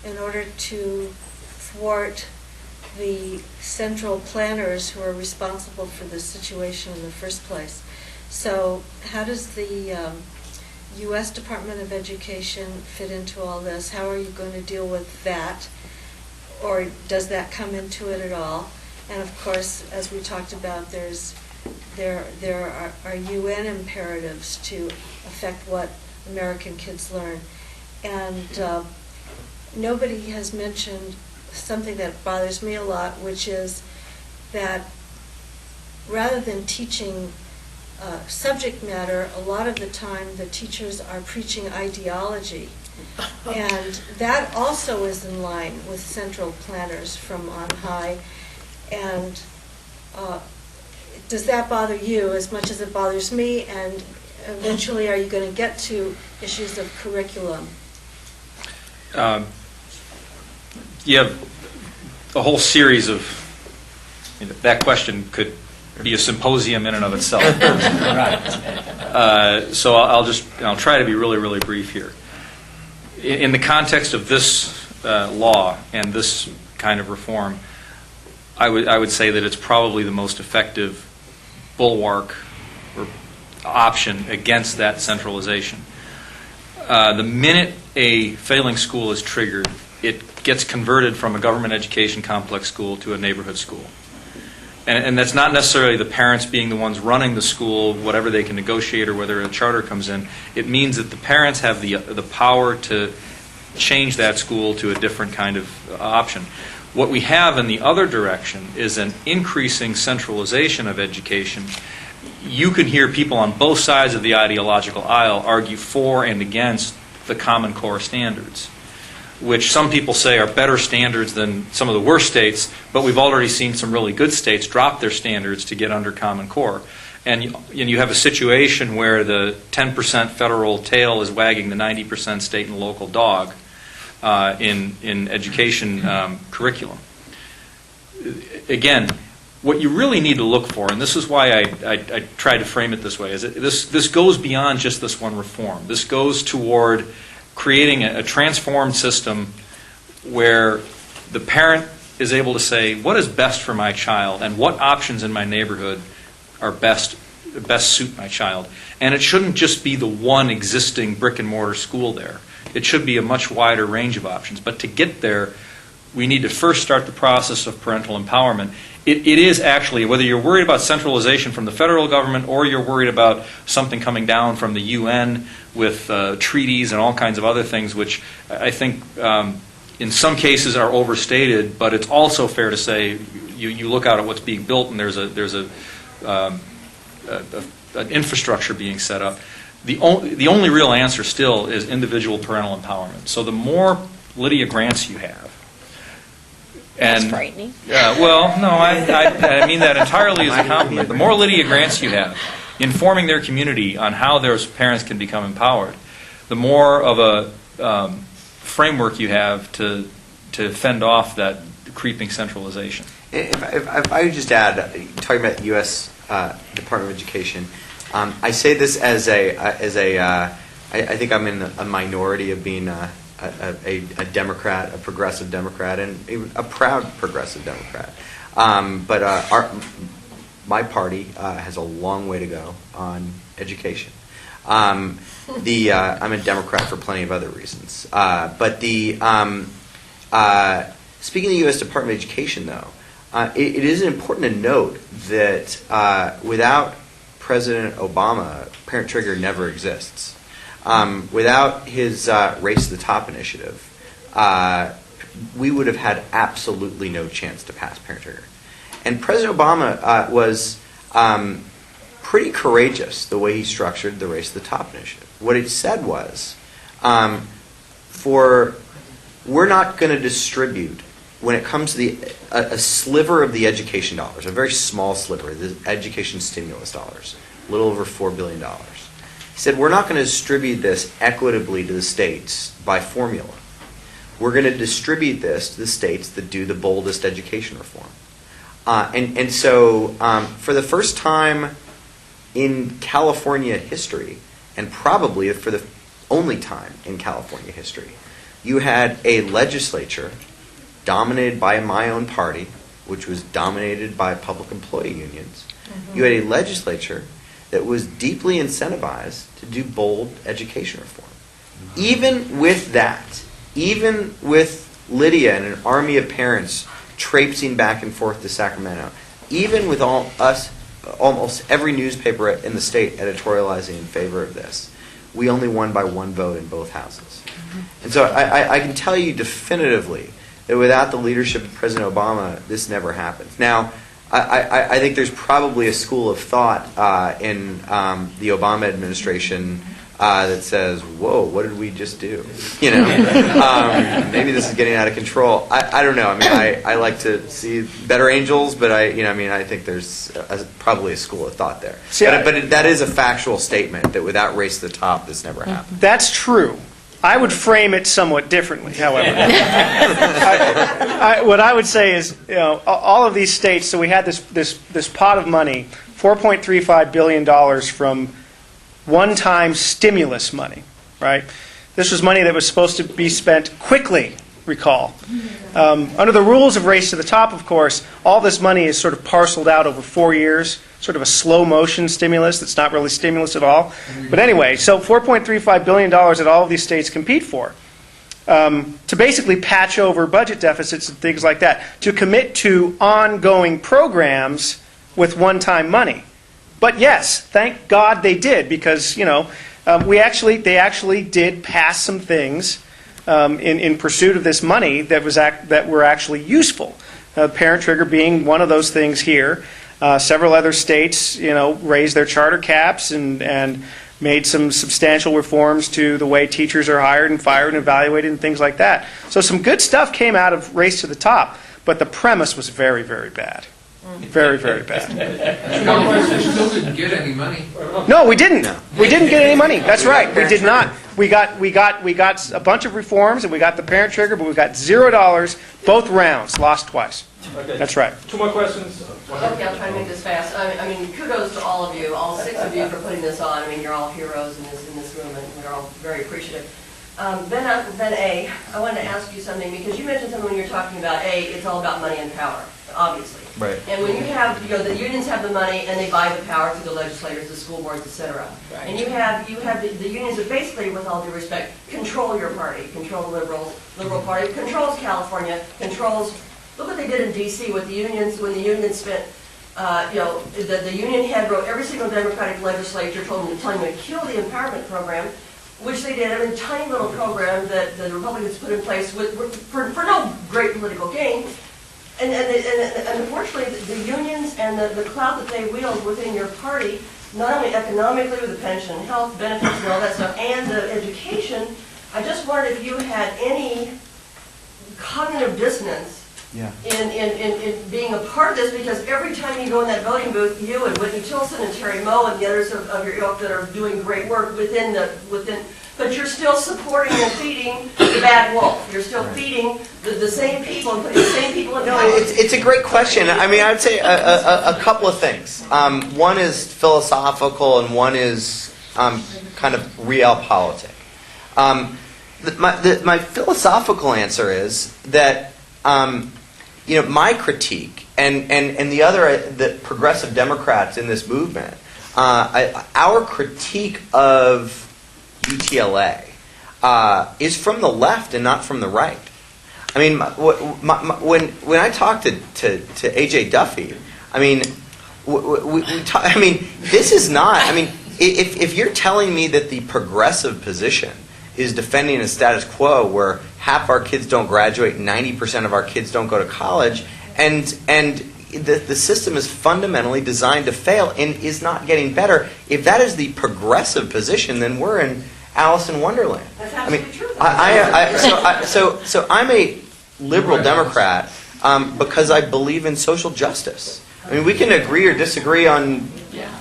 in order to thwart the central planners who are responsible for this situation in the first place. So how does the U.S. Department of Education fit into all this? How are you going to deal with that? Or does that come into it at all? And of course, as we talked about, there are UN imperatives to affect what American kids learn. And nobody has mentioned something that bothers me a lot, which is that rather than teaching subject matter, a lot of the time the teachers are preaching ideology. And that also is in line with central planners from on high. And does that bother you as much as it bothers me? And eventually, are you going to get to issues of curriculum? You have a whole series of, that question could be a symposium in and of itself. So I'll try to be really, really brief here. In the context of this law and this kind of reform, I would say that it's probably the most effective bulwark or option against that centralization. The minute a failing school is triggered, it gets converted from a government education complex school to a neighborhood school. And that's not necessarily the parents being the ones running the school, whatever they can negotiate or whether a charter comes in. It means that the parents have the power to change that school to a different kind of option. What we have in the other direction is an increasing centralization of education. You can hear people on both sides of the ideological aisle argue for and against the Common Core standards, which some people say are better standards than some of the worst states, but we've already seen some really good states drop their standards to get under Common Core. And you have a situation where the 10% federal tail is wagging the 90% state and local dog in education curriculum. Again, what you really need to look for, and this is why I tried to frame it this way, is this goes beyond just this one reform. This goes toward creating a transformed system where the parent is able to say, what is best for my child and what options in my neighborhood are best suit my child. And it shouldn't just be the one existing brick and mortar school there. It should be a much wider range of options. But to get there, we need to first start the process of parental empowerment. It is actually, whether you're worried about centralization from the federal government or you're worried about something coming down from the UN with treaties and all kinds of other things, which I think in some cases are overstated, but it's also fair to say you look out at what's being built and there's an infrastructure being set up. The only real answer still is individual parental empowerment. So the more Lydia grants you have, That's frightening. well, no, I mean that entirely as a compliment. The more Lydia grants you have, informing their community on how their parents can become empowered, the more of a framework you have to fend off that creeping centralization. If I would just add, talking about U.S. Department of Education, I say this as I think I'm in a minority of being a Democrat, a progressive Democrat, and even a proud progressive Democrat. But my party has a long way to go on education. I'm a Democrat for plenty of other reasons. But speaking of the U.S. Department of Education, though, it is important to note that without President Obama, Parent Trigger never exists. Without his Race to the Top initiative, we would have had absolutely no chance to pass Parent Trigger. And President Obama was pretty courageous the way he structured the Race to the Top initiative. What it said was, we're not going to distribute, when it comes to a sliver of the education dollars, a very small sliver, the education stimulus dollars, a little over $4 billion. He said, we're not going to distribute this equitably to the states by formula. We're going to distribute this to the states that do the boldest education reform. And so for the first time in California history, and probably for the only time in California history, you had a legislature dominated by my own party, which was dominated by public employee unions. Mm-hmm. You had a legislature that was deeply incentivized to do bold education reform. Mm-hmm. Even with that, even with Lydia and an army of parents traipsing back and forth to Sacramento, even with almost every newspaper in the state editorializing in favor of this, we only won by one vote in both houses. Mm-hmm. And so I can tell you definitively that without the leadership of President Obama, this never happens. Now, I think there's probably a school of thought in the Obama administration that says, "Whoa, what did we just do?" You know, maybe this is getting out of control. I don't know. I mean, I like to see better angels, but I think there's probably a school of thought there. But that is a factual statement that without Race to the Top, this never happened. That's true. I would frame it somewhat differently, however. What I would say is, all of these states. So we had this pot of money, $4.35 billion from one-time stimulus money, right? This was money that was supposed to be spent quickly. Recall, under the rules of Race to the Top, of course, all this money is sort of parceled out over 4 years. Sort of a slow motion stimulus that's not really stimulus at all. But anyway, so $4.35 billion that all of these states compete for to basically patch over budget deficits and things like that, to commit to ongoing programs with one-time money. But yes, thank God they did, because they actually did pass some things in pursuit of this money that were actually useful. Parent trigger being one of those things here. Several other states, raised their charter caps and made some substantial reforms to the way teachers are hired and fired and evaluated and things like that. So some good stuff came out of Race to the Top, but the premise was very, very bad. Very, very bad. You still didn't get any money. No, we didn't. We didn't get any money. That's right. We did not. We got a bunch of reforms, and we got the parent trigger, but we got $0 both rounds. Lost twice. Okay. That's right. 2 more questions. Okay, I'll try to make this fast. I mean, kudos to all of you, all 6 of you for putting this on. I mean, you're all heroes in this room, and we're all very appreciative. Then A, I wanted to ask you something, because you mentioned something when you were talking about A, it's all about money and power, obviously. Right. And when you have, the unions have the money and they buy the power through the legislators, the school boards, et cetera. Right. And you have the unions that basically, with all due respect, control your party, control the Liberal Party, controls California, controls, look what they did in D.C. with the unions, when the unions spent, the union head wrote every single Democratic legislature telling them to kill the empowerment program, which they did, a tiny little program that the Republicans put in place for no great political gain. And unfortunately, the unions and the clout that they wield within your party, not only economically with the pension, health benefits and all that stuff, and the education, I just wondered if you had any cognitive dissonance in being a part of this, because every time you go in that voting booth, you and Whitney Tilson and Terry Moe and the others of your ilk that are doing great work but you're still supporting and feeding the bad wolf. You're still feeding the same people and putting the same people in power. It's a great question. I mean, I would say a couple of things. One is philosophical, and one is kind of realpolitik. My philosophical answer is that my critique and the progressive Democrats in this movement, our critique of UTLA is from the left and not from the right. I mean, when I talked to AJ Duffy, I mean, this is not. I mean, if you're telling me that the progressive position is defending a status quo where half our kids don't graduate, 90% of our kids don't go to college, and the system is fundamentally designed to fail and is not getting better. If that is the progressive position, then we're in Alice in Wonderland. That's absolutely true. So I'm a liberal Democrat because I believe in social justice. I mean, we can agree or disagree on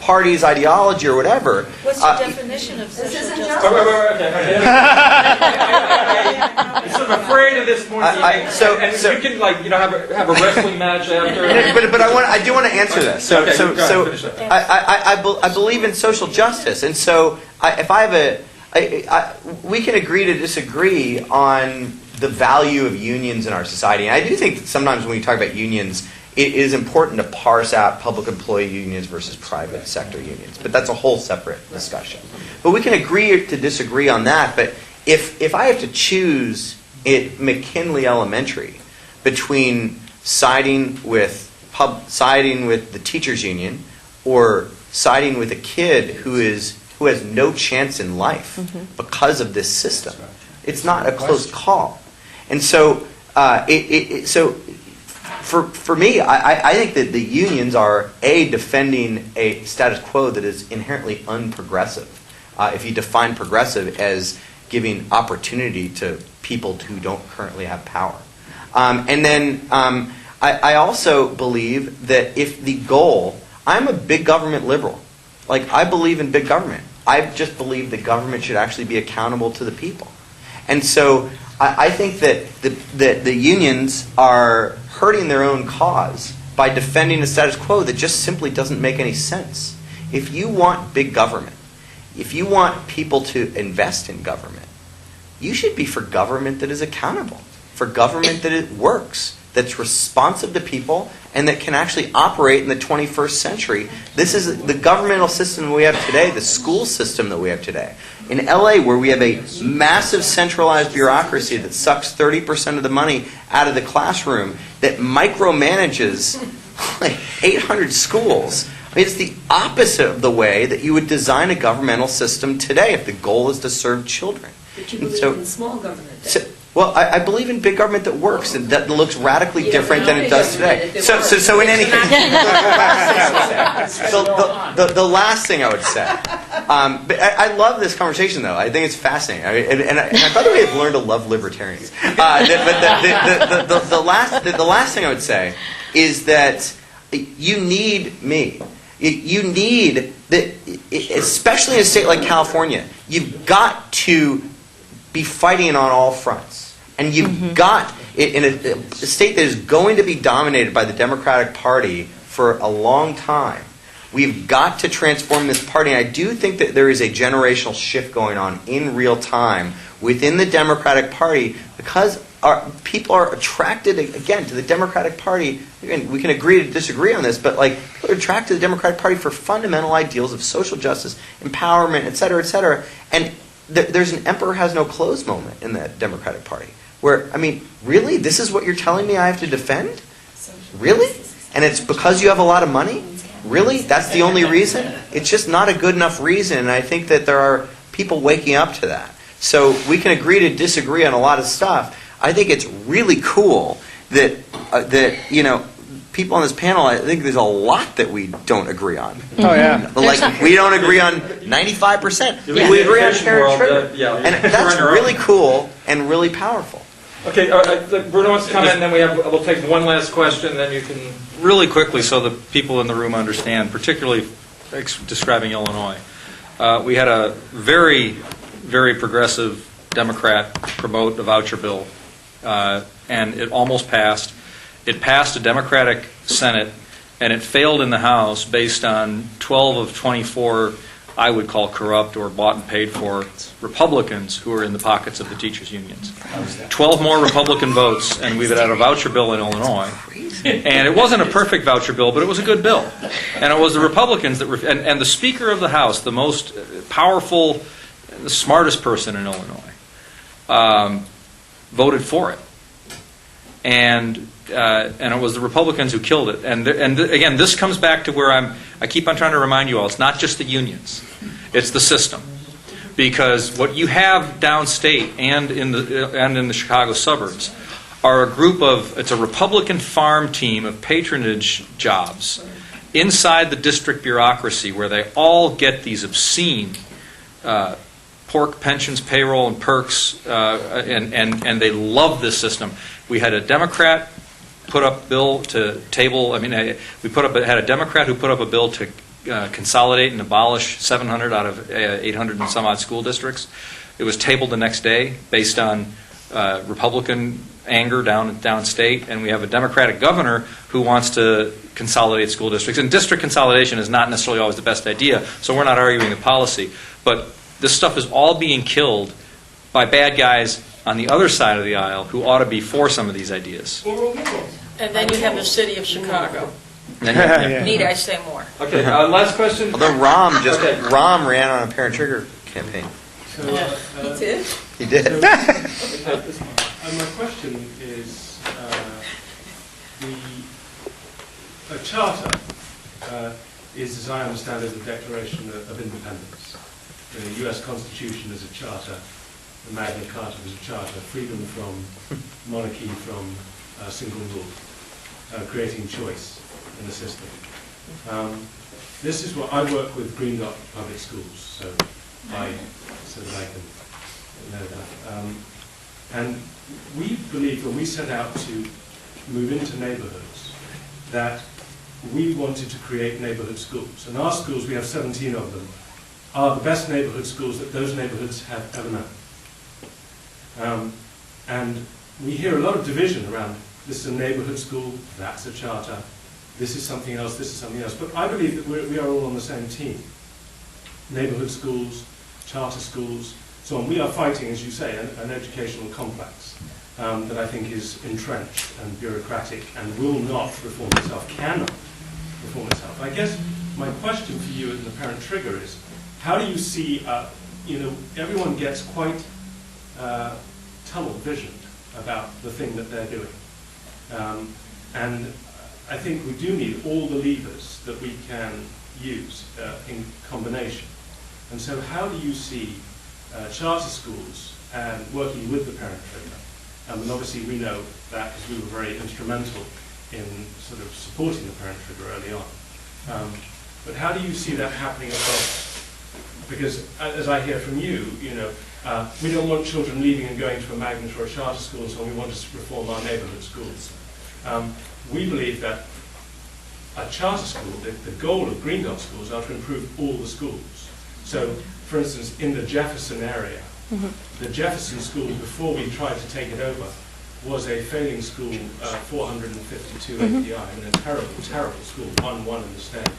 party's ideology or whatever. What's your definition of social justice? Okay. I'm sort of afraid of this point. You can have a wrestling match after. But I do want to answer this. I believe in social justice, and so if I have we can agree to disagree on the value of unions in our society. And I do think that sometimes when we talk about unions, it is important to parse out public employee unions versus private sector unions. But that's a whole separate discussion. But we can agree to disagree on that. But if I have to choose at McKinley Elementary between siding with the teachers union or siding with a kid who has no chance in life because of this system, it's not a close call. And so for me, I think that the unions are defending a status quo that is inherently unprogressive. If you define progressive as giving opportunity to people who don't currently have power. And then I also believe that if the goal, I'm a big government liberal. Like, I believe in big government. I just believe that government should actually be accountable to the people. And so I think that the unions are hurting their own cause by defending a status quo that just simply doesn't make any sense. If you want big government, if you want people to invest in government, you should be for government that is accountable, for government that it works, that's responsive to people, and that can actually operate in the 21st century. This is the governmental system we have today, the school system that we have today. In LA, where we have a massive centralized bureaucracy that sucks 30% of the money out of the classroom, that micromanages like 800 schools, I mean, it's the opposite of the way that you would design a governmental system today if the goal is to serve children. But you believe in small government then? Well, I believe in big government that works and that looks radically different than it does today. If it So in any case, the last thing I would say, but I love this conversation though. I think it's fascinating. And by the way, I've learned to love libertarians. But the last thing I would say is that you need me. You need that, especially in a state like California. You've got to be fighting on all fronts. And you've got, in a state that is going to be dominated by the Democratic Party for a long time, we've got to transform this party. And I do think that there is a generational shift going on in real time within the Democratic Party because people are attracted, again, to the Democratic Party. Again, we can agree to disagree on this, but people are attracted to the Democratic Party for fundamental ideals of social justice, empowerment, et cetera, et cetera. And there's an emperor has no clothes moment in the Democratic Party. Where, really? This is what you're telling me I have to defend? Really? And it's because you have a lot of money? Really? That's the only reason? It's just not a good enough reason, and I think that there are people waking up to that. So we can agree to disagree on a lot of stuff. I think it's really cool that people on this panel, I think there's a lot that we don't agree on. Oh, yeah. We don't agree on 95%. Yeah. We agree on Karen Trigger. Yeah. And that's really cool and really powerful. Okay, Bruno wants to comment, and then we'll take one last question, and then you can... Really quickly, so the people in the room understand, particularly describing Illinois. We had a very, very progressive Democrat promote a voucher bill, and it almost passed. It passed a Democratic Senate, and it failed in the House based on 12 of 24, I would call corrupt or bought and paid for, Republicans who are in the pockets of the teachers' unions. 12 more Republican votes, and we've had a voucher bill in Illinois. And it wasn't a perfect voucher bill, but it was a good bill. And it was the Republicans that, and the Speaker of the House, the most powerful, the smartest person in Illinois, voted for it. And it was the Republicans who killed it. And again, this comes back to where I keep on trying to remind you all, it's not just the unions, it's the system. Because what you have downstate and in the Chicago suburbs are a group of, it's a Republican farm team of patronage jobs inside the district bureaucracy where they all get these obscene pork pensions, payroll, and perks, and they love this system. We had a Democrat put up a bill to table, had a Democrat who put up a bill to consolidate and abolish 700 out of 800 and some odd school districts. It was tabled the next day based on Republican anger downstate, and we have a Democratic governor who wants to consolidate school districts. And district consolidation is not necessarily always the best idea, so we're not arguing the policy. But this stuff is all being killed by bad guys on the other side of the aisle who ought to be for some of these ideas. And then you have the city of Chicago. Need I say more? Okay, last question. Although Rahm ran on a parent trigger campaign. He did? He did. My question is, a charter is, as I understand it, a declaration of independence. The U.S. Constitution is a charter, the Magna Carta is a charter, freedom from monarchy, from single rule, creating choice in the system. This is what I work with Green Dot Public Schools, so that I can know that. And we believe when we set out to move into neighborhoods that we wanted to create neighborhood schools. And our schools, we have 17 of them, are the best neighborhood schools that those neighborhoods have ever known. And we hear a lot of division around, this is a neighborhood school, that's a charter, this is something else, this is something else. But I believe that we are all on the same team. Neighborhood schools, charter schools, so on. We are fighting, as you say, an educational complex that I think is entrenched and bureaucratic and will not reform itself, cannot reform itself. I guess my question for you as an apparent trigger is, how do you see, everyone gets quite tunnel visioned about the thing that they're doing. And I think we do need all the levers that we can use in combination. And so how do you see charter schools and working with the parent trigger. And obviously we know that because we were very instrumental in sort of supporting the parent trigger early on. But how do you see that happening at home? Because as I hear from you, we don't want children leaving and going to a magnet or a charter school, so we want to reform our neighborhood schools. We believe that a charter school, the goal of Green Dot schools are to improve all the schools. So, for instance, in the Jefferson area, the Jefferson school, before we tried to take it over, was a failing school, 452 API, and a terrible, terrible school, 1-1 in the state.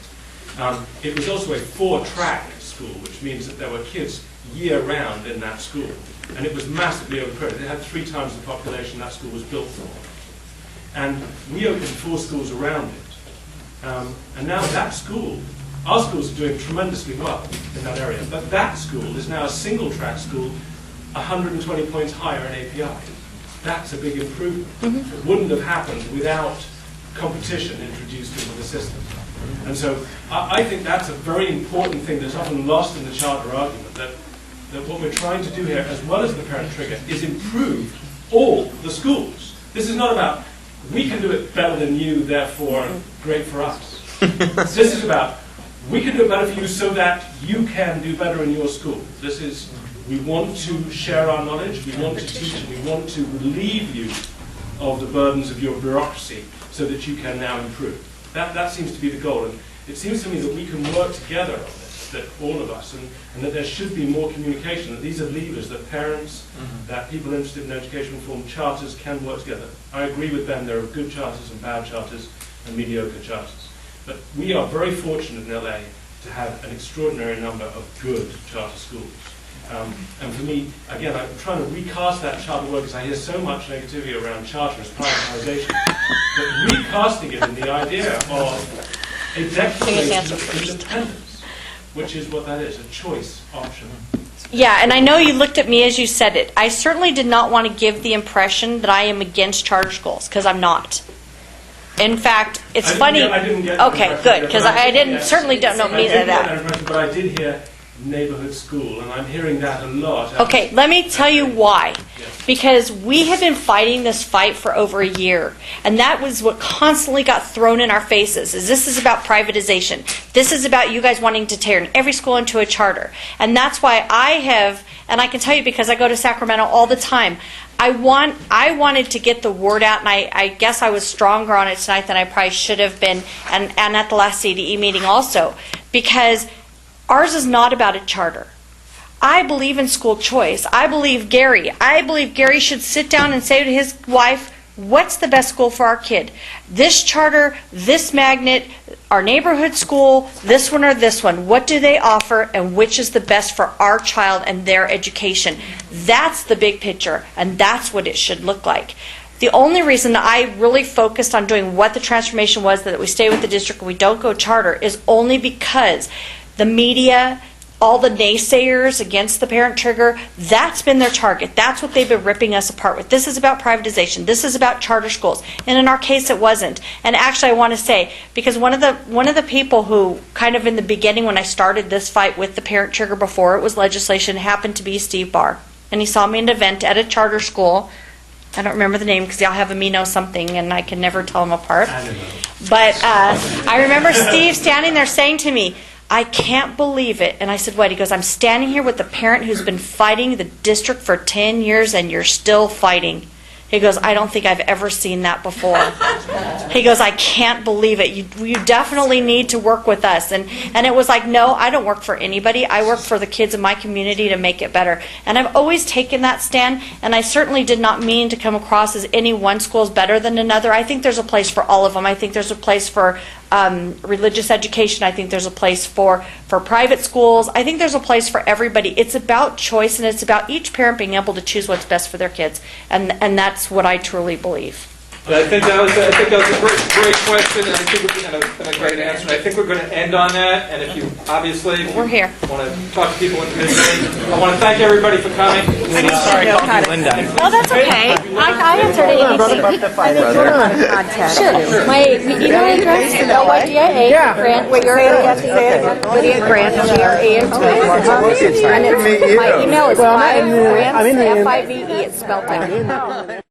It was also a 4-track school, which means that there were kids year-round in that school, and it was massively overcrowded. It had 3 times the population that school was built for. And we opened 4 schools around it. And now that school, our schools are doing tremendously well in that area, but that school is now a single-track school, 120 points higher in API. That's a big improvement. It wouldn't have happened without competition introduced into the system. And so I think that's a very important thing that's often lost in the charter argument, that what we're trying to do here, as well as the parent trigger, is improve all the schools. This is not about, we can do it better than you, therefore great for us. This is about, we can do it better for you so that you can do better in your school. This is, we want to share our knowledge, we want to teach, we want to relieve you of the burdens of your bureaucracy so that you can now improve. That seems to be the goal, and it seems to me that we can work together on this, that all of us, and that there should be more communication, that these are levers, that parents, that people interested in education reform, charters can work together. I agree with Ben, there are good charters and bad charters and mediocre charters. But we are very fortunate in LA to have an extraordinary number of good charter schools. And for me, again, I'm trying to recast that charter word because I hear so much negativity around charter as privatization. But recasting it in the idea of a declaration of independence, which is what that is, a choice option. Yeah, and I know you looked at me as you said it. I certainly did not want to give the impression that I am against charter schools, because I'm not. In fact, it's funny. I didn't get okay, good, because I certainly don't know me that. But I did hear neighborhood school, and I'm hearing that a lot. Okay, let me tell you why. Because we have been fighting this fight for over a year, and that was what constantly got thrown in our faces, is this is about privatization. This is about you guys wanting to turn every school into a charter. And that's why I have, and I can tell you because I go to Sacramento all the time, I wanted to get the word out, and I guess I was stronger on it tonight than I probably should have been, and at the last CDE meeting also, because ours is not about a charter. I believe in school choice. I believe Gary should sit down and say to his wife, what's the best school for our kid? This charter, this magnet, our neighborhood school, this one or this one. What do they offer, and which is the best for our child and their education? That's the big picture, and that's what it should look like. The only reason that I really focused on doing what the transformation was, that we stay with the district and we don't go charter, is only because the media, all the naysayers against the parent trigger, that's been their target. That's what they've been ripping us apart with. This is about privatization. This is about charter schools. And in our case, it wasn't. And actually, I want to say, because one of the people who kind of in the beginning when I started this fight with the parent trigger before it was legislation happened to be Steve Barr. And he saw me at an event at a charter school. I don't remember the name because y'all have a me know something and I can never tell them apart. But I remember Steve standing there saying to me, I can't believe it. And I said, what? He goes, I'm standing here with the parent who's been fighting the district for 10 years and you're still fighting. He goes, I don't think I've ever seen that before. He goes, I can't believe it. You definitely need to work with us. And it was like, no, I don't work for anybody. I work for the kids in my community to make it better. And I've always taken that stand, and I certainly did not mean to come across as any one school is better than another. I think there's a place for all of them. I think there's a place for religious education. I think there's a place for private schools. I think there's a place for everybody. It's about choice, and it's about each parent being able to choose what's best for their kids. And that's what I truly believe. I think that was a great question, and I think it's been a great answer. And I think we're going to end on that. And if you obviously we're here want to talk to people individually, I want to thank everybody for coming. Sorry, Linda. Oh, that's okay. I answered it. Sure. My email address is LYDIA, Grant, Lydia Grant, GRANT. And my email is 5 grants, FIVE, it's spelled out.